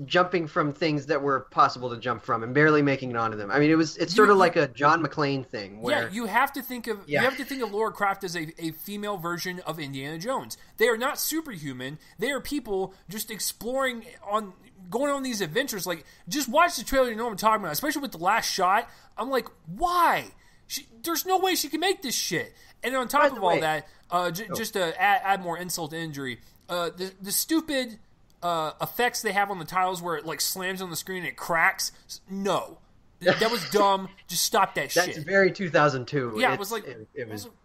jumping from things that were possible to jump from and barely making it onto them. I mean, it's sort of like a John McClane thing. Where, you have to think of Lara Croft as a female version of Indiana Jones. They are not superhuman. They are people just going on these adventures. Like, just watch the trailer, you know what I'm talking about. Especially with the last shot, I'm like, why? There's no way she can make this shit. And on top of all that, just to add more insult to injury, the stupid effects they have on the tiles where it like slams on the screen and it cracks. No, that was dumb. Just stop that shit. That's very 2002. Yeah, it was like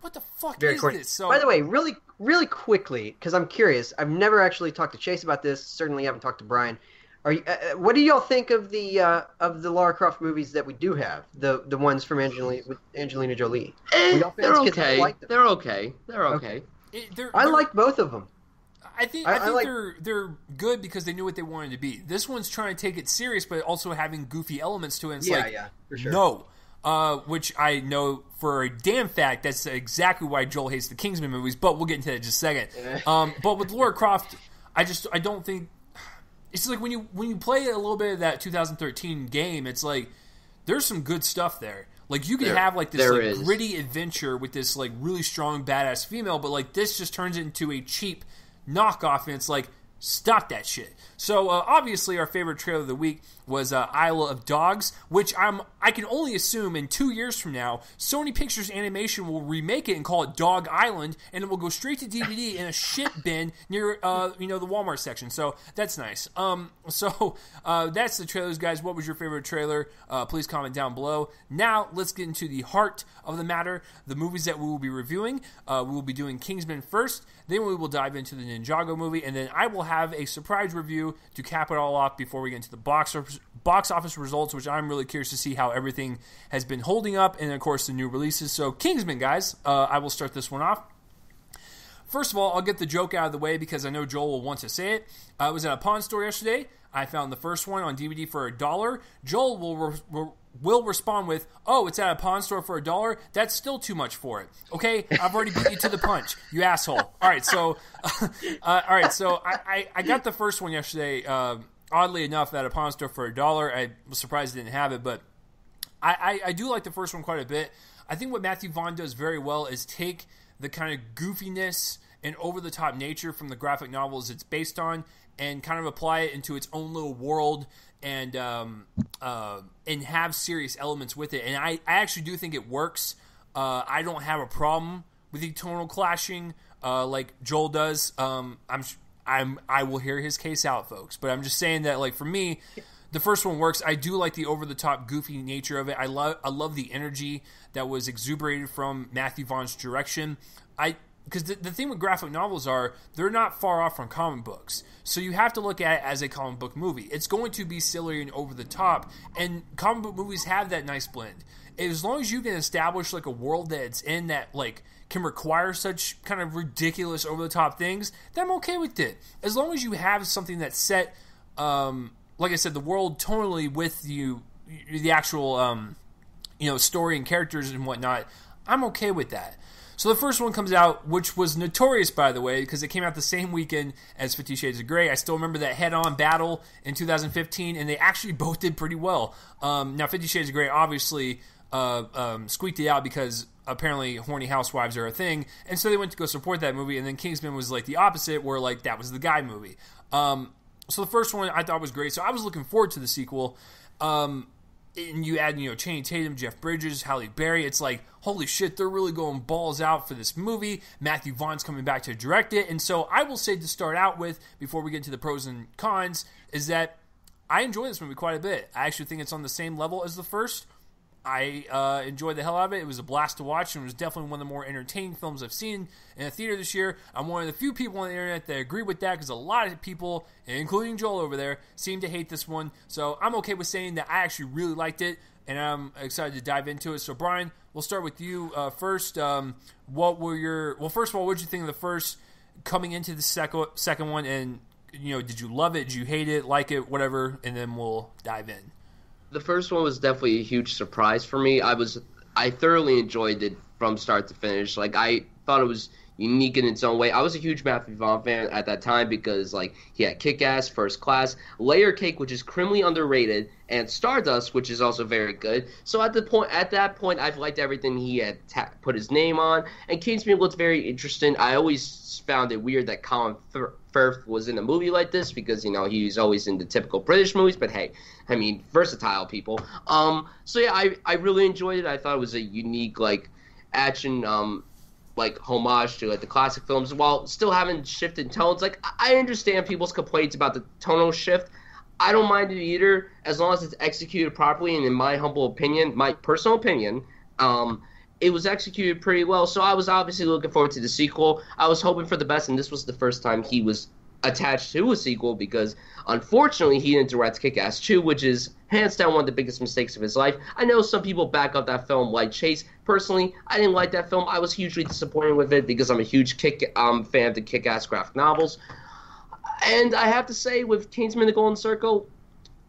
what the fuck is this? So, by the way, really quickly, because I'm curious. I've never actually talked to Chase about this. Certainly haven't talked to Bryan. What do y'all think of the Lara Croft movies that we do have? The ones from Angelina Jolie. They're okay. They're okay. I like both of them. I think they're good because they knew what they wanted to be. This one's trying to take it serious, but also having goofy elements to it. It's for sure. No, which I know for a damn fact that's exactly why Joel hates the Kingsman movies. But we'll get into that in just a second. But with Lara Croft, I don't think it's like when you play a little bit of that 2013 game, it's like there's some good stuff there. Like you can have like this like gritty adventure with this like really strong badass female, but like this just turns it into a cheap knockoff, and it's like, stop that shit. So obviously our favorite trailer of the week was Isle of Dogs, which I can only assume in 2 years from now Sony Pictures Animation will remake it and call it Dog Island, and it will go straight to DVD in a shit bin near the Walmart section. So that's nice. So that's the trailers, guys. What was your favorite trailer? Please comment down below. Now let's get into the heart of the matter, the movies that we will be reviewing. We will be doing Kingsman first, then we will dive into the Ninjago movie, and then I will have a surprise review to cap it all off before we get into the box office results, which I'm really curious to see how everything has been holding up, and of course the new releases. So Kingsman, guys, I will start this one off. First of all, I'll get the joke out of the way because I know Joel will want to say it. I was at a pawn store yesterday. I found the first one on DVD for $1. Joel will respond with, "Oh, it's at a pawn store for $1. That's still too much for it." Okay, I've already beat you to the punch, you asshole. All right, so I got the first one yesterday. Oddly enough, at a pawn store for $1. I was surprised I didn't have it, but I do like the first one quite a bit. I think what Matthew Vaughn does very well is take the kind of goofiness and over-the-top nature from the graphic novels it's based on and kind of apply it into its own little world and have serious elements with it. And I actually do think it works. I don't have a problem with the tonal clashing like Joel does. I will hear his case out, folks. But I'm just saying that, like, for me, the first one works. I do like the over-the-top, goofy nature of it. I love the energy that was exuberated from Matthew Vaughn's direction. Because the thing with graphic novels are, they're not far off from comic books. So you have to look at it as a comic book movie. It's going to be silly and over the top, and comic book movies have that nice blend. As long as you can establish, like, a world that it's in that, like, can require such kind of ridiculous over-the-top things, then I'm okay with it. As long as you have something that's set, like I said, the world tonally with you, the actual, story and characters and whatnot, I'm okay with that. So the first one comes out, which was notorious, by the way, because it came out the same weekend as 50 Shades of Grey. I still remember that head-on battle in 2015, and they actually both did pretty well. Now, 50 Shades of Grey obviously squeaked it out because apparently horny housewives are a thing, and so they went to go support that movie, and then Kingsman was like the opposite, where like that was the guy movie. So the first one I thought was great, so I was looking forward to the sequel. And you add, Channing Tatum, Jeff Bridges, Halle Berry. It's like, holy shit, they're really going balls out for this movie. Matthew Vaughn's coming back to direct it. And so I will say, to start out with, before we get into the pros and cons, is that I enjoy this movie quite a bit. I actually think it's on the same level as the first. I enjoyed the hell out of it. It was a blast to watch, and it was definitely one of the more entertaining films I've seen in a theater this year. I'm one of the few people on the internet that agree with that, because a lot of people, including Joel over there, seem to hate this one. So I'm okay with saying that I actually really liked it, and I'm excited to dive into it. So Bryan, we'll start with you first. First of all, what did you think of the first coming into the second one, and did you love it? Did you hate it? Like it? Whatever, and then we'll dive in. The first one was definitely a huge surprise for me. I thoroughly enjoyed it from start to finish. Like, I thought it was unique in its own way. I was a huge Matthew Vaughn fan at that time because, like, he had Kick-Ass, First Class, Layer Cake, which is criminally underrated, and Stardust, which is also very good. So at that point, I've liked everything he had put his name on. And Kingsman looked very interesting. I always found it weird that Colin Firth was in a movie like this because, he's always in the typical British movies. But hey, I mean, versatile people. So yeah, I really enjoyed it. I thought it was a unique, like, action, like, homage to, like, the classic films while still having shifted tones. Like, I understand people's complaints about the tonal shift. I don't mind it either, as long as it's executed properly. And in my humble opinion, my personal opinion, it was executed pretty well. So I was obviously looking forward to the sequel. I was hoping for the best, and this was the first time he was attached to a sequel because, unfortunately, he didn't direct Kick-Ass 2, which is hands down one of the biggest mistakes of his life. I know some people back up that film like Chase. Personally, I didn't like that film. I was hugely disappointed with it because I'm a huge fan of the Kick-Ass graphic novels. And I have to say, with Kingsman: The Golden Circle,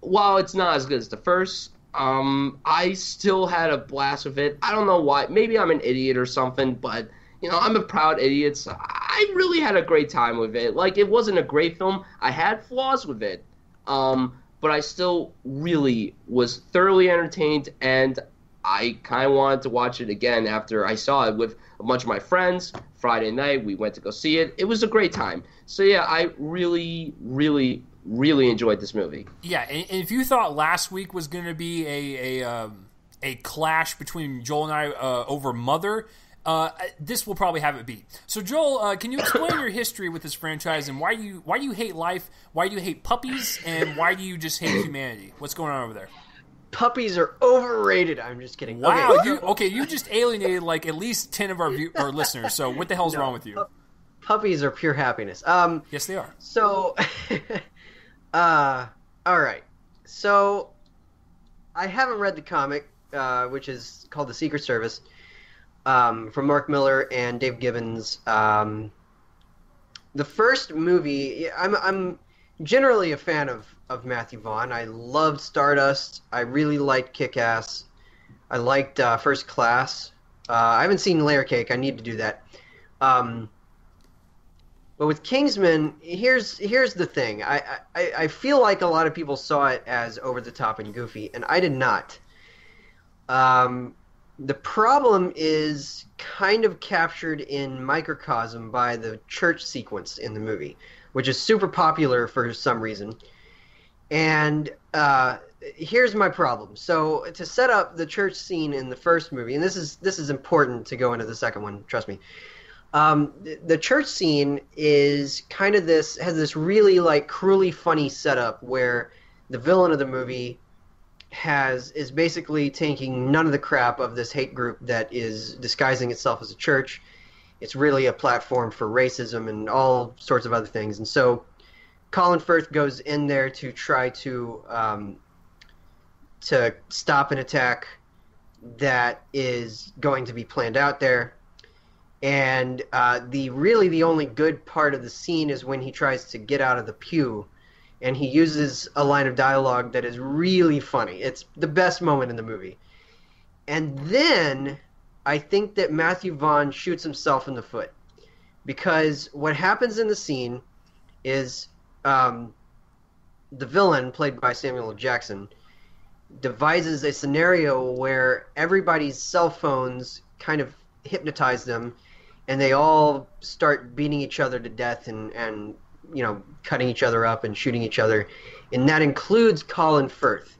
while it's not as good as the first, I still had a blast with it. I don't know why. Maybe I'm an idiot or something, but I'm a proud idiot. So I really had a great time with it. Like, it wasn't a great film. I had flaws with it, but I still really was thoroughly entertained, and I kind of wanted to watch it again after I saw it with a bunch of my friends. Friday night, we went to go see it. It was a great time. So yeah, I really, really, really enjoyed this movie. Yeah, and if you thought last week was going to be a clash between Joel and I over Mother, this will probably have it beat. So Joel, can you explain your history with this franchise and why you hate life, why do you hate puppies, and why do you just hate humanity? What's going on over there? Puppies are overrated. I'm just kidding. Wow, you just alienated like at least 10 of our listeners. So what the hell's wrong with you? Puppies are pure happiness. Yes, they are. So, all right. So, I haven't read the comic, which is called The Secret Service, from Mark Miller and Dave Gibbons. The first movie, I'm generally a fan of Matthew Vaughn. I loved Stardust. I really liked Kick-Ass. I liked First Class. I haven't seen Layer Cake. I need to do that. But with Kingsman, here's the thing. I feel like a lot of people saw it as over the top and goofy, and I did not. The problem is kind of captured in microcosm by the church sequence in the movie, which is super popular for some reason. And here's my problem. So to set up the church scene in the first movie, and this is important to go into the second one, trust me. The church scene is kind of has this really like cruelly funny setup where the villain of the movie is basically taking none of the crap of this hate group that is disguising itself as a church. It's really a platform for racism and all sorts of other things. And so Colin Firth goes in there to try to stop an attack that is going to be planned out there. And the only good part of the scene is when he tries to get out of the pew, and he uses a line of dialogue that is really funny. It's the best moment in the movie. And then I think that Matthew Vaughn shoots himself in the foot, because what happens in the scene is the villain, played by Samuel L. Jackson, devises a scenario where everybody's cell phones kind of hypnotize them, and they all start beating each other to death and cutting each other up and shooting each other, and that includes Colin Firth.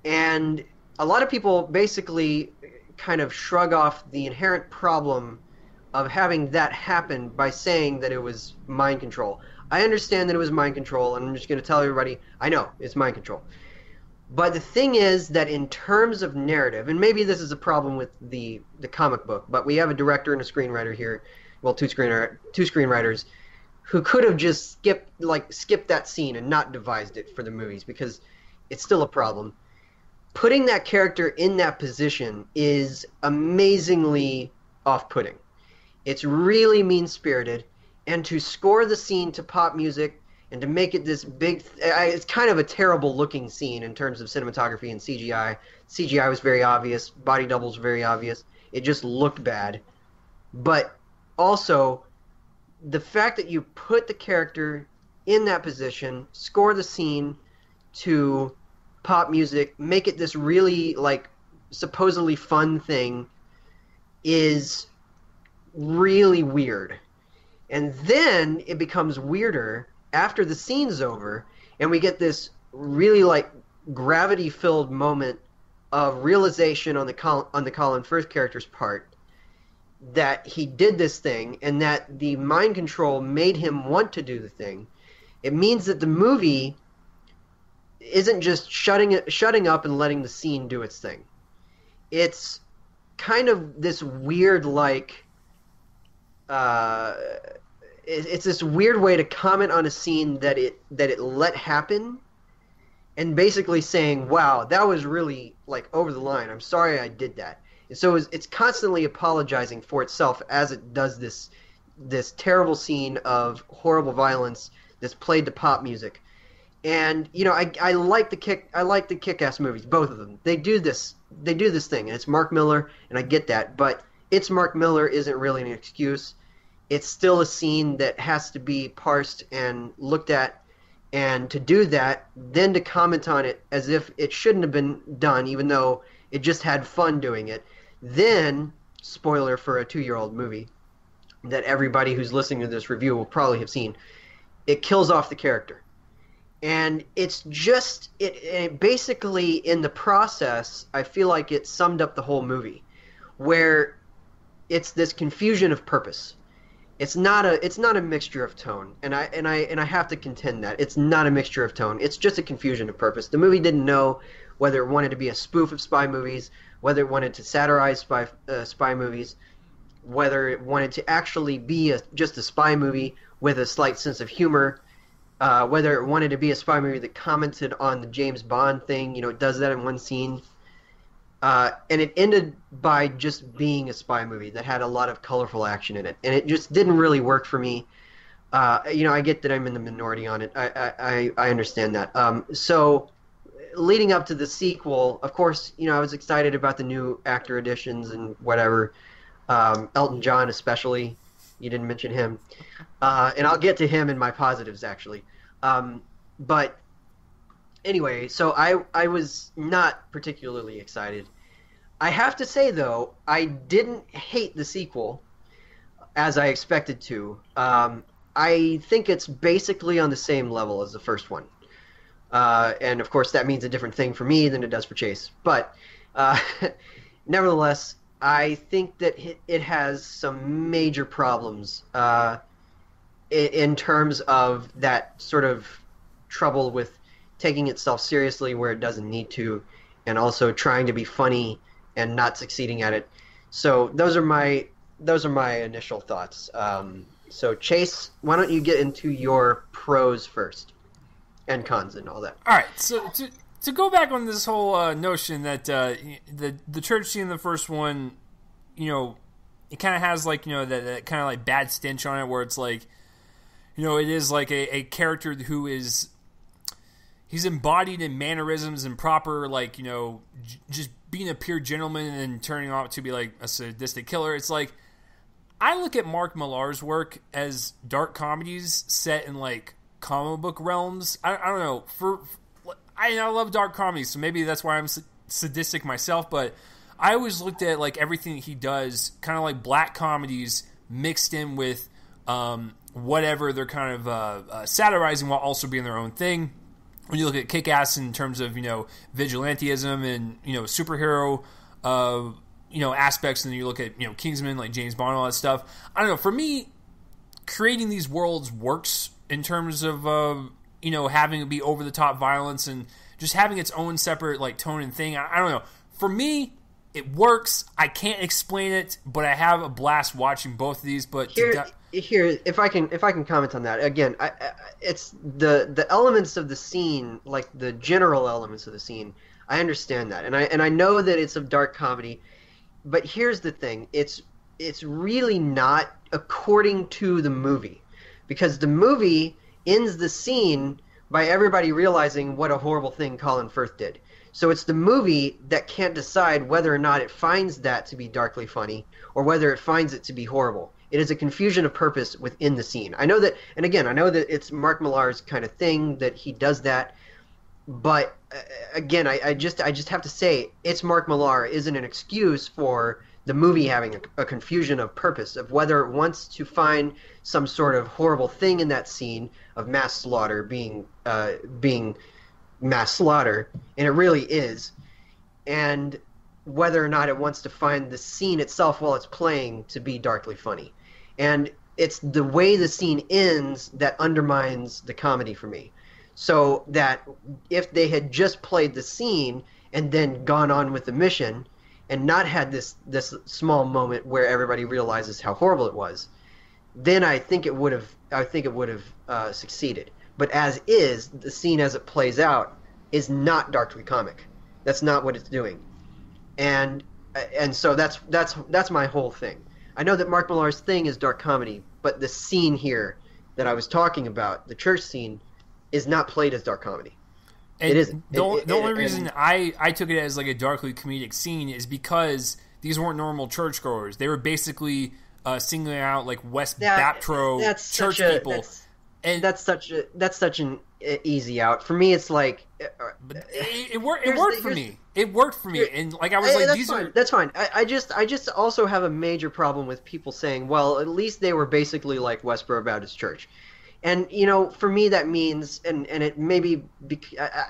And a lot of people basically kind of shrug off the inherent problem of having that happen by saying that it was mind control. I understand that it was mind control, and I'm just going to tell everybody, I know, it's mind control. But the thing is that in terms of narrative, and maybe this is a problem with the comic book, but we have a director and a screenwriter here, well, two screenwriters, who could have just skipped that scene and not devised it for the movies, because it's still a problem. Putting that character in that position is amazingly off-putting. It's really mean-spirited, and to score the scene to pop music and to make it this big... it's kind of a terrible-looking scene in terms of cinematography and CGI. CGI was very obvious. Body doubles were very obvious. It just looked bad. But also, the fact that you put the character in that position, score the scene to pop music, make it this really, like, supposedly fun thing is really weird. And then it becomes weirder after the scene's over, and we get this really, like, gravity-filled moment of realization on the Colin Firth character's part that he did this thing, and that the mind control made him want to do the thing. It means that the movie isn't just shutting up and letting the scene do its thing. It's kind of this weird, like, it's this weird way to comment on a scene that it let happen, and basically saying, wow, that was really, like, over the line. I'm sorry I did that. And so it's constantly apologizing for itself as it does this terrible scene of horrible violence that's played to pop music. And I like the Kick-Ass movies, both of them. They do this thing, and it's Mark Miller, and I get that, but it's Mark Miller isn't really an excuse. It's still a scene that has to be parsed and looked at, and to do that, then to comment on it as if it shouldn't have been done, even though it just had fun doing it. Then, spoiler for a 2-year-old movie that everybody who's listening to this review will probably have seen, it kills off the character. And it's just, it basically, in the process, I feel like it summed up the whole movie, where it's this confusion of purpose. It's not a mixture of tone, and I have to contend that it's not a mixture of tone. It's just a confusion of purpose. The movie didn't know whether it wanted to be a spoof of spy movies, whether it wanted to satirize spy movies, whether it wanted to actually be just a spy movie with a slight sense of humor, whether it wanted to be a spy movie that commented on the James Bond thing. It does that in one scene. And it ended by just being a spy movie that had a lot of colorful action in it. And it just didn't really work for me. I get that I'm in the minority on it. I understand that. So leading up to the sequel, of course, I was excited about the new actor additions and whatever. Elton John especially. You didn't mention him. And I'll get to him in my positives, actually. But anyway, so I was not particularly excited. I have to say though, I didn't hate the sequel as I expected to. I think it's basically on the same level as the first one. And of course, that means a different thing for me than it does for Chase. But nevertheless, I think that it has some major problems in terms of that sort of trouble with taking itself seriously where it doesn't need to, and also trying to be funny and not succeeding at it. So those are my initial thoughts. So Chase, why don't you get into your pros first and cons and all that? All right. So to go back on this whole notion that the church scene in the first one, it kind of has like that kind of like bad stench on it, where it's like, it is like a character who is he's embodied in mannerisms and proper like just being a pure gentleman and turning out to be like a sadistic killer. It's like, I look at Mark Millar's work as dark comedies set in like comic book realms. I don't know. I love dark comedies, so maybe that's why I'm sadistic myself. But I always looked at like everything that he does, kind of like black comedies mixed in with whatever they're kind of satirizing while also being their own thing. When you look at Kick-Ass in terms of vigilantism and superhero aspects, and then you look at Kingsman, like James Bond, all that stuff. I don't know. For me, creating these worlds works in terms of having it be over the top violence and just having its own separate like tone and thing. I don't know. For me, it works. I can't explain it, but I have a blast watching both of these. But here, if I can comment on that again, it's the elements of the scene, like the general elements of the scene. I understand that, and I know that it's a dark comedy. But here's the thing, it's really not according to the movie, because the movie ends the scene by everybody realizing what a horrible thing Colin Firth did. So it's the movie that can't decide whether or not it finds that to be darkly funny or whether it finds it to be horrible. It is a confusion of purpose within the scene. I know that, and again, I know that it's Mark Millar's kind of thing that he does that. But again, I just have to say, it's Mark Millar isn't an excuse for the movie having a confusion of purpose, of whether it wants to find some sort of horrible thing in that scene of mass slaughter being mass slaughter, and it really is, and whether or not it wants to find the scene itself while it's playing to be darkly funny. And it's the way the scene ends that undermines the comedy for me. So that if they had just played the scene and then gone on with the mission and not had this small moment where everybody realizes how horrible it was, then I think it would have succeeded. But as is, the scene as it plays out is not darkly comic. That's not what it's doing. And so that's my whole thing. I know that Mark Millar's thing is dark comedy, but the scene here that I was talking about, the church scene, is not played as dark comedy. And it isn't. The only reason I took it as like a darkly comedic scene is because these weren't normal churchgoers. They were basically singling out like West Baptist church people. That's such an easy out. For me, it's like it worked for me. It worked for me, and like I was like, that's fine. I just also have a major problem with people saying, well, at least they were basically like Westboro Baptist Church. And, for me that means, and it may be,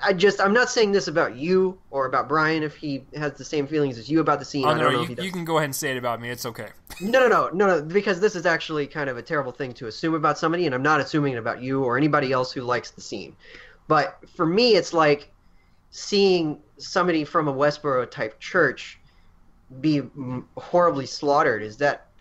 I'm not saying this about you or about Bryan if he has the same feelings as you about the scene. Oh, no, you can go ahead and say it about me. It's okay. No, because this is actually kind of a terrible thing to assume about somebody, and I'm not assuming it about you or anybody else who likes the scene. But for me, it's like seeing somebody from a Westboro type church be horribly slaughtered.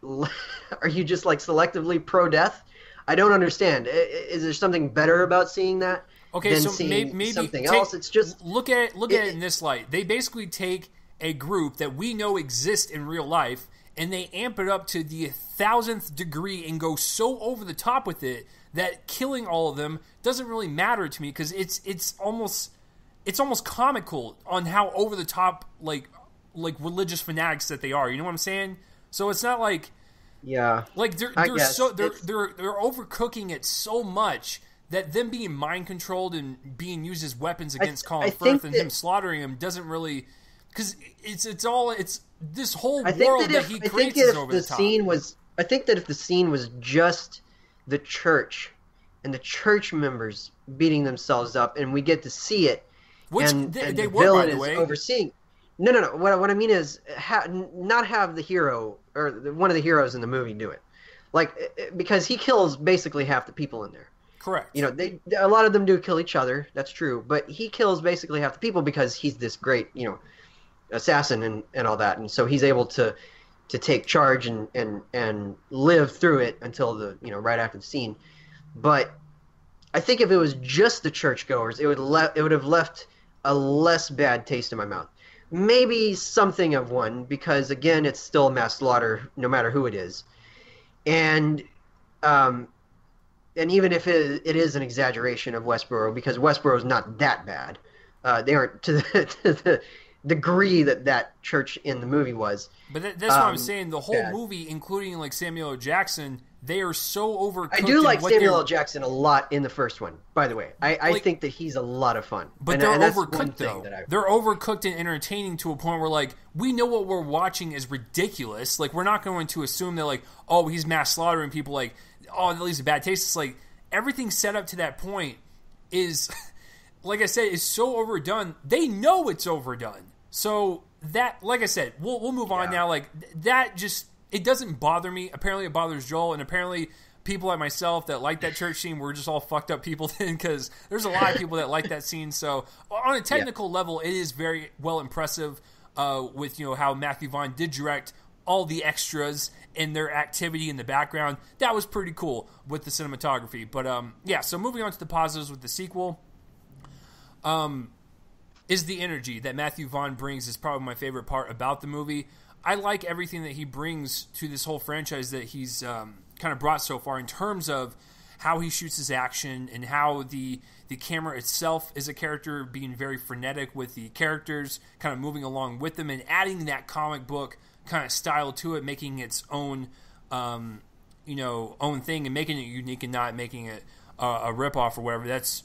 Are you just like selectively pro-death? I don't understand. Is there something better about seeing that? Okay, than so seeing maybe something else. It's just look at it in this light. They basically take a group that we know exists in real life, and they amp it up to the 1,000th degree and go so over the top with it that killing all of them doesn't really matter to me, because it's almost comical on how over the top like religious fanatics that they are. You know what I'm saying? So it's not like. Yeah, like they're overcooking it so much that them being mind controlled and being used as weapons against Colin Firth and him slaughtering him doesn't really because it's this whole I think world that he I think creates that is if over the the top. scene was, I think that if the scene was just the church and the church members beating themselves up, and we get to see it, Which and they the were, villain by the is way. overseeing. No. What I mean is, not have the hero or one of the heroes in the movie do it, because he kills basically half the people in there. Correct. You know, a lot of them do kill each other. That's true, but he kills basically half the people because he's this great, assassin and all that, and so he's able to take charge and live through it until right after the scene. But I think if it was just the churchgoers, it would have left a less bad taste in my mouth. Maybe something of one, because again, it's still a mass slaughter no matter who it is, and even if it is an exaggeration of Westboro, because Westboro is not that bad, they aren't to the degree that church in the movie was. But that's what I'm saying. The whole bad. movie, including like Samuel L. Jackson, they are so overcooked. I do like in what Samuel they're- L. Jackson a lot in the first one, by the way. I think that he's a lot of fun. But and they're that's one overcooked, thing though. that They're overcooked and entertaining to a point where, like, we know what we're watching is ridiculous. Like, we're not going to assume that, like, oh, he's mass slaughtering people. Like, oh, that leaves a bad taste. It's like everything set up to that point is, like I said, is so overdone. They know it's overdone. So that, like I said, we'll move on now. Like that just, it doesn't bother me. Apparently, it bothers Joel, and apparently, people like myself that like that church scene, we're just all fucked up people then, because there's a lot of people that like that scene. So on a technical level, it is very well impressive with how Matthew Vaughn did direct all the extras and their activity in the background. That was pretty cool with the cinematography. But so moving on to the positives with the sequel. Is the energy that Matthew Vaughn brings is probably my favorite part about the movie. I like everything that he brings to this whole franchise that he's kind of brought so far in terms of how he shoots his action and how the camera itself is a character being very frenetic with the characters kind of moving along with them and adding that comic book kind of style to it, making its own own thing and making it unique and not making it a ripoff or whatever. That's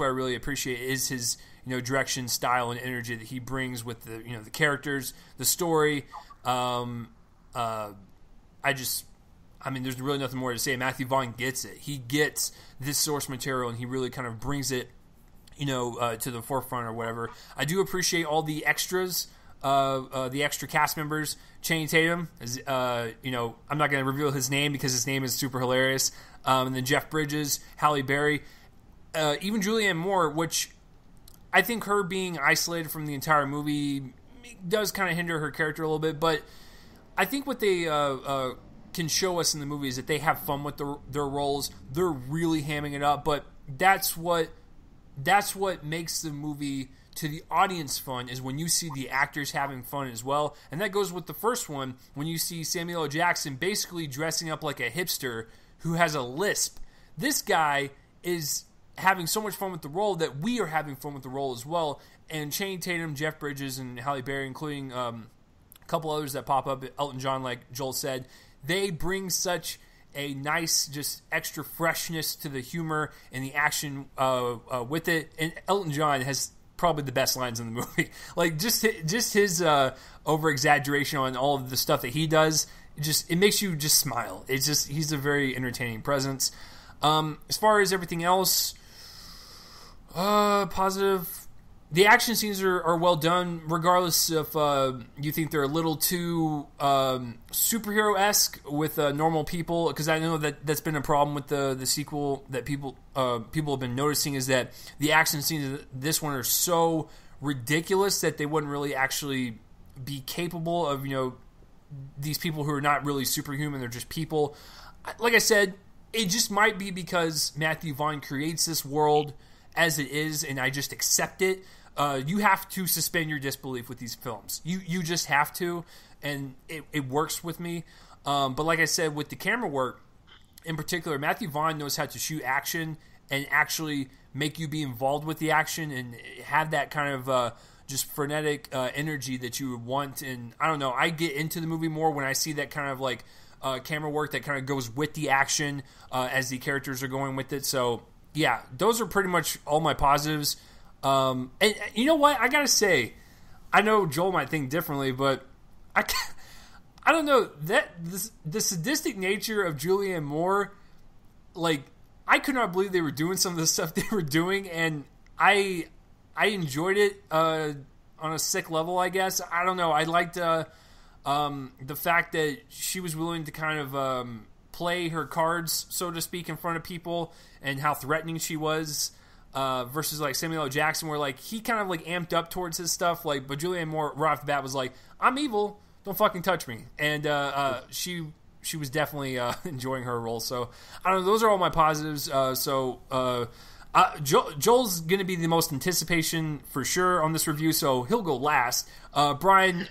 what I really appreciate is his direction, style, and energy that he brings with the the characters, the story. There's really nothing more to say. Matthew Vaughn gets it. He gets this source material, and he really kind of brings it, to the forefront or whatever. I do appreciate all the extras, the extra cast members. Channing Tatum, I'm not going to reveal his name because his name is super hilarious. And then Jeff Bridges, Halle Berry, even Julianne Moore, which I think her being isolated from the entire movie does kind of hinder her character a little bit. But I think what they can show us in the movie is that they have fun with their roles. They're really hamming it up, but that's what makes the movie to the audience fun, is when you see the actors having fun as well. And that goes with the first one, when you see Samuel L. Jackson basically dressing up like a hipster who has a lisp. This guy is having so much fun with the role that we are having fun with the role as well. And Channing Tatum, Jeff Bridges, and Halle Berry, including a couple others that pop up, Elton John, like Joel said, they bring such a nice, just extra freshness to the humor and the action with it. And Elton John has probably the best lines in the movie. Like just his over exaggeration on all of the stuff that he does. It makes you just smile. He's a very entertaining presence. As far as everything else, positive. The action scenes are well done, regardless if you think they're a little too superhero-esque with normal people. Because I know that's been a problem with the sequel that people have been noticing, is that the action scenes of this one are so ridiculous that they wouldn't really actually be capable of these people who are not really superhuman. They're just people. Like I said, it just might be because Matthew Vaughn creates this world as it is, and I just accept it. You have to suspend your disbelief with these films. You just have to, and it works with me. But like I said, with the camera work in particular, Matthew Vaughn knows how to shoot action and actually make you be involved with the action and have that kind of just frenetic energy that you would want. And I don't know, I get into the movie more when I see that kind of like camera work that kind of goes with the action as the characters are going with it. So yeah, those are pretty much all my positives. And you know what? I gotta say, I know Joel might think differently, but I don't know that the sadistic nature of Julianne Moore, like I could not believe they were doing some of the stuff they were doing, and I enjoyed it on a sick level, I guess. I don't know. I liked the fact that she was willing to kind of play her cards, so to speak, in front of people, and how threatening she was. Versus like Samuel L. Jackson, where like he kind of like amped up towards his stuff, like, but Julianne Moore right off the bat was like, "I'm evil, don't fucking touch me," and she was definitely enjoying her role. So I don't know. Those are all my positives. Joel's going to be the most anticipation for sure on this review, so he'll go last. Bryan,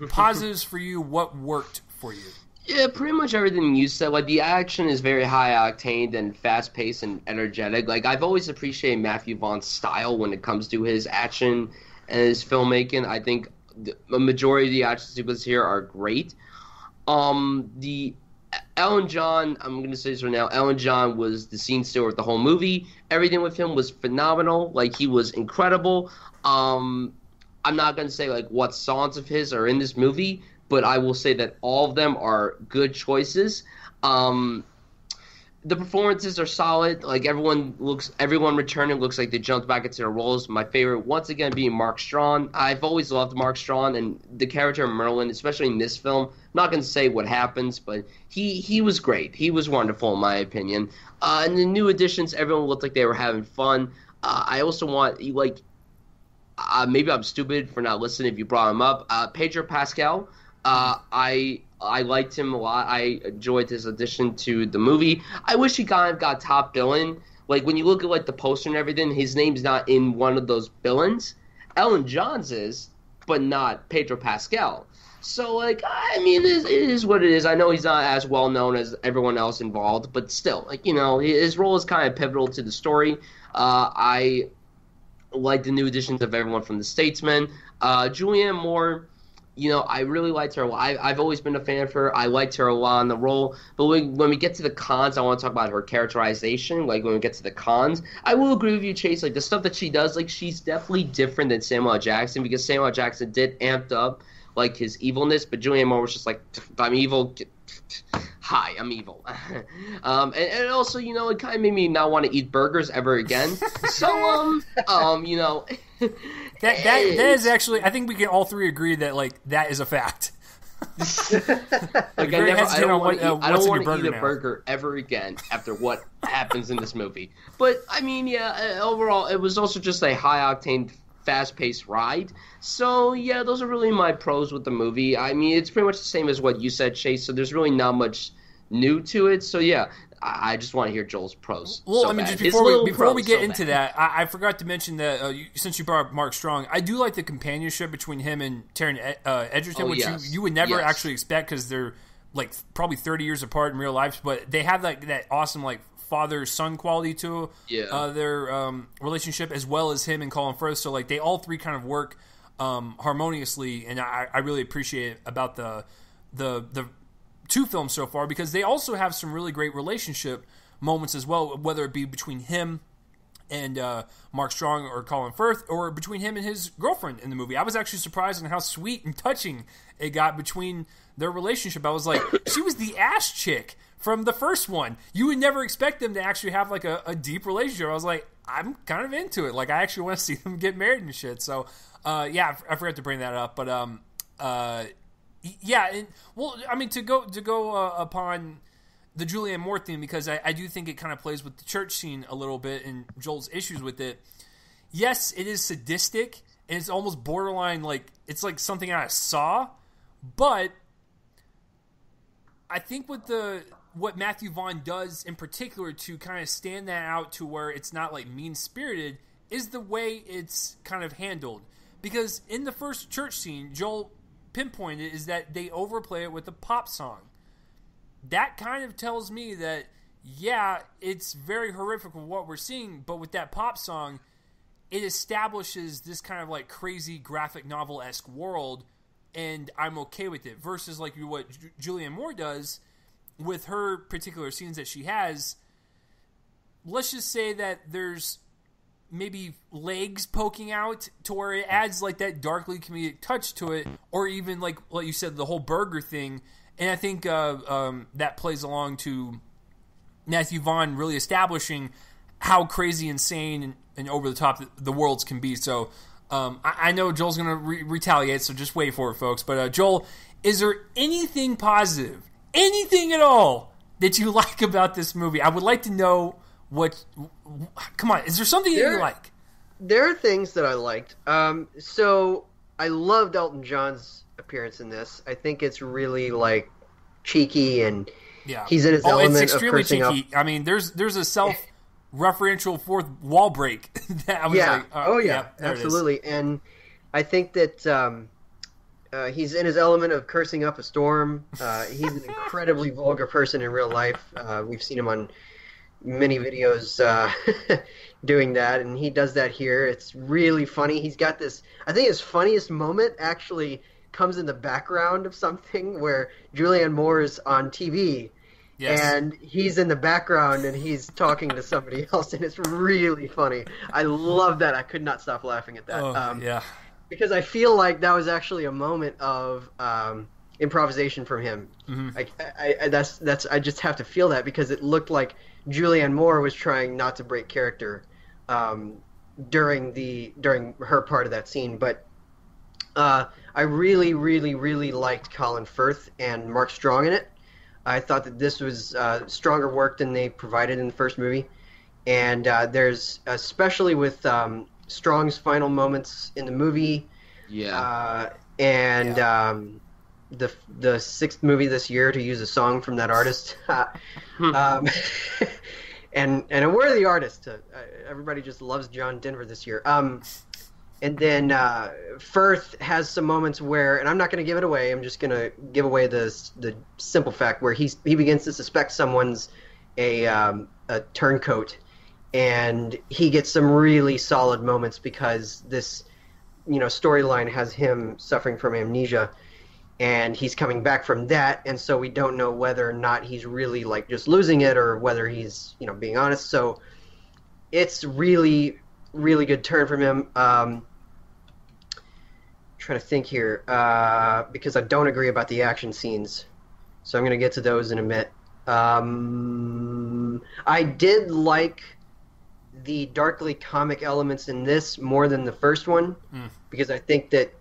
positives for you. What worked for you? Yeah, pretty much everything you said. Like, the action is very high octane and fast paced and energetic. Like, I've always appreciated Matthew Vaughn's style when it comes to his action and his filmmaking. I think the majority of the action sequences here are great. The Elton John, I'm going to say this right now, Elton John was the scene stealer of the whole movie. Everything with him was phenomenal. Like, he was incredible. I'm not going to say, like, what songs of his are in this movie, but I will say that all of them are good choices. The performances are solid. Like, everyone returning looks like they jumped back into their roles. My favorite, once again, being Mark Strachan. I've always loved Mark Strachan and the character of Merlin, especially in this film. I'm not going to say what happens, but he was great. He was wonderful, in my opinion. And the new additions, everyone looked like they were having fun. I also want, like, maybe I'm stupid for not listening if you brought him up. Pedro Pascal. I liked him a lot. I enjoyed his addition to the movie. I wish he kind of got top billing. Like, when you look at, like, the poster and everything, his name's not in one of those billings. Ellen John's is, but not Pedro Pascal. So, like, I mean, it is what it is. I know he's not as well known as everyone else involved, but still, like, you know, his role is kind of pivotal to the story. I like the new additions of everyone from The Statesman. Julianne Moore, you know, I really liked her. I've always been a fan of her. I liked her a lot on the role. But when we get to the cons, I want to talk about her characterization. Like, when we get to the cons, I will agree with you, Chase. Like, the stuff that she does, like, she's definitely different than Samuel L. Jackson, because Samuel L. Jackson did amped up, like, his evilness. But Julianne Moore was just like, I'm evil. Hi, I'm evil. And also, you know, it kind of made me not want to eat burgers ever again. So, you know... That is actually, I think we can all three agree that, like, that is a fact. Like, I don't want to eat a burger ever again after what happens in this movie. But, I mean, yeah, overall, it was also just a high-octane, fast-paced ride. So, yeah, those are really my pros with the movie. I mean, it's pretty much the same as what you said, Chase, so there's really not much new to it. So, yeah, I just want to hear Joel's pros. Well, so I mean, bad. just before we get into that, I forgot to mention that since you brought up Mark Strong, I do like the companionship between him and Taron Egerton, which you would never actually expect because they're like probably 30 years apart in real life, but they have like that awesome like father-son quality to their relationship, as well as him and Colin Firth. So like they all three kind of work harmoniously, and I really appreciate it about the two films so far, because they also have some really great relationship moments as well, whether it be between him and Mark Strong or Colin Firth, or between him and his girlfriend in the movie. I was actually surprised on how sweet and touching it got between their relationship. I was like, she was the ass chick from the first one. You would never expect them to actually have like a deep relationship. I was like, I'm kind of into it. Like, I actually want to see them get married and shit. So, yeah, I forgot to bring that up, but yeah, and, well, I mean, to go upon the Julianne Moore theme, because I do think it kind of plays with the church scene a little bit and Joel's issues with it. Yes, it is sadistic, and it's almost borderline, like, it's like something out of Saw, but I think what Matthew Vaughn does in particular to kind of stand that out to where it's not, like, mean-spirited is the way it's kind of handled. Because in the first church scene, Joel pinpointed is that they overplay it with a pop song. That kind of tells me that, yeah, it's very horrific with what we're seeing, but with that pop song, it establishes this kind of like crazy graphic novel-esque world, and I'm okay with it. Versus like what Julianne Moore does with her particular scenes that she has. Let's just say that there's maybe legs poking out to where it adds like that darkly comedic touch to it, or even like what you said, the whole burger thing. And I think that plays along to Matthew Vaughn really establishing how crazy, insane, and over the top the worlds can be. So I know Joel's going to retaliate, so just wait for it, folks. But Joel, is there anything positive, anything at all, that you like about this movie? I would like to know what. Come on, is there something that you like? There are things that I liked. So I loved Elton John's appearance in this. I think it's really like cheeky, and he's in his element it's extremely of cursing cheeky. up. I mean, there's a self-referential fourth wall break that I was like, absolutely. And I think that he's in his element of cursing up a storm. He's an incredibly vulgar person in real life. We've seen him on many videos doing that, and he does that here. It's really funny. He's got this. I think his funniest moment actually comes in the background of something where Julianne Moore is on TV. Yes. And he's in the background and he's talking to somebody else, and it's really funny. I love that. I could not stop laughing at that. Because I feel like that was actually a moment of improvisation from him. Mm-hmm. I just have to feel that, because it looked like Julianne Moore was trying not to break character during her part of that scene. But I really, really, really liked Colin Firth and Mark Strong in it. I thought that this was stronger work than they provided in the first movie. And there's, especially with Strong's final moments in the movie, the sixth movie this year, to use a song from that artist, and a worthy artist. Everybody just loves John Denver this year. And then Firth has some moments where, and I'm not going to give it away, I'm just going to give away the simple fact where he begins to suspect someone's a turncoat, and he gets some really solid moments because this storyline has him suffering from amnesia, and he's coming back from that, and so we don't know whether or not he's really like just losing it or whether he's being honest. So it's really, really good turn from him. Trying to think here, because I don't agree about the action scenes, so I'm going to get to those in a minute. I did like the darkly comic elements in this more than the first one, because I think that,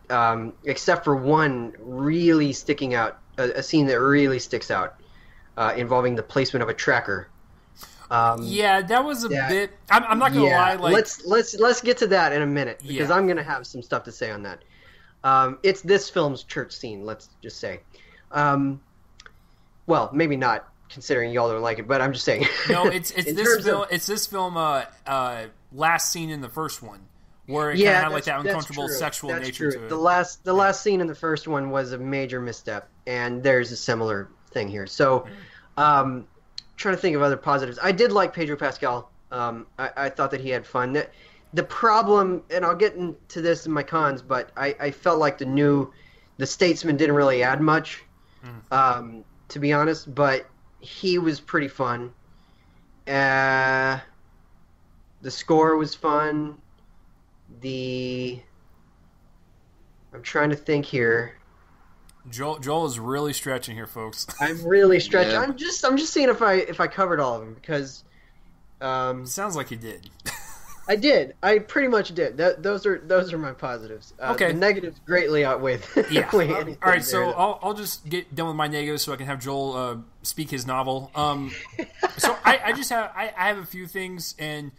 except for one really sticking out, a scene that really sticks out, involving the placement of a tracker. That was a bit. I'm not gonna lie. Like, let's get to that in a minute, because I'm gonna have some stuff to say on that. It's this film's church scene. Let's just say, well, maybe not, considering y'all don't like it, but I'm just saying. No, it's this film. It's this film. Last scene in the first one, where it kind of had like that uncomfortable sexual nature to it. The last scene in the first one was a major misstep, and there's a similar thing here. So, trying to think of other positives. I did like Pedro Pascal. I thought that he had fun. The problem, and I'll get into this in my cons, but I felt like the Statesman didn't really add much, to be honest. But he was pretty fun. The score was fun. I'm trying to think here. Joel is really stretching here, folks. I'm really stretching. Yeah. I'm just seeing if I covered all of them, because sounds like you did. I did. I pretty much did. Those are my positives. Okay. The negatives greatly outweigh. All right, so I'll just get done with my negatives so I can have Joel speak his novel. So I have a few things, and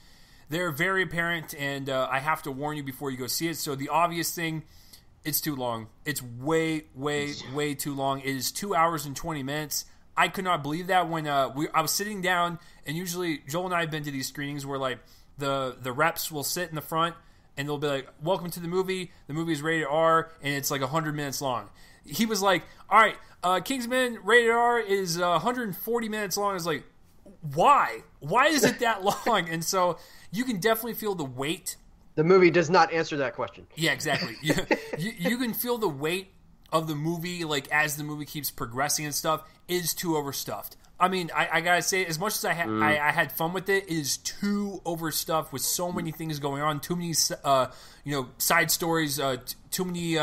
they're very apparent, and I have to warn you before you go see it. So the obvious thing, it's too long. It's way, way, way too long. It is 2 hours and 20 minutes. I could not believe that when I was sitting down, and usually Joel and I have been to these screenings where like the reps will sit in the front and they'll be like, "Welcome to the movie. The movie is rated R, and it's like 100 minutes long." He was like, "All right, Kingsman rated R is 140 minutes long." I was like, "Why? Why is it that long?" And so you can definitely feel the weight. The movie does not answer that question. Yeah, exactly. You can feel the weight of the movie, like as the movie keeps progressing and stuff. It is too overstuffed. I mean, I gotta say, as much as I had fun with it, it is too overstuffed with so many things going on, too many side stories, too many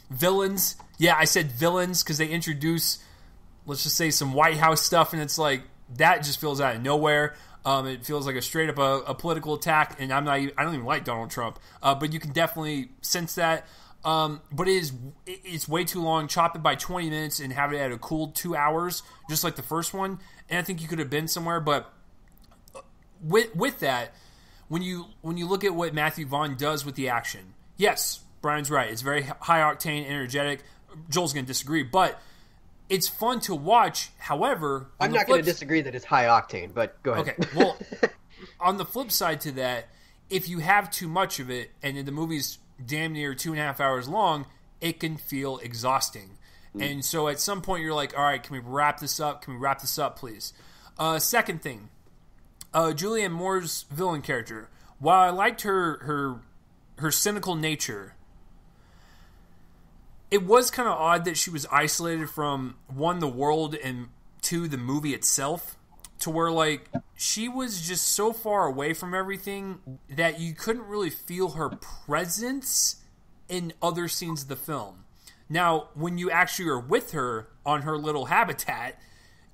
villains. Yeah, I said villains because they introduce, let's just say, some White House stuff, and it's like that just feels out of nowhere. It feels like a straight up a political attack, and I don't even like Donald Trump, but you can definitely sense that. But it's way too long. Chop it by 20 minutes and have it at a cool 2 hours, just like the first one. And I think you could have been somewhere. But with that, when you look at what Matthew Vaughn does with the action, yes, Brian's right. It's very high octane, energetic. Joel's going to disagree, but it's fun to watch. However, I'm not going to disagree that it's high octane, but go ahead. Okay, well, on the flip side to that, if you have too much of it, and the movie's damn near 2.5 hours long, it can feel exhausting. And so at some point you're like, all right, can we wrap this up? Can we wrap this up, please? Second thing, Julianne Moore's villain character. While I liked her cynical nature, it was kind of odd that she was isolated from, one, the world, and two, the movie itself, to where, like, she was just so far away from everything that you couldn't really feel her presence in other scenes of the film. Now, when you actually are with her on her little habitat,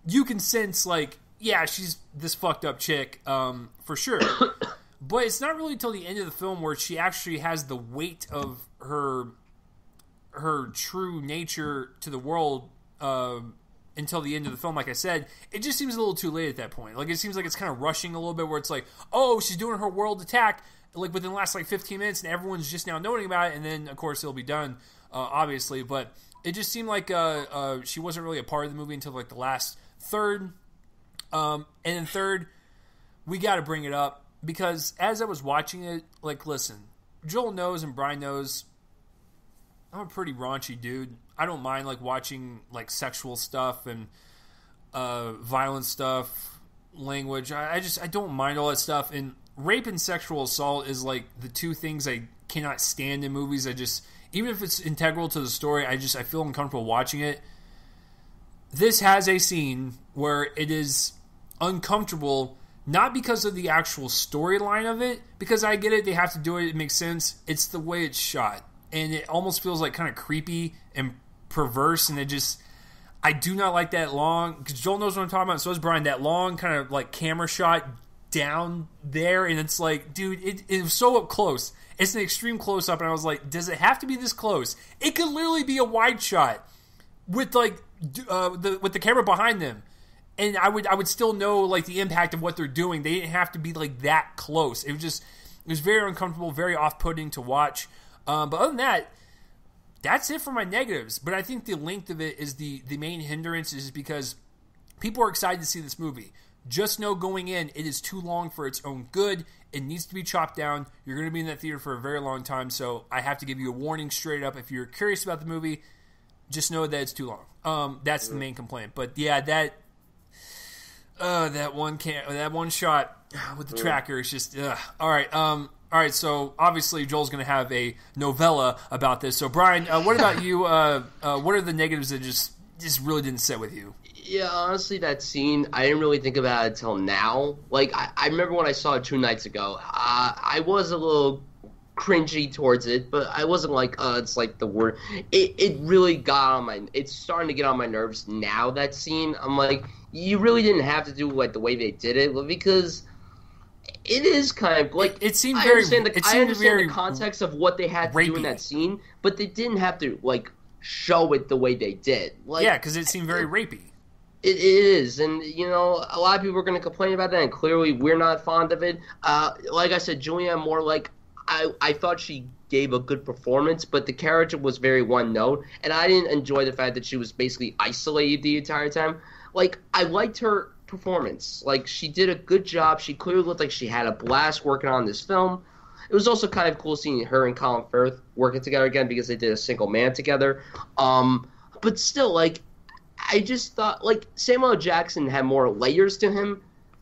you can sense, like, yeah, she's this fucked up chick, for sure. But it's not really until the end of the film where she actually has the weight of her true nature to the world, until the end of the film. Like I said, it just seems a little too late at that point. Like, it seems like it's kind of rushing a little bit, where it's like, oh, she's doing her world attack, like, within the last, like, 15 minutes, and everyone's just now knowing about it, and then, of course, it'll be done, obviously. But it just seemed like she wasn't really a part of the movie until, like, the last third. And then third, we got to bring it up, because as I was watching it, like, listen, Joel knows and Bryan knows I'm a pretty raunchy dude. I don't mind, like, watching, like, sexual stuff and violent stuff, language. I don't mind all that stuff. And rape and sexual assault is, like, the two things I cannot stand in movies. Even if it's integral to the story, I feel uncomfortable watching it. This has a scene where it is uncomfortable, not because of the actual storyline of it, because I get it, they have to do it, it makes sense. It's the way it's shot. And it almost feels like kind of creepy and perverse, and I do not like that long, because Joel knows what I'm talking about, and so does Bryan, that long kind of like camera shot down there, and it's like, dude, it was so up close. It's an extreme close up, and I was like, does it have to be this close? It could literally be a wide shot with like with the camera behind them, and I would still know, like, the impact of what they're doing. They didn't have to be like that close. It was very uncomfortable, very off-putting to watch. But other than that, that's it for my negatives. But I think the length of it is the main hindrance, is because people are excited to see this movie. Just know going in, it is too long for its own good. It needs to be chopped down. You're going to be in that theater for a very long time, so I have to give you a warning straight up. If you're curious about the movie, just know that it's too long. That's the main complaint. But yeah, that one shot with the tracker is just all right. All right, so obviously Joel's going to have a novella about this. So, Bryan, what about you? What are the negatives that just really didn't sit with you? Yeah, honestly, that scene, I didn't really think about it until now. Like, I remember when I saw it 2 nights ago, I was a little cringy towards it, but I wasn't like, it's like the word. It really got on it's starting to get on my nerves now, that scene. I'm like, you really didn't have to do, like, the way they did it, because it is kind of like, it seemed I very. understand very the context of what they had to rapey do in that scene, but they didn't have to, like, show it the way they did. Like, yeah, because it seemed very rapey. It is, and, you know, a lot of people are going to complain about that, and clearly we're not fond of it. Like I said, Julianne Moore, like, I thought she gave a good performance, but the character was very one note, and I didn't enjoy the fact that she was basically isolated the entire time. Like, I liked her performance. Like, she did a good job. She clearly looked like she had a blast working on this film. It was also kind of cool seeing her and Colin Firth working together again, because they did A Single Man together. But still, like, I just thought, like, Samuel L. Jackson had more layers to him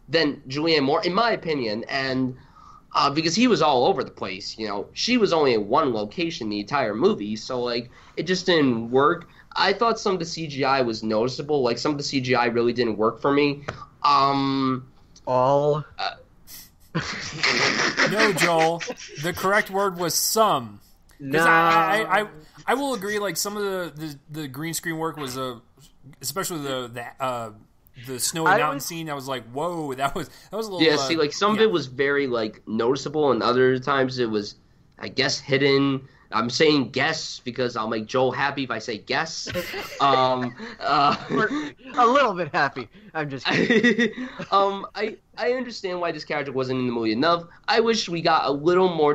than Julianne Moore, in my opinion, and because he was all over the place, you know. She was only in one location the entire movie, so, like, it just didn't work. I thought some of the CGI was noticeable. Like, some of the CGI really didn't work for me. All. No, Joel. The correct word was some. No. I will agree. Like, some of the green screen work was especially the snowy mountain scene. I was like, whoa, that was a little. Yeah, see, like some of it was very like noticeable, and other times it was, I guess, hidden. I'm saying guess because I'll make Joel happy if I say guess. A little bit happy. I'm just kidding. I understand why this character wasn't in the movie enough. I wish we got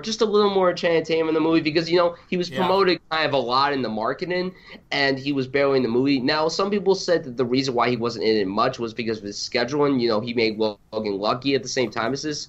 just a little more Channing Tatum in the movie because, he was promoted kind of a lot in the marketing and he was barely in the movie. Now, some people said that the reason why he wasn't in it much was because of his scheduling. He made Logan Lucky at the same time as this.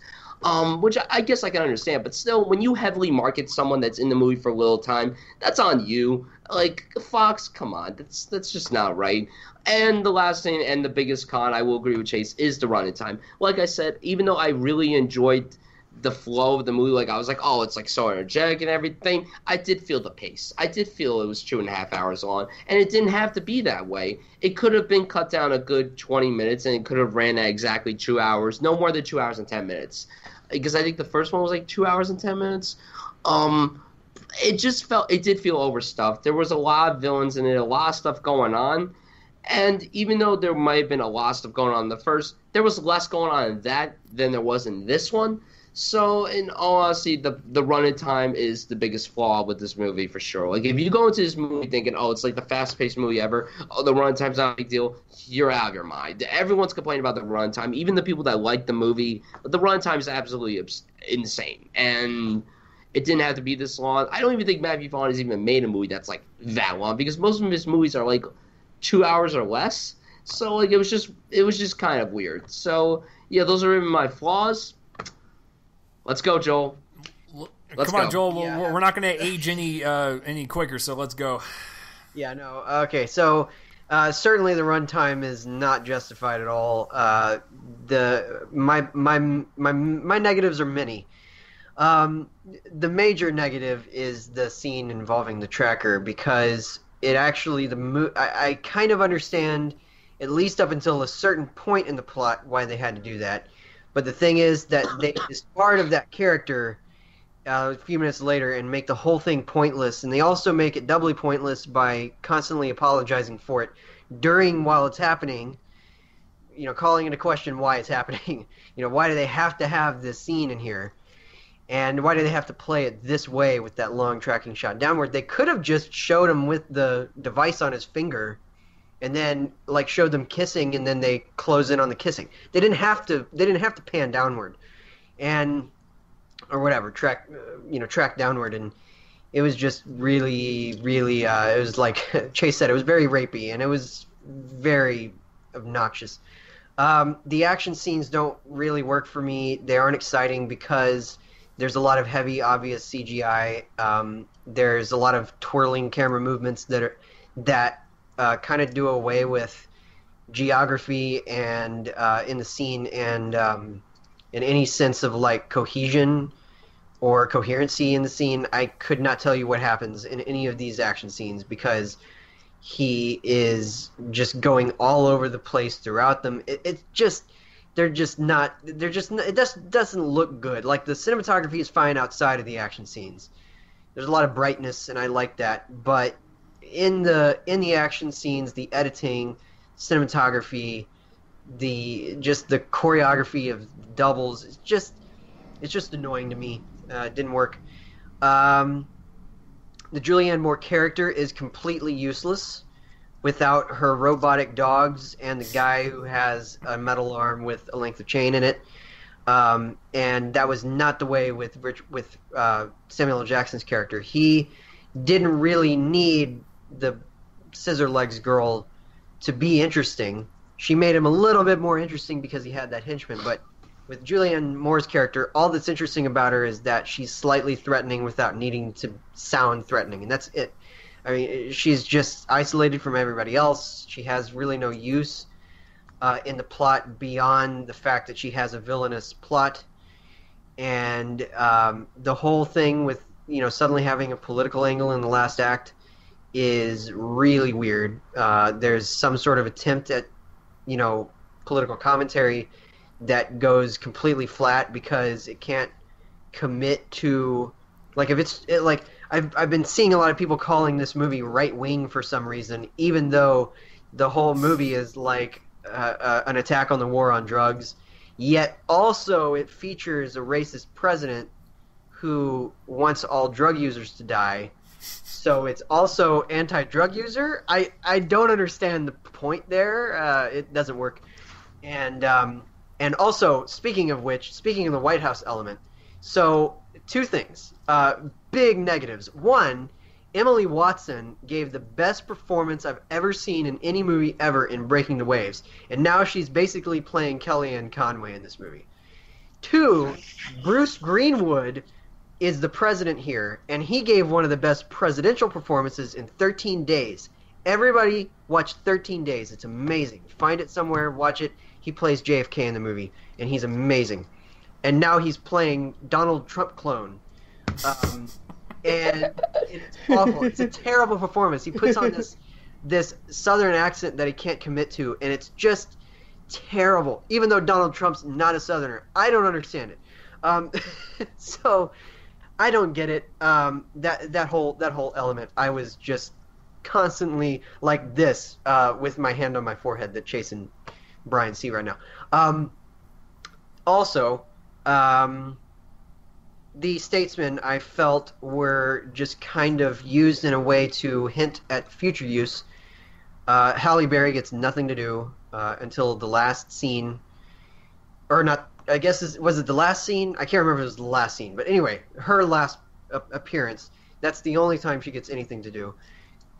Which I guess I can understand, but still, when you heavily market someone that's in the movie for a little time, that's on you. Like, Fox, come on, that's just not right. And the last thing, and the biggest con, I will agree with Chase, is the running time. Like I said, even though I really enjoyed the flow of the movie, like I was like, oh, it's like so energetic and everything, I did feel the pace. I did feel it was 2.5 hours long, and it didn't have to be that way. It could have been cut down a good 20 minutes, and it could have ran at exactly 2 hours, no more than 2 hours and 10 minutes. Because I think the first one was like 2 hours and 10 minutes. It did feel overstuffed. There was a lot of villains in it, a lot of stuff going on. And even though there might have been a lot of stuff going on in the first, there was less going on in that than there was in this one. So, in all honesty, the running time is the biggest flaw with this movie for sure. Like, if you go into this movie thinking, oh, it's like the fast-paced movie ever, oh, the running time's not a big deal, you're out of your mind. Everyone's complaining about the running time, even the people that like the movie, but the running time is absolutely insane. And it didn't have to be this long. I don't even think Matthew Vaughn has even made a movie that's, like, that long, because most of his movies are, like, 2 hours or less. So, like, it was just kind of weird. So, yeah, those are even my flaws. Let's go, Joel. Come on, Joel. We're not going to age any quicker, so let's go. Yeah, no. Okay, so certainly the runtime is not justified at all. My negatives are many. The major negative is the scene involving the tracker because it actually I kind of understand at least up until a certain point in the plot why they had to do that. But the thing is that they discard of that character a few minutes later and make the whole thing pointless. And they also make it doubly pointless by constantly apologizing for it while it's happening, calling into question why it's happening. Why do they have to have this scene in here? And why do they have to play it this way with that long tracking shot downward? They could have just showed him with the device on his finger and then showed them kissing, and then they close in on the kissing. They didn't have to pan downward, or whatever, track downward, and it was just really, really. It was like Chase said, it was very rapey, and it was very obnoxious. The action scenes don't really work for me. They aren't exciting because there's a lot of heavy, obvious CGI. There's a lot of twirling camera movements that kind of do away with geography and in the scene and in any sense of cohesion or coherency in the scene. I could not tell you what happens in any of these action scenes because he is just going all over the place throughout them. It doesn't look good. Like, the cinematography is fine outside of the action scenes. There's a lot of brightness and I like that, but in the action scenes, the editing, cinematography, the choreography of doubles, it's just annoying to me. It didn't work. The Julianne Moore character is completely useless without her robotic dogs and the guy who has a metal arm with a length of chain in it. And that was not the way with Samuel L. Jackson's character. He didn't really need the scissor legs girl to be interesting. She made him a little bit more interesting because he had that henchman, but with Julianne Moore's character, all that's interesting about her is that she's slightly threatening without needing to sound threatening, and that's it. I mean, she's just isolated from everybody else. She has really no use in the plot beyond the fact that she has a villainous plot, and the whole thing with suddenly having a political angle in the last act is really weird. There's some sort of attempt at, political commentary that goes completely flat because it can't commit to, like, if like I've been seeing a lot of people calling this movie right wing for some reason, even though the whole movie is like an attack on the war on drugs. Yet also it features a racist president who wants all drug users to die. So it's also anti-drug user. I don't understand the point there. It doesn't work. And also, speaking of the White House element, so two things. Big negatives. One, Emily Watson gave the best performance I've ever seen in any movie ever in Breaking the Waves. And now she's basically playing Kellyanne Conway in this movie. Two, Bruce Greenwood is the president here, and he gave one of the best presidential performances in 13 Days. Everybody watch 13 Days. It's amazing. Find it somewhere, watch it. He plays JFK in the movie, and he's amazing. And now he's playing Donald Trump clone. And it's awful. It's a terrible performance. He puts on this southern accent that he can't commit to, and it's just terrible. Even though Donald Trump's not a southerner, I don't understand it. So I don't get it. That whole element, I was just constantly like this with my hand on my forehead that Chase and Bryan see right now. Also, the statesmen, I felt, were just kind of used in a way to hint at future use. Halle Berry gets nothing to do until the last scene, or not. I guess was it the last scene? I can't remember if it was the last scene, but anyway, her last appearance. That's the only time she gets anything to do.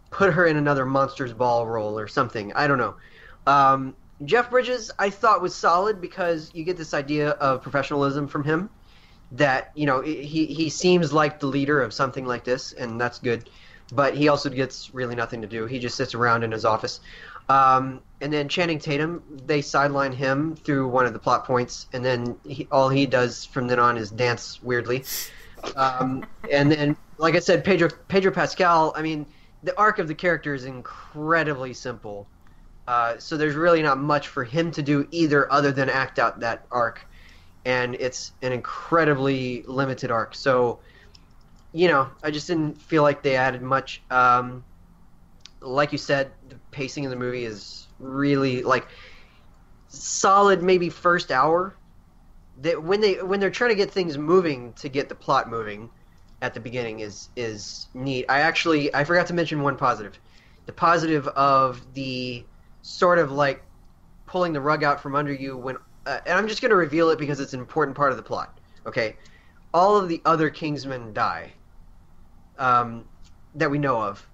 Put her in another Monsters Ball role or something. I don't know. Jeff Bridges, I thought, was solid because you get this idea of professionalism from him. That, he seems like the leader of something like this, and that's good. But he also gets really nothing to do. He just sits around in his office. And then Channing Tatum, they sideline him through one of the plot points, and then all he does from then on is dance weirdly. And then, like I said, Pedro Pascal, I mean, the arc of the character is incredibly simple. So there's really not much for him to do either other than act out that arc. And it's an incredibly limited arc. So, I just didn't feel like they added much. Like you said, the pacing of the movie is really, like, solid maybe first hour. When they're trying to get things moving to get the plot moving at the beginning is neat. I forgot to mention one positive. The positive of the sort of, like, pulling the rug out from under you when... and I'm just going to reveal it because it's an important part of the plot. Okay, all of the other Kingsmen die that we know of,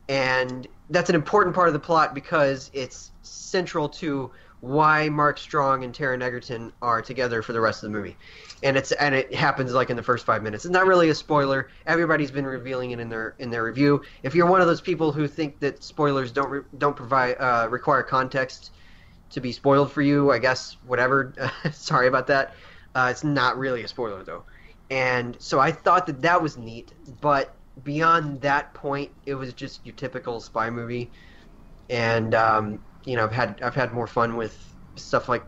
and that's an important part of the plot because it's central to why Mark Strong and Taron Egerton are together for the rest of the movie, and it happens like in the first 5 minutes. It's not really a spoiler. Everybody's been revealing it in their review. If you're one of those people who think that spoilers don't provide require context to be spoiled for you, I guess, whatever. Sorry about that. It's not really a spoiler, though. And so I thought that was neat, but beyond that point, it was just your typical spy movie. And, I've had more fun with stuff like,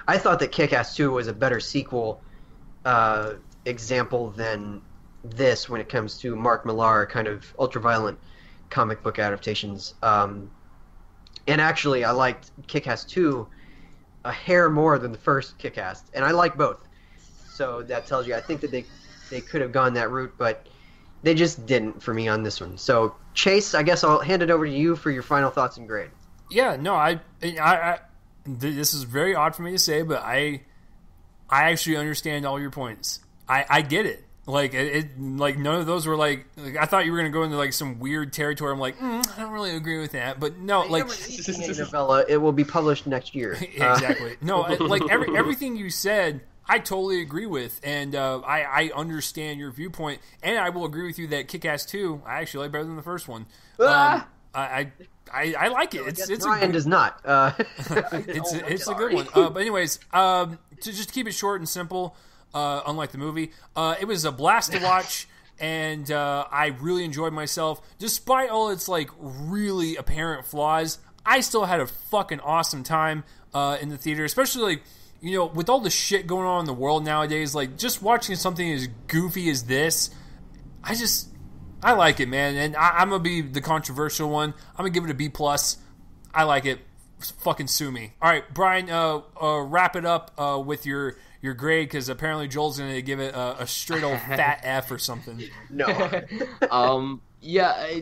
I thought that Kick-Ass 2 was a better sequel example than this when it comes to Mark Millar kind of ultra-violent comic book adaptations. And actually, I liked Kick-Ass 2 a hair more than the first Kick-Ass, and I like both. So that tells you, I think that they could have gone that route, but they just didn't for me on this one. So, Chase, I guess I'll hand it over to you for your final thoughts and grade. Yeah, no, I this is very odd for me to say, but I actually understand all your points. I get it. Like like none of those were like I thought you were gonna go into like some weird territory. I'm like, I don't really agree with that, but no, like novella, it will be published next year. Exactly. No, like everything you said, I totally agree with, and I understand your viewpoint, and I will agree with you that Kick-Ass 2 I actually like better than the first one. I like it. It's Bryan does not. It's a good one. But anyways, to just keep it short and simple. Unlike the movie, it was a blast to watch. and I really enjoyed myself. Despite all its, like, really apparent flaws, I still had a fucking awesome time in the theater, especially, like, you know, with all the shit going on in the world nowadays, like, just watching something as goofy as this, I like it, man, and I'm going to be the controversial one. I'm going to give it a B+. I like it. Fucking sue me. All right, Brian, wrap it up with your grade, because apparently Joel's going to give it a straight old fat F or something. No. Yeah,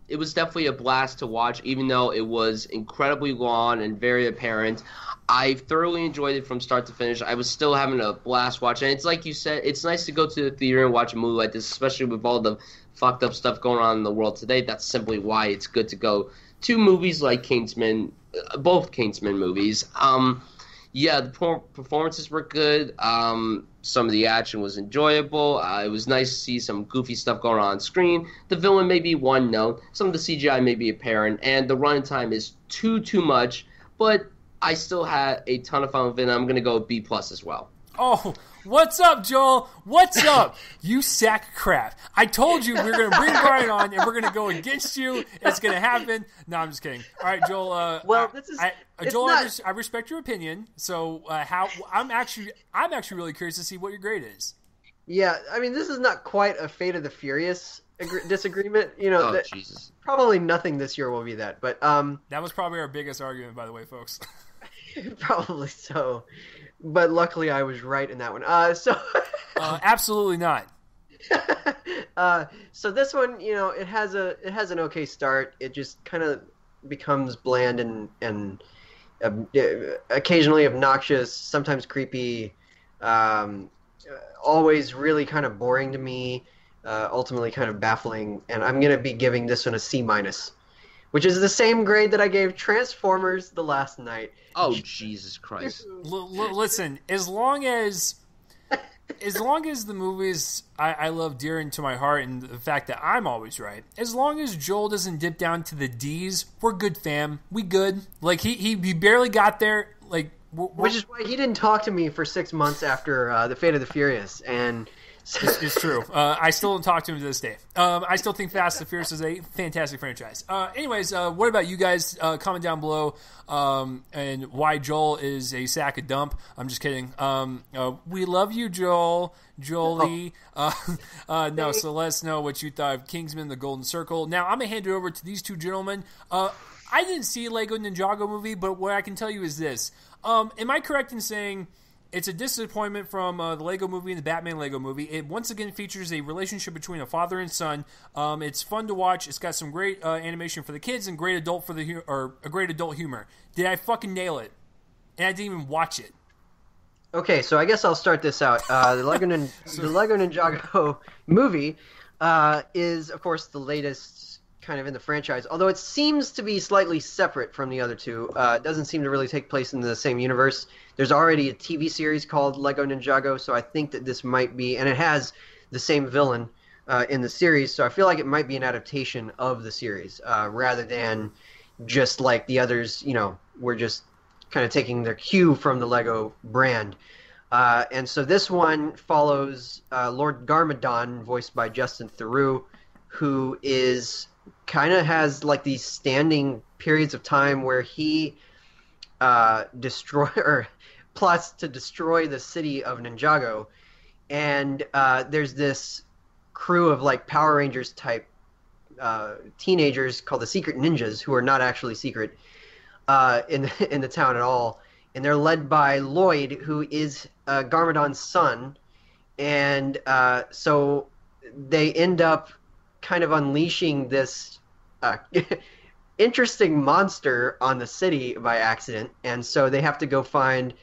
it was definitely a blast to watch, even though it was incredibly long and very apparent. I thoroughly enjoyed it from start to finish. I was still having a blast watching it. It's like you said, it's nice to go to the theater and watch a movie like this, especially with all the fucked up stuff going on in the world today. That's simply why it's good to go to movies like Kingsman, both Kingsman movies. Yeah, the performances were good. Some of the action was enjoyable. It was nice to see some goofy stuff going on screen. The villain may be one note. Some of the CGI may be apparent, and the running time is too much. But I still had a ton of fun with it, and I'm going to go B+ as well. Oh, what's up, Joel? What's up? You sack of crap. I told you we were going to bring Bryan on, and we're going to go against you. It's going to happen. No, I'm just kidding. All right, Joel. Joel, I respect your opinion. So, I'm actually really curious to see what your grade is. Yeah, I mean, this is not quite a Fate of the Furious disagreement. You know, Jesus. Probably nothing this year will be that. But that was probably our biggest argument, by the way, folks. Probably so. But luckily, I was right in that one. Absolutely not. So this one, you know, it has an okay start. It just kind of becomes bland and occasionally obnoxious, sometimes creepy, always really kind of boring to me, ultimately kind of baffling. And I'm gonna be giving this one a C-, which is the same grade that I gave Transformers The Last Night. Oh, Jesus Christ. Listen, as long as the movies I love dear into my heart, and the fact that I'm always right, as long as Joel doesn't dip down to the D's, we're good, fam. We good. Like, he barely got there. Like, which is why he didn't talk to me for 6 months after the Fate of the Furious, and it's true. I still don't talk to him to this day. I still think Fast and Furious is a fantastic franchise. Anyways, what about you guys? Comment down below and why Joel is a sack of dump. I'm just kidding. We love you, Jolie. No, so let us know what you thought of Kingsman: The Golden Circle. Now, I'm going to hand it over to these two gentlemen. I didn't see a Lego Ninjago movie, but what I can tell you is this. Am I correct in saying it's a disappointment from the Lego movie and the Batman Lego movie? It once again features a relationship between a father and son. It's fun to watch. It's got some great animation for the kids and great adult great adult humor. Did I fucking nail it? And I didn't even watch it. Okay, so I guess I'll start this out. The Lego Ninjago movie is, of course, the latest kind of in the franchise, although it seems to be slightly separate from the other two. It doesn't seem to really take place in the same universe. There's already a TV series called Lego Ninjago, so I think that this might be, and it has the same villain in the series, so I feel like it might be an adaptation of the series rather than just like the others, you know, we're just kind of taking their cue from the Lego brand. And so this one follows Lord Garmadon, voiced by Justin Theroux, who is kind of has like these standing periods of time where he plots to destroy the city of Ninjago, and there's this crew of like Power Rangers type teenagers called the Secret Ninjas, who are not actually secret in the town at all, and they're led by Lloyd, who is Garmadon's son, and so they end up kind of unleashing this interesting monster on the city by accident, and so they have to go find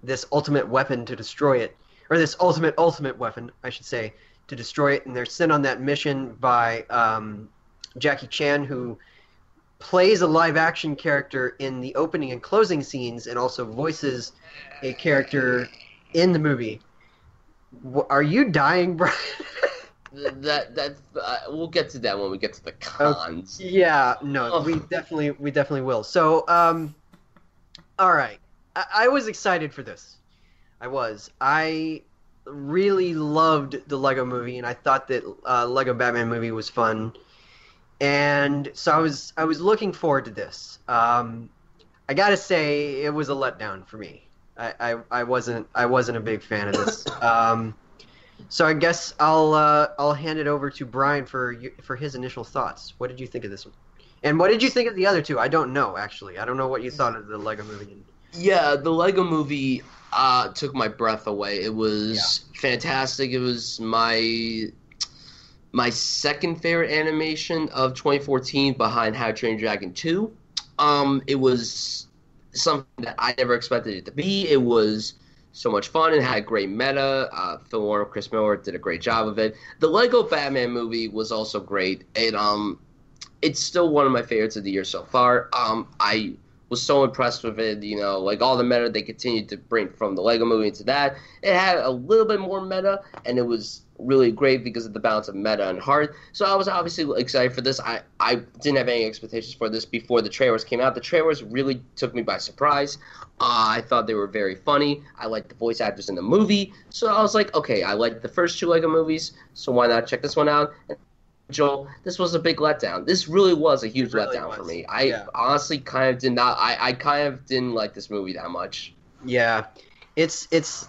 this ultimate weapon to destroy it, or this ultimate weapon, I should say, to destroy it. And they're sent on that mission by Jackie Chan, who plays a live-action character in the opening and closing scenes, and also voices a character in the movie. Are you dying, Brian? We'll get to that when we get to the cons. Yeah, no, we definitely will. So, all right, I was excited for this. I really loved the Lego Movie, and I thought that Lego Batman movie was fun, and so I was looking forward to this. I gotta say, it was a letdown for me. I wasn't a big fan of this. So I guess I'll hand it over to Bryan for his initial thoughts. What did you think of this one? And what did you think of the other two? I don't know, actually. I don't know what you thought of the Lego Movie. Yeah, the Lego Movie took my breath away. It was fantastic. It was my second favorite animation of 2014 behind How to Train Your Dragon 2. It was something that I never expected it to be. It was so much fun and had great meta. Phil Warner, Chris Miller did a great job of it. The Lego Batman movie was also great. It's still one of my favorites of the year so far. I was so impressed with it, like all the meta they continued to bring from the Lego movie into that. It had a little bit more meta, and it was really great because of the balance of meta and heart. So I was obviously excited for this. I didn't have any expectations for this before the trailers came out. The trailers really took me by surprise. I thought they were very funny. I liked the voice actors in the movie. So I was like, okay, I liked the first two Lego movies, so why not check this one out? Joel, this was a big letdown. This really was a huge letdown for me. I honestly kind of did not. I kind of didn't like this movie that much. Yeah, it's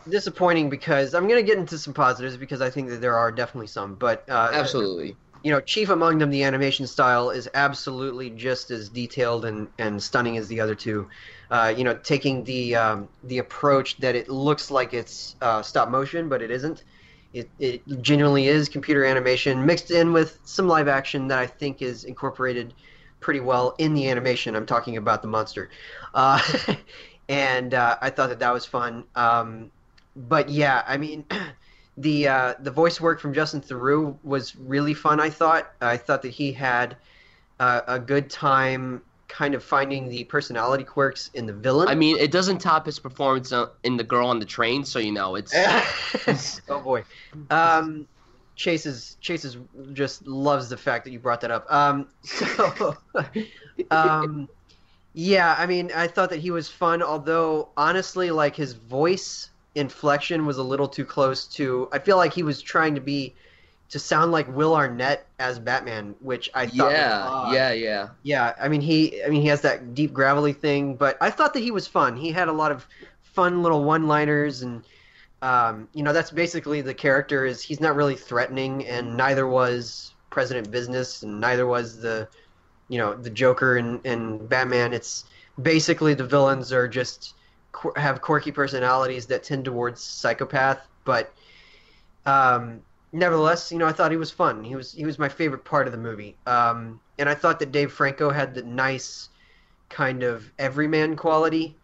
disappointing because I'm gonna get into some positives because I think that there are definitely some. But absolutely, chief among them, the animation style is absolutely just as detailed and stunning as the other two. Taking the approach that it looks like it's stop motion, but it isn't. It genuinely is computer animation mixed in with some live action that I think is incorporated pretty well in the animation. I'm talking about the monster. And I thought that was fun. But yeah, I mean, the voice work from Justin Theroux was really fun, I thought. I thought that he had a good time kind of finding the personality quirks in the villain. I mean, it doesn't top his performance in The Girl on the Train, so it's... Oh boy. Chase just loves the fact that you brought that up. Yeah, I mean, I thought that he was fun, although honestly, like, his voice inflection was a little too close to... I feel like he was trying to sound like Will Arnett as Batman, which I thought was odd. Yeah. I mean, he has that deep gravelly thing, but I thought that he was fun. He had a lot of fun little one-liners, and that's basically the character. Is he's not really threatening, and neither was President Business, and neither was the Joker and Batman. It's basically the villains are just have quirky personalities that tend towards psychopath, but nevertheless, I thought he was fun. He was my favorite part of the movie. And I thought that Dave Franco had the nice kind of everyman quality.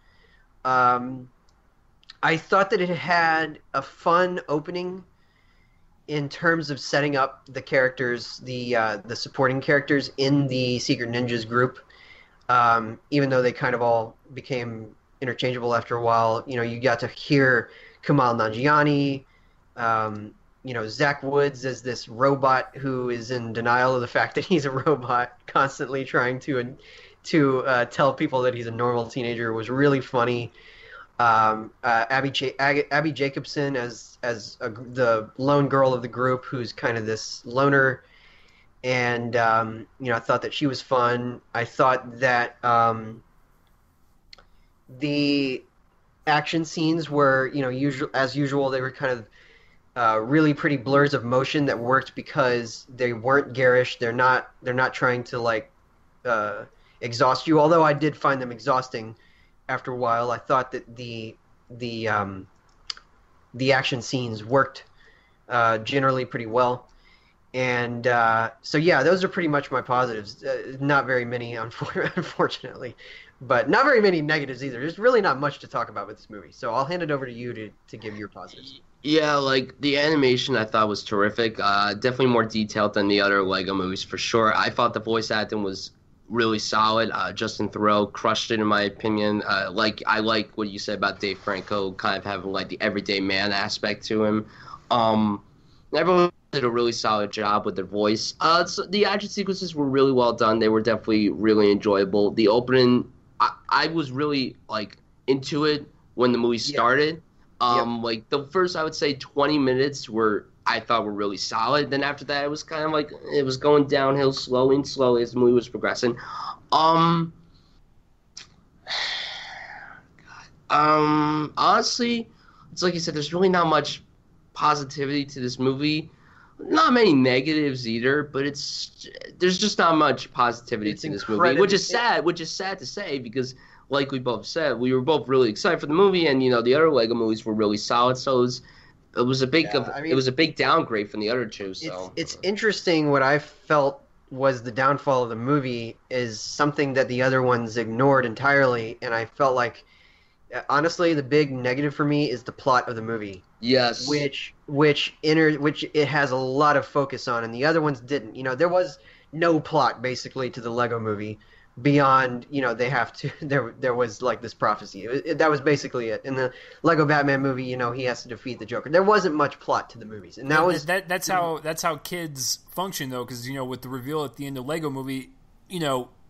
I thought that it had a fun opening in terms of setting up the characters, the supporting characters in the Secret Ninjas group. Even though they kind of all became interchangeable after a while, you got to hear Kumail Nanjiani, Zach Woods as this robot who is in denial of the fact that he's a robot, constantly trying to tell people that he's a normal teenager, was really funny. Abby Jacobson as the lone girl of the group, who's kind of this loner, and I thought that she was fun. I thought that the action scenes were, as usual, they were kind of really pretty blurs of motion that worked because they weren't garish. They're not trying to exhaust you. Although I did find them exhausting after a while. I thought that the action scenes worked generally pretty well. And so yeah, those are pretty much my positives. Not very many, unfortunately, but not very many negatives either. There's really not much to talk about with this movie. So I'll hand it over to you to give your positives. Yeah, like, the animation I thought was terrific. Definitely more detailed than the other Lego movies, for sure. I thought the voice acting was really solid. Justin Theroux crushed it, in my opinion. I like what you said about Dave Franco kind of having, like, the everyday man aspect to him. Everyone did a really solid job with their voice. So the action sequences were really well done. They were definitely really enjoyable. The opening, I was really, like, into it when the movie started. Like the first, I would say 20 minutes I thought were really solid. Then after that, it was kind of like it was going downhill slowly and slowly as the movie was progressing. Honestly, it's like you said, there's really not much positivity to this movie. Not many negatives either, but there's just not much positivity to this movie, which is sad. Which is sad to say because, like we both said, we were both really excited for the movie, and the other Lego movies were really solid. So it was a big downgrade from the other two. So it's interesting. What I felt was the downfall of the movie is something that the other ones ignored entirely, and I felt like, honestly, the big negative for me is the plot of the movie. Yes. Which it has a lot of focus on, and the other ones didn't. There was no plot basically to the Lego movie beyond, they have to. There was like this prophecy. That was basically it. In the Lego Batman movie, he has to defeat the Joker. There wasn't much plot to the movies, and that's how kids function though, because with the reveal at the end of Lego movie,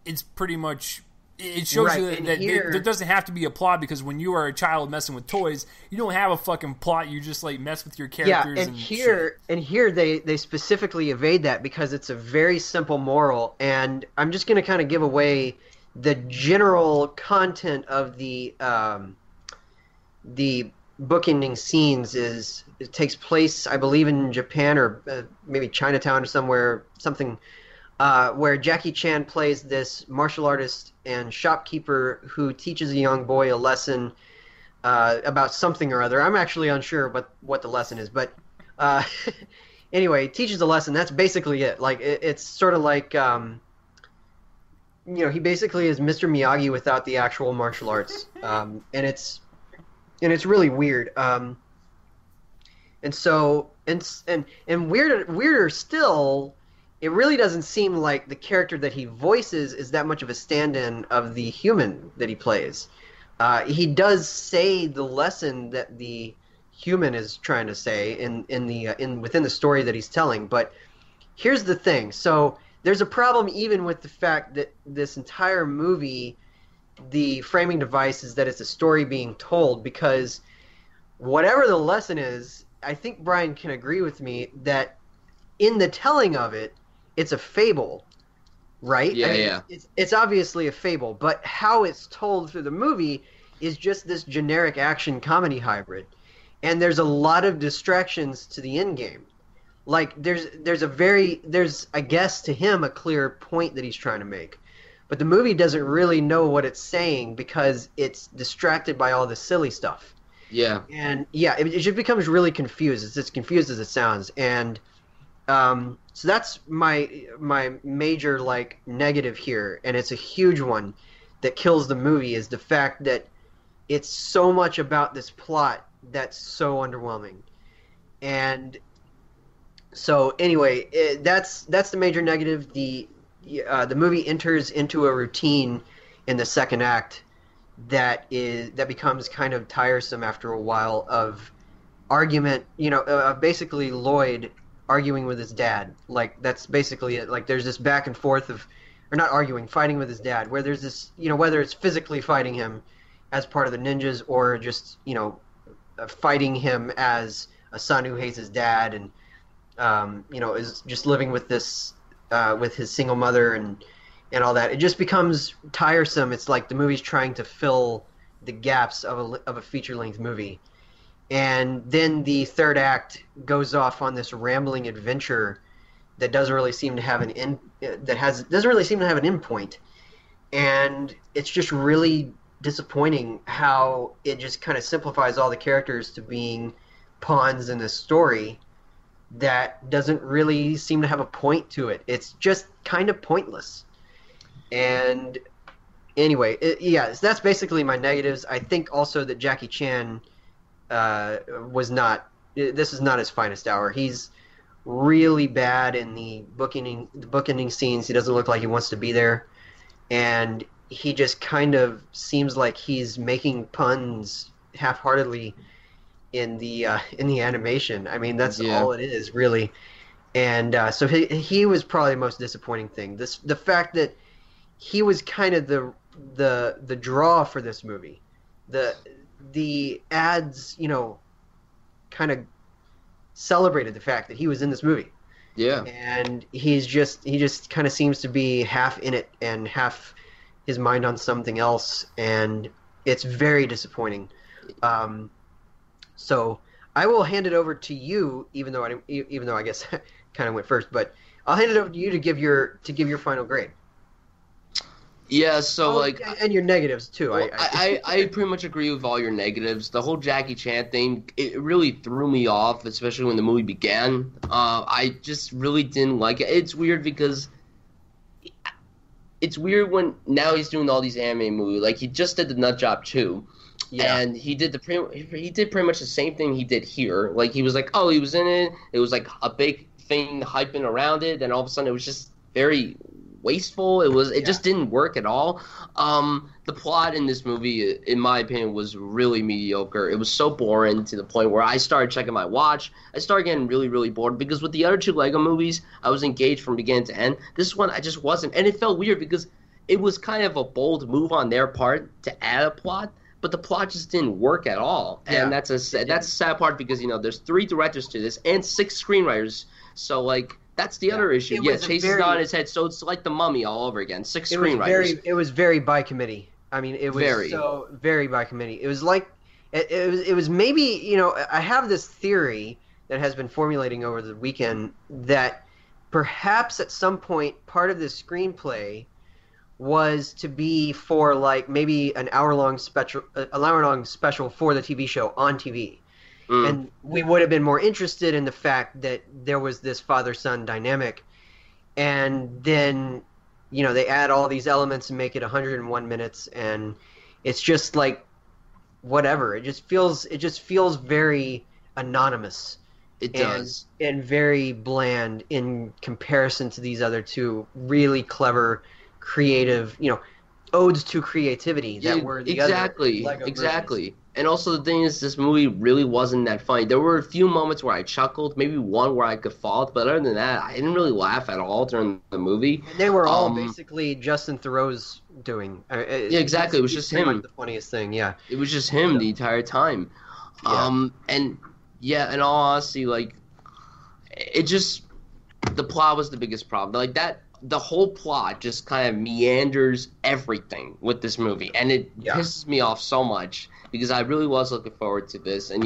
it's pretty much. It shows you that there doesn't have to be a plot because when you are a child messing with toys, you don't have a fucking plot. You just like mess with your characters. Yeah, and here they specifically evade that because it's a very simple moral. And I'm just going to kind of give away the general content of the bookending scenes. It takes place, I believe, in Japan or maybe Chinatown or something. Where Jackie Chan plays this martial artist and shopkeeper who teaches a young boy a lesson about something or other. I'm actually unsure what the lesson is, but anyway, he teaches a lesson. That's basically it. Like it's sort of like he basically is Mr. Miyagi without the actual martial arts, and it's really weird. And weirder still. It really doesn't seem like the character that he voices is that much of a stand-in of the human that he plays. He does say the lesson that the human is trying to say within the story that he's telling. But here's the thing. So there's a problem even with the fact that this entire movie, the framing device is that it's a story being told, because whatever the lesson is, I think Bryan can agree with me that in the telling of it, it's a fable, right? Yeah, It's obviously a fable, but how it's told through the movie is just this generic action comedy hybrid, and there's a lot of distractions to the end game. Like there's I guess to him a clear point that he's trying to make, but the movie doesn't really know what it's saying because it's distracted by all the silly stuff. Yeah, and it just becomes really confused. It's as confused as it sounds, and. So that's my major negative here, and it's a huge one that kills the movie, is the fact that it's so much about this plot that's so underwhelming. And so anyway, that's the major negative. The movie enters into a routine in the second act that becomes kind of tiresome after a while of argument. Basically Lloyd arguing with his dad. Like that's basically it. Like there's this back and forth fighting with his dad, where there's this, whether it's physically fighting him as part of the ninjas or just, fighting him as a son who hates his dad and, is just living with this, with his single mother and all that. It just becomes tiresome. It's like the movie's trying to fill the gaps of a feature-length movie. And then the third act goes off on this rambling adventure that doesn't really seem to have an end point, and it's just really disappointing how it just kind of simplifies all the characters to being pawns in this story that doesn't really seem to have a point to it. It's just kind of pointless. And anyway, that's basically my negatives. I think also that Jackie Chan. This is not his finest hour. He's really bad in the bookending scenes. He doesn't look like he wants to be there, and he just kind of seems like he's making puns half-heartedly in the animation. I mean, that's all it is, really. And so he was probably the most disappointing thing. The fact that he was kind of the draw for this movie. the ads, kind of celebrated the fact that he was in this movie. Yeah. And he just kind of seems to be half in it and half his mind on something else, and it's very disappointing. So I will hand it over to you, even though I guess I kind of went first, but I'll hand it over to you to give your final grade. Yeah, so and your negatives too. Well, I pretty much agree with all your negatives. The whole Jackie Chan thing, it really threw me off, especially when the movie began. I just really didn't like it. It's weird because it's weird when now he's doing all these anime movies. Like he just did the Nut Job 2. Yeah. And he did pretty much the same thing he did here. Like he was like, oh, he was in it. It was like a big thing hyping around it. Then all of a sudden it was just very wasteful. It just didn't work at all. The plot in this movie, in my opinion, was really mediocre. It was so boring to the point where I started checking my watch. I started getting really, really bored because with the other two Lego movies, I was engaged from beginning to end. This one, I just wasn't. And it felt weird because it was kind of a bold move on their part to add a plot, but the plot just didn't work at all. And that's a sad part because, there's 3 directors to this and 6 screenwriters. So, that's the other issue. Yeah, Chase is not on his head, so it's like The Mummy all over again. 6 screenwriters. It was very by committee. I mean, it was so very by committee. It was like it was maybe, I have this theory that has been formulating over the weekend that perhaps at some point part of this screenplay was to be for maybe an hour-long special for the TV show on TV. And we would have been more interested in the fact that there was this father-son dynamic. And then, they add all these elements and make it 101 minutes. And it's just whatever. It just feels very anonymous. It does. And very bland in comparison to these other two really clever, creative, odes to creativity that were the other Lego movies. And also the thing is, this movie really wasn't that funny. There were a few moments where I chuckled, maybe one where I could fault, but other than that, I didn't really laugh at all during the movie. And they were all basically Justin Theroux's doing. Yeah, exactly. It was just him. The funniest thing, yeah. It was just him the entire time. Yeah. And in all honesty, the plot was the biggest problem. The whole plot just kind of meanders everything with this movie, and it pisses me off so much because I really was looking forward to this. And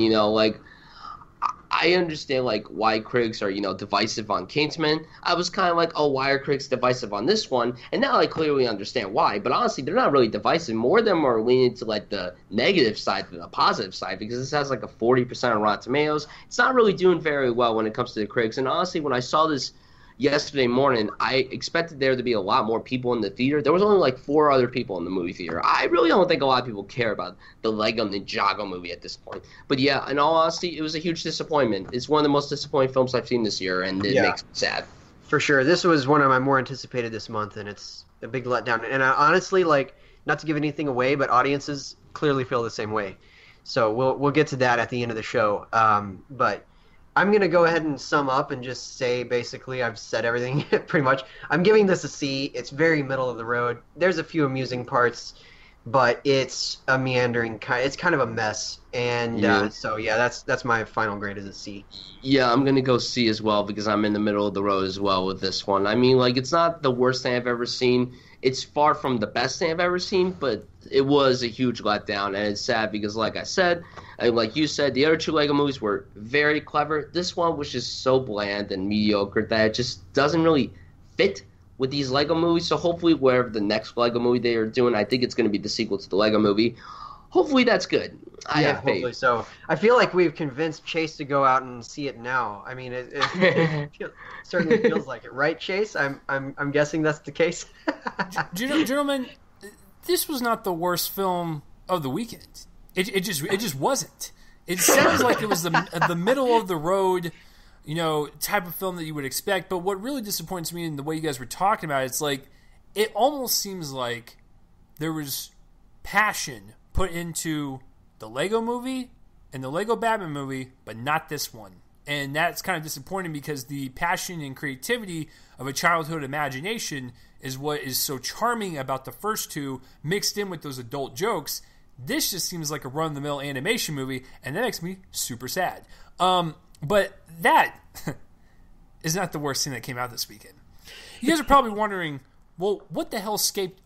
I understand why critics are divisive on Kingsman. I was kind of like, oh, why are critics divisive on this one? And now I clearly understand why. But honestly, they're not really divisive. More of them are leaning to the negative side than the positive side because this has a 40% on Rotten Tomatoes. It's not really doing very well when it comes to the critics. And honestly, when I saw this yesterday morning, I expected there to be a lot more people in the theater. There was only 4 other people in the movie theater. I really don't think a lot of people care about the Lego Ninjago movie at this point. But yeah, in all honesty, it was a huge disappointment. It's one of the most disappointing films I've seen this year, and it makes me sad. For sure. This was one of my more anticipated this month, and it's a big letdown. And I honestly, not to give anything away, but audiences clearly feel the same way. So we'll get to that at the end of the show. But I'm going to go ahead and sum up and just say basically I've said everything pretty much. I'm giving this a C. It's very middle of the road. There's a few amusing parts, but it's a meandering it's kind of a mess. And that's my final grade is a C. Yeah, I'm going to go C as well because I'm in the middle of the road as well with this one. I mean, it's not the worst thing I've ever seen. It's far from the best thing I've ever seen, but it was a huge letdown, and it's sad because, like I said, and like you said, the other 2 Lego movies were very clever. This one was just so bland and mediocre that it just doesn't really fit with these Lego movies. So hopefully wherever the next Lego movie they are doing, I think it's going to be the sequel to the Lego movie. Hopefully that's good. I have faith. Hopefully so. I feel like we've convinced Chase to go out and see it now. I mean, it certainly feels like it, right, Chase? I'm guessing that's the case. Gentlemen, this was not the worst film of the weekend. It just wasn't. It sounds like it was the middle of the road, type of film that you would expect. But what really disappoints me in the way you guys were talking about it, it's it almost seems like there was passion put into the Lego movie and the Lego Batman movie, but not this one. And that's kind of disappointing because the passion and creativity of a childhood imagination is what is so charming about the first two, mixed in with those adult jokes. This just seems like a run-of-the-mill animation movie, and that makes me super sad. But that is not the worst thing that came out this weekend. You guys are probably wondering, well, what the hell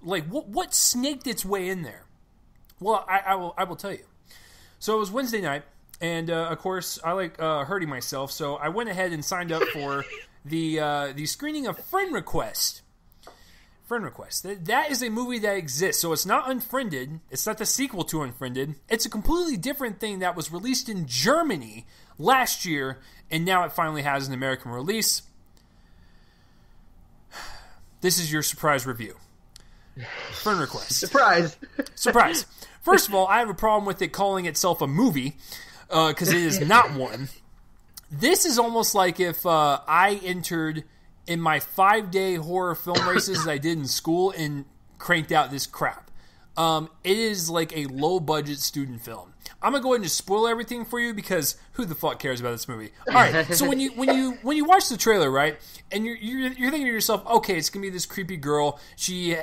what snaked its way in there? Well, I will tell you. So it was Wednesday night, and of course, I like hurting myself, so I went ahead and signed up for the screening of Friend Request. Friend Request. That is a movie that exists. So it's not Unfriended. It's not the sequel to Unfriended. It's a completely different thing that was released in Germany last year, and now it finally has an American release. This is your surprise review. Friend Request. Surprise. Surprise. First of all, I have a problem with it calling itself a movie, because it is not one. This is almost like if I entered in my 5-day horror film races that I did in school and cranked out this crap. It is like a low-budget student film. I'm gonna go ahead and just spoil everything for you because who the fuck cares about this movie? All right, so when you watch the trailer, right, and you're thinking to yourself, okay, it's gonna be this creepy girl. She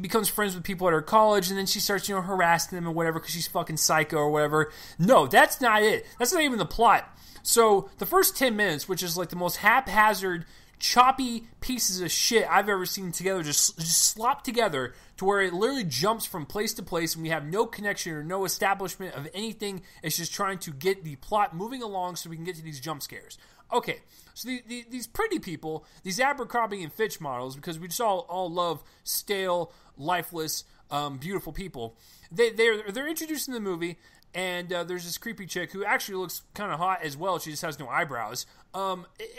becomes friends with people at her college, and then she starts harassing them and whatever because she's fucking psycho or whatever. No, that's not it. That's not even the plot. So the first 10 minutes, which is like the most haphazard, choppy pieces of shit I've ever seen together, just slopped together to where it literally jumps from place to place and we have no connection or no establishment of anything. It's just trying to get the plot moving along so we can get to these jump scares. Okay, so these pretty people, these Abercrombie and Fitch models, because we just all love stale, lifeless, beautiful people, they're introduced in the movie. And there's this creepy chick who actually looks kind of hot as well. She just has no eyebrows.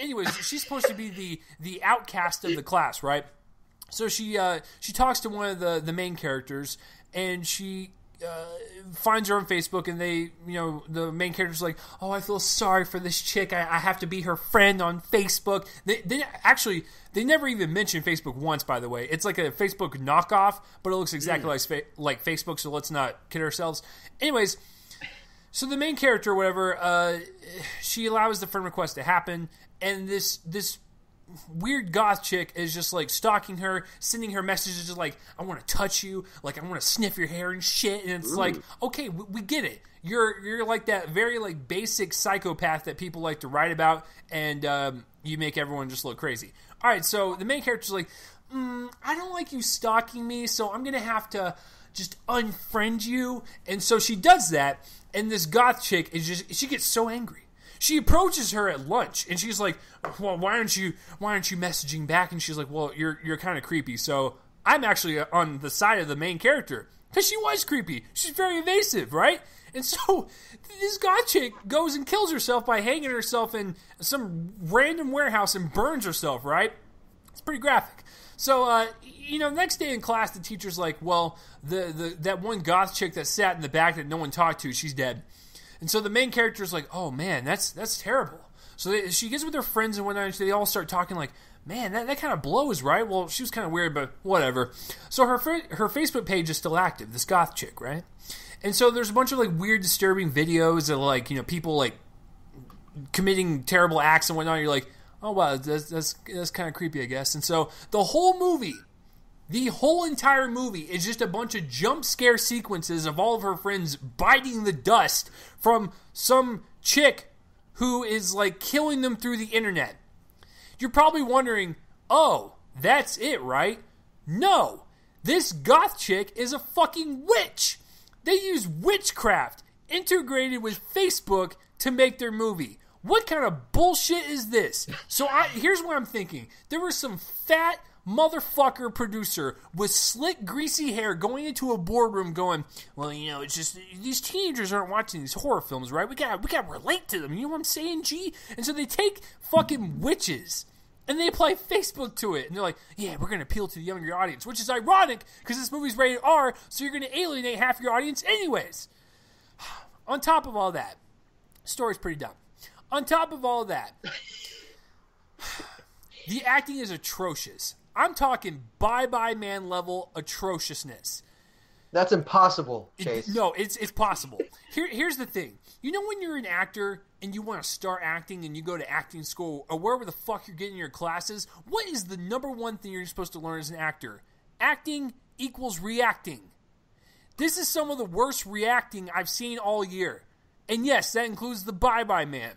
Anyways, she's supposed to be the outcast of the class, right? So she talks to one of the main characters, and she finds her on Facebook, and the main character's like, oh, I feel sorry for this chick. I have to be her friend on Facebook. They never even mention Facebook once, by the way. It's like a Facebook knockoff, but it looks exactly like Facebook, so let's not kid ourselves. Anyways, so the main character or whatever, she allows the friend request to happen, and this weird goth chick is just like stalking her, sending her messages just like, I want to touch you, like I want to sniff your hair and shit, and it's like, okay, we get it. You're like that very like basic psychopath that people like to write about, and you make everyone just look crazy. All right, so the main character's like, I don't like you stalking me, so I'm gonna have to just unfriend you, and so she does that, and this goth chick she gets so angry. She approaches her at lunch, and she's like, well, why aren't you messaging back? And she's like, well, you're kind of creepy. So I'm actually on the side of the main character, because she was creepy. She's very evasive, right? And so this goth chick goes and kills herself by hanging herself in some random warehouse and burns herself, right? It's pretty graphic. So, next day in class, the teacher's like, well, that one goth chick that sat in the back that no one talked to, she's dead. And so the main character's like, oh, man, that's terrible. So she gets with her friends and whatnot, and they all start talking like, man, that kind of blows, right? Well, she was kind of weird, but whatever. So her Facebook page is still active, this goth chick, right? And so there's a bunch of like weird, disturbing videos of like, people like committing terrible acts and whatnot. You're like, oh, wow, that's kind of creepy, I guess. And so the whole entire movie is just a bunch of jump scare sequences of all of her friends biting the dust from some chick who is like killing them through the internet. You're probably wondering, oh, that's it, right? No, this goth chick is a fucking witch. They use witchcraft integrated with Facebook to make their movie. What kind of bullshit is this? So here's what I'm thinking. There was some fat motherfucker producer with slick, greasy hair going into a boardroom going, well, it's just these teenagers aren't watching these horror films, right? We gotta relate to them. You know what I'm saying, G? And so they take fucking witches and they apply Facebook to it. And they're like, yeah, we're going to appeal to the younger audience, which is ironic because this movie's rated R, so you're going to alienate half your audience anyways. On top of all that, story's pretty dumb. On top of all that, the acting is atrocious. I'm talking bye-bye man level atrociousness. That's impossible, Chase. No, it's possible. Here's the thing. When you're an actor and you want to start acting and you go to acting school or wherever the fuck you're getting your classes, what is the number one thing you're supposed to learn as an actor? Acting equals reacting. This is some of the worst reacting I've seen all year. And yes, that includes the Bye Bye Man.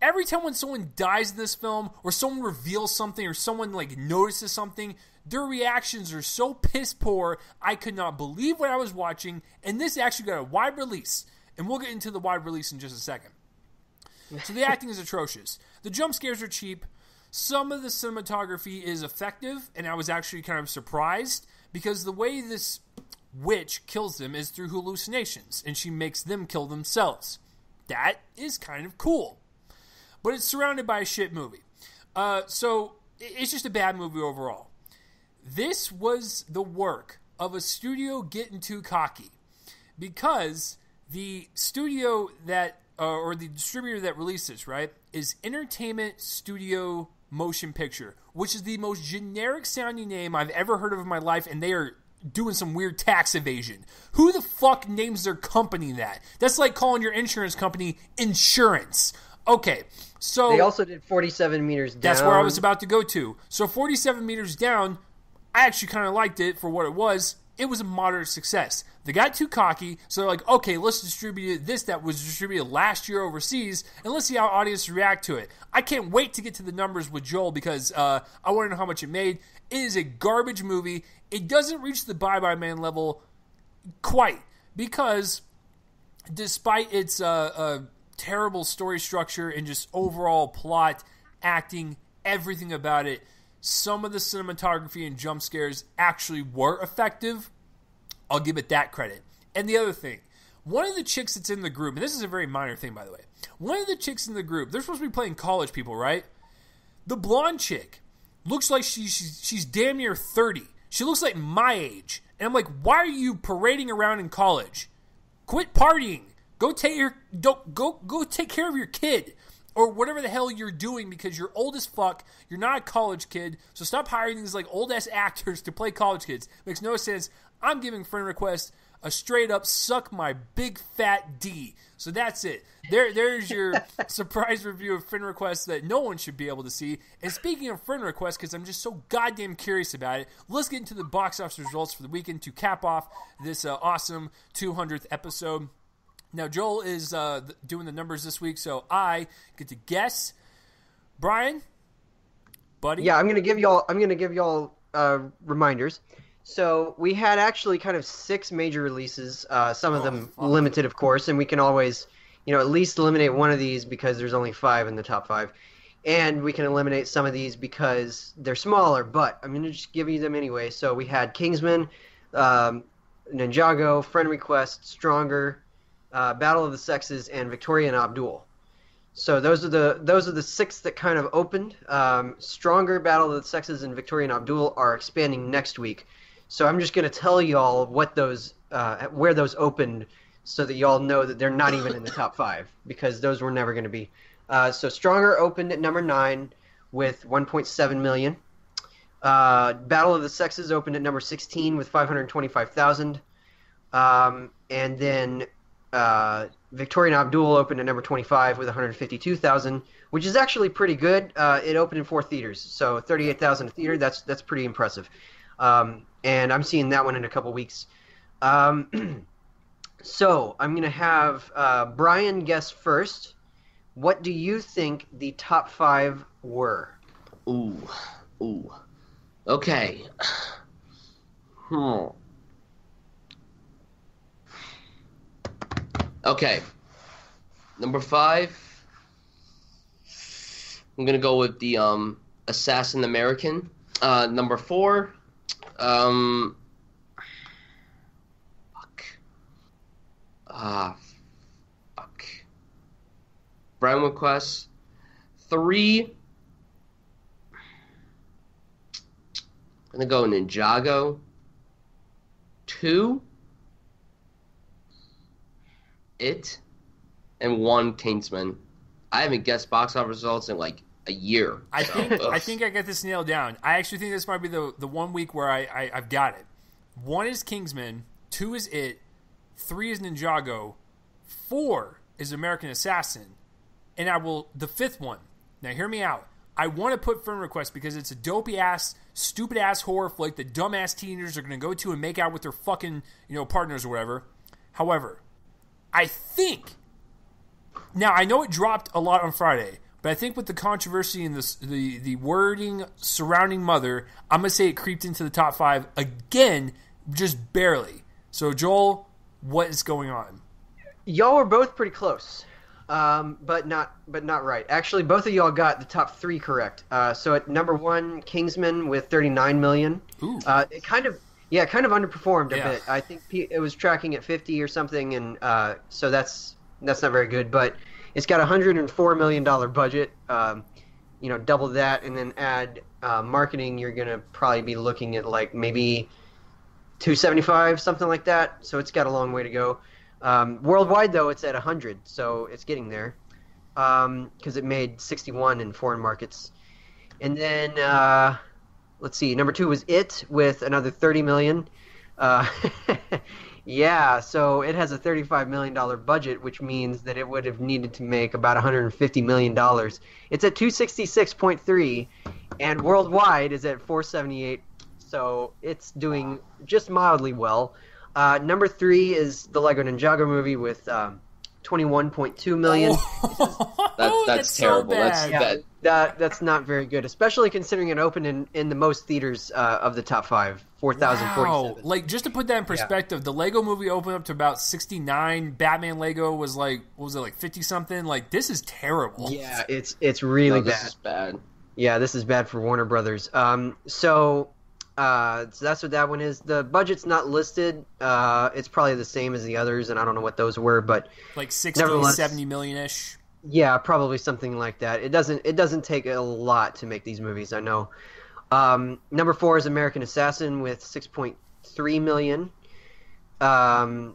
Every time when someone dies in this film, or someone reveals something, or someone like notices something, their reactions are so piss poor, I could not believe what I was watching, and this actually got a wide release. And we'll get into the wide release in just a second. So the acting is atrocious. The jump scares are cheap. Some of the cinematography is effective, and I was actually kind of surprised, because the way this witch kills them is through hallucinations, and she makes them kill themselves. That is kind of cool. But it's surrounded by a shit movie. So it's just a bad movie overall. This was the work of a studio getting too cocky, because the studio that, or the distributor that released this, right, is Entertainment Studio Motion Picture, which is the most generic sounding name I've ever heard of in my life, and they are doing some weird tax evasion. Who the fuck names their company that? That's like calling your insurance company Insurance. Okay, so... They also did 47 Meters Down. That's where I was about to go to. So 47 Meters Down, I actually kind of liked it for what it was. It was a moderate success. They got too cocky, so they're like, okay, let's distribute this that was distributed last year overseas, and let's see how audiences react to it. I can't wait to get to the numbers with Joel, because I want to know how much it made. It is a garbage movie. It doesn't reach the Bye Bye Man level quite, because despite its terrible story structure and just overall plot, acting, everything about it, some of the cinematography and jump scares actually were effective. I'll give it that credit. And the other thing, one of the chicks that's in the group, and this is a very minor thing, by the way, one of the chicks in the group, they're supposed to be playing college people, right? The blonde chick looks like she's damn near 30. She looks like my age. And I'm like, why are you parading around in college? Quit partying. Go take care of your kid. Or whatever the hell you're doing, because you're old as fuck. You're not a college kid. So stop hiring these like old ass actors to play college kids. Makes no sense. I'm giving Friend Request a straight up suck my big fat D. So that's it. There's your surprise review of Friend Request that no one should be able to see. And speaking of Friend Request, because I'm just so goddamn curious about it, let's get into the box office results for the weekend to cap off this awesome 200th episode. Now, Joel is doing the numbers this week, so I get to guess. Bryan, buddy. Yeah, I'm gonna give y'all reminders. So we had actually kind of 6 major releases. Some of them limited, of course, and we can always, at least eliminate one of these because there's only 5 in the top 5, and we can eliminate some of these because they're smaller. But I'm gonna just give you them anyway. So we had Kingsman, Ninjago, Friend Request, Stronger, Battle of the Sexes, and Victoria and Abdul. So those are the 6 that kind of opened. Stronger, Battle of the Sexes, and Victoria and Abdul are expanding next week. So I'm just going to tell y'all what those where those opened, so that y'all know that they're not even in the top 5, because those were never going to be. So Stronger opened at number 9 with 1.7 million. Battle of the Sexes opened at number 16 with 525,000. And then Victoria and Abdul opened at number 25 with 152,000, which is actually pretty good. It opened in 4 theaters, so 38,000 a theater. That's pretty impressive. And I'm seeing that one in a couple weeks. So I'm gonna have Bryan guess first. What do you think the top 5 were? Ooh. Okay. Okay. Number 5. I'm gonna go with the Assassin American. Number 4. Fuck. Friend Request. 3. I'm gonna go Ninjago. 2. It. And 1 Kingsman. I haven't guessed box office results in like a year. I think I got this nailed down. I actually think this might be the 1 week where I've got it. 1 is Kingsman, 2 is It, 3 is Ninjago, 4 is American Assassin, and the 5th one. Now hear me out. I want to put Friend Request because it's a dopey ass stupid ass horror flick that dumbass teenagers are going to go to and make out with their fucking partners or whatever. However, I think now I know it dropped a lot on Friday, but I think with the controversy and the wording surrounding Mother, I'm gonna say it creeped into the top 5 again, just barely. So Joel, what is going on? Y'all were both pretty close. But not right. Actually, both of y'all got the top 3 correct. So at number 1, Kingsman with 39 million. Ooh. It kind of underperformed a bit. I think it was tracking at 50 or something, and so that's not very good. But it's got a $104 million budget. Double that, and then add marketing. You're gonna probably be looking at like maybe 275, something like that. So it's got a long way to go. Worldwide, though, it's at 100, so it's getting there because it made 61 in foreign markets. And then, let's see, number 2 was It with another 30 million. Yeah, so it has a $35 million budget, which means that it would have needed to make about $150 million. It's at 266.3, and worldwide is at 478, so it's doing just mildly well. Number 3 is the Lego Ninjago movie with 21.2 million. That's terrible. So That's not very good, especially considering it opened in the most theaters of the top 5, 4,047. Wow. Like, just to put that in perspective, the Lego movie opened up to about 69. Batman Lego was like, what was it, like 50 something? Like, this is terrible. Yeah, it's really bad. This is bad. Yeah, this is bad for Warner Brothers. So that's what that one is. The budget's not listed. It's probably the same as the others, and I don't know what those were, but like 60, 70 million-ish. Yeah, probably something like that. It doesn't take a lot to make these movies, I know. Number 4 is American Assassin with 6.3 million. And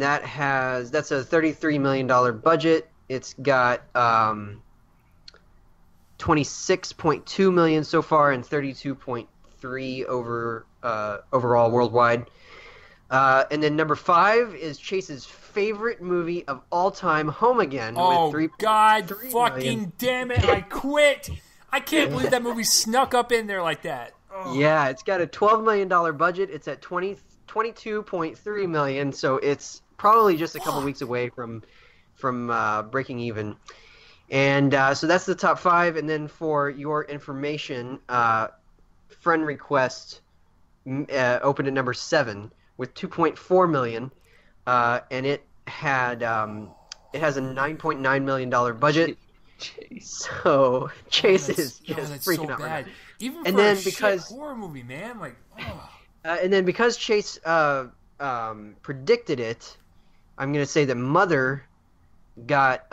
that's a $33 million budget. It's got 26.2 million so far and 32.3 overall worldwide. And then number 5 is Chase's favorite movie of all time, Home Again. Oh, with 3. God fucking damn it, I quit. I can't believe that movie snuck up in there like that. Oh. Yeah, it's got a $12 million budget. It's at 22.3 million, so it's probably just a couple weeks away from breaking even. And so that's the top 5. And then for your information, Friend Request opened at number 7 with 2.4 million, and it has a $9.9 million budget. So Chase is just freaking out. Right now. Even and for then a because shit horror movie, man, like, and then because Chase predicted it, I'm gonna say that Mother got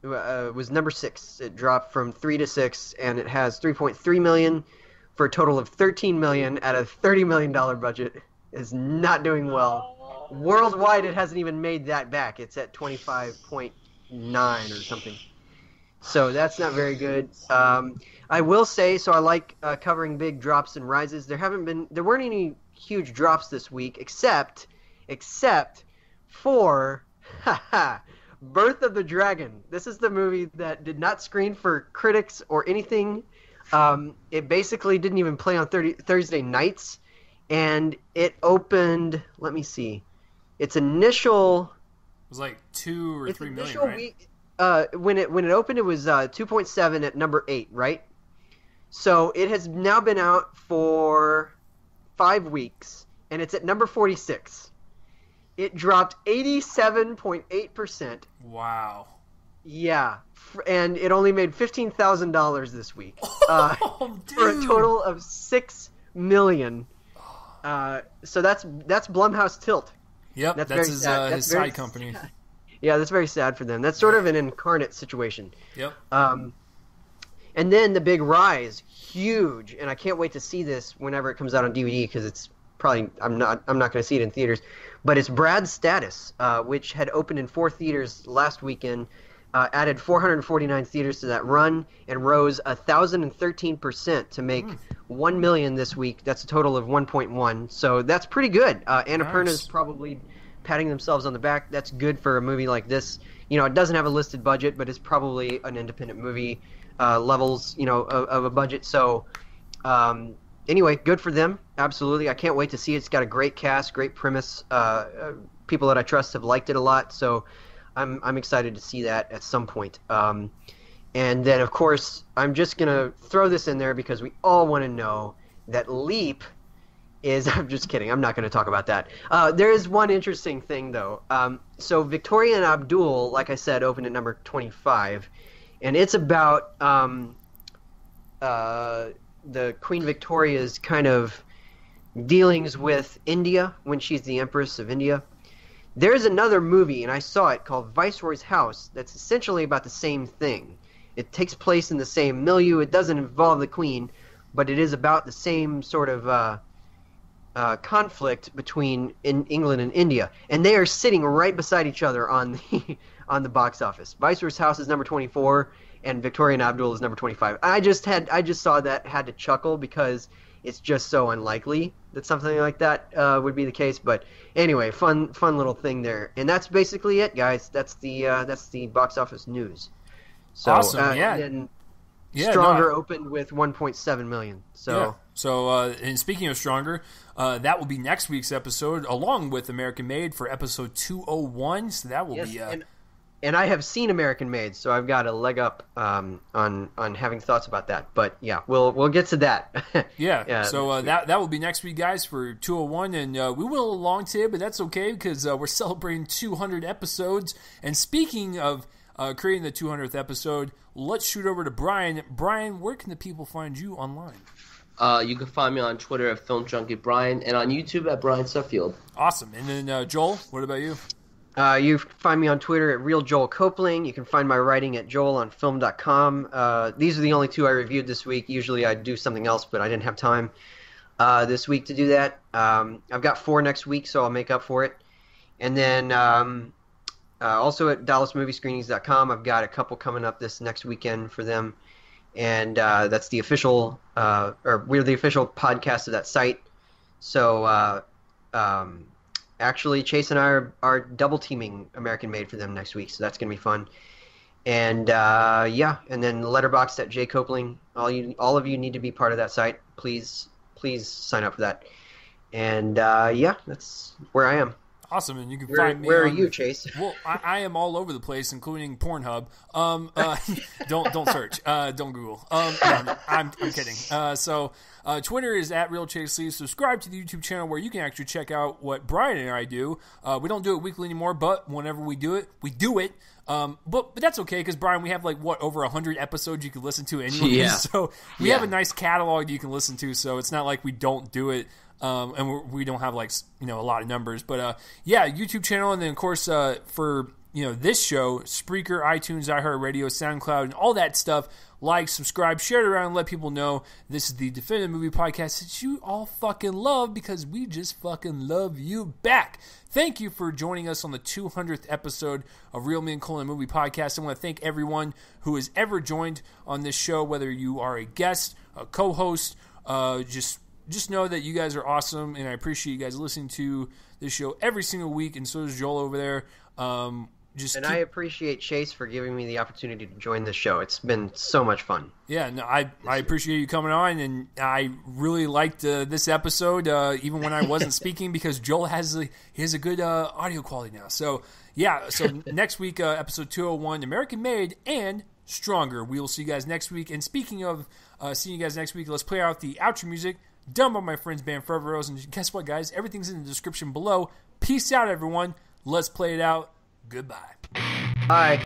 was number 6. It dropped from 3 to 6, and it has 3.3 million for a total of 13 million at a $30 million budget. Is not doing well. Worldwide, it hasn't even made that back. It's at 25.9 or something. So that's not very good. I will say, so I like covering big drops and rises. There weren't any huge drops this week, except for Birth of the Dragon. This is the movie that did not screen for critics or anything. It basically didn't even play on Thursday nights, and it opened. Let me see. Its initial. It was like 2 or 3 million, right? Week, when it opened, it was 2.7 at number 8, right? So it has now been out for 5 weeks, and it's at number 46. It dropped 87.8%. Wow. Yeah, and it only made $15,000 this week Oh, dude. for a total of $6 million. So that's Blumhouse Tilt. Yep, that's very his sad. his side company. Yeah, that's very sad for them. That's sort of an incarnate situation. Yep. And then the big rise, huge, and I can't wait to see this whenever it comes out on DVD because it's probably I'm not going to see it in theaters, but it's Brad's Status, which had opened in 4 theaters last weekend, added 449 theaters to that run, and rose 1,013% to make 1 million this week. That's a total of 1.1, so that's pretty good. Annapurna's probably patting themselves on the back. That's good for a movie like this. You know, it doesn't have a listed budget, but it's probably an independent movie levels, of a budget. So Anyway, good for them. Absolutely. I can't wait to see it. It's got a great cast, great premise. People that I trust have liked it a lot, so I'm excited to see that at some point. And then, of course, I'm just going to throw this in there because we all want to know that Leap is... I'm just kidding. I'm not going to talk about that. There is one interesting thing, though. So Victoria and Abdul, like I said, opened at number 25. And it's about the Queen Victoria's kind of dealings with India when she's the Empress of India. There's another movie, and I saw it, called Viceroy's House, that's essentially about the same thing. It takes place in the same milieu. It doesn't involve the Queen, but it is about the same sort of conflict between England and India. And they are sitting right beside each other on the box office. Viceroy's House is number 24, and Victoria and Abdul is number 25. I just saw that, had to chuckle because it's just so unlikely that something like that would be the case. But anyway, fun little thing there. And that's basically it, guys. That's the box office news. So, awesome, yeah. And Stronger opened with 1.7 million. So, yeah. So, and speaking of Stronger, that will be next week's episode, along with American Made for episode 201. So that will be. And I have seen American Made, so I've got a leg up on having thoughts about that. But yeah, we'll get to that. Yeah. So that will be next week, guys, for 201, and we went a little long today, but that's okay because we're celebrating 200 episodes. And speaking of creating the 200th episode, let's shoot over to Bryan. Bryan, where can the people find you online? You can find me on Twitter at Film Junkie Bryan and on YouTube at Bryan Sudfield. Awesome. And then Joel, what about you? You can find me on Twitter at Real Joel Copling. You can find my writing at joelonfilm.com. These are the only two I reviewed this week. Usually I do something else, but I didn't have time this week to do that. I've got 4 next week, so I'll make up for it. And then also at DallasMovieScreenings.com, I've got a couple coming up this next weekend for them. And that's the official, or we're the official podcast of that site. So actually, Chase and I are double teaming American Made for them next week, so that's gonna be fun. And and then Letterboxd at J Copling. All of you need to be part of that site. Please sign up for that. And that's where I am. Awesome, and you can find me. Where are you, Chase? Well, I am all over the place, including Pornhub. Don't search. Don't Google. No, I'm kidding. Twitter is at Real Chase Lee. Subscribe to the YouTube channel where you can actually check out what Bryan and I do. We don't do it weekly anymore, but whenever we do it, we do it. But that's okay because Bryan, we have over 100 episodes you can listen to anyway. Yeah. So we have a nice catalog you can listen to. So it's not like we don't do it. And we don't have a lot of numbers, but YouTube channel, and then of course for this show, Spreaker, iTunes, iHeartRadio, SoundCloud, and all that stuff. Like, subscribe, share it around, and let people know this is the definitive movie podcast that you all fucking love because we just fucking love you back. Thank you for joining us on the 200th episode of Real Men Colon Movie Podcast. I want to thank everyone who has ever joined on this show, whether you are a guest, a co-host, just know that you guys are awesome, and I appreciate you guys listening to this show every single week, and so does Joel over there. I appreciate Chase for giving me the opportunity to join this show. It's been so much fun. Yeah, no, I appreciate you coming on, and I really liked this episode, even when I wasn't speaking, because Joel has a good audio quality now. So, next week, episode 201, American Made and Stronger. We will see you guys next week. And speaking of seeing you guys next week, let's play out the outro music done by my friends band Fervent Roze. And guess what, guys? Everything's in the description below. Peace out, everyone. Let's play it out. Goodbye. Bye.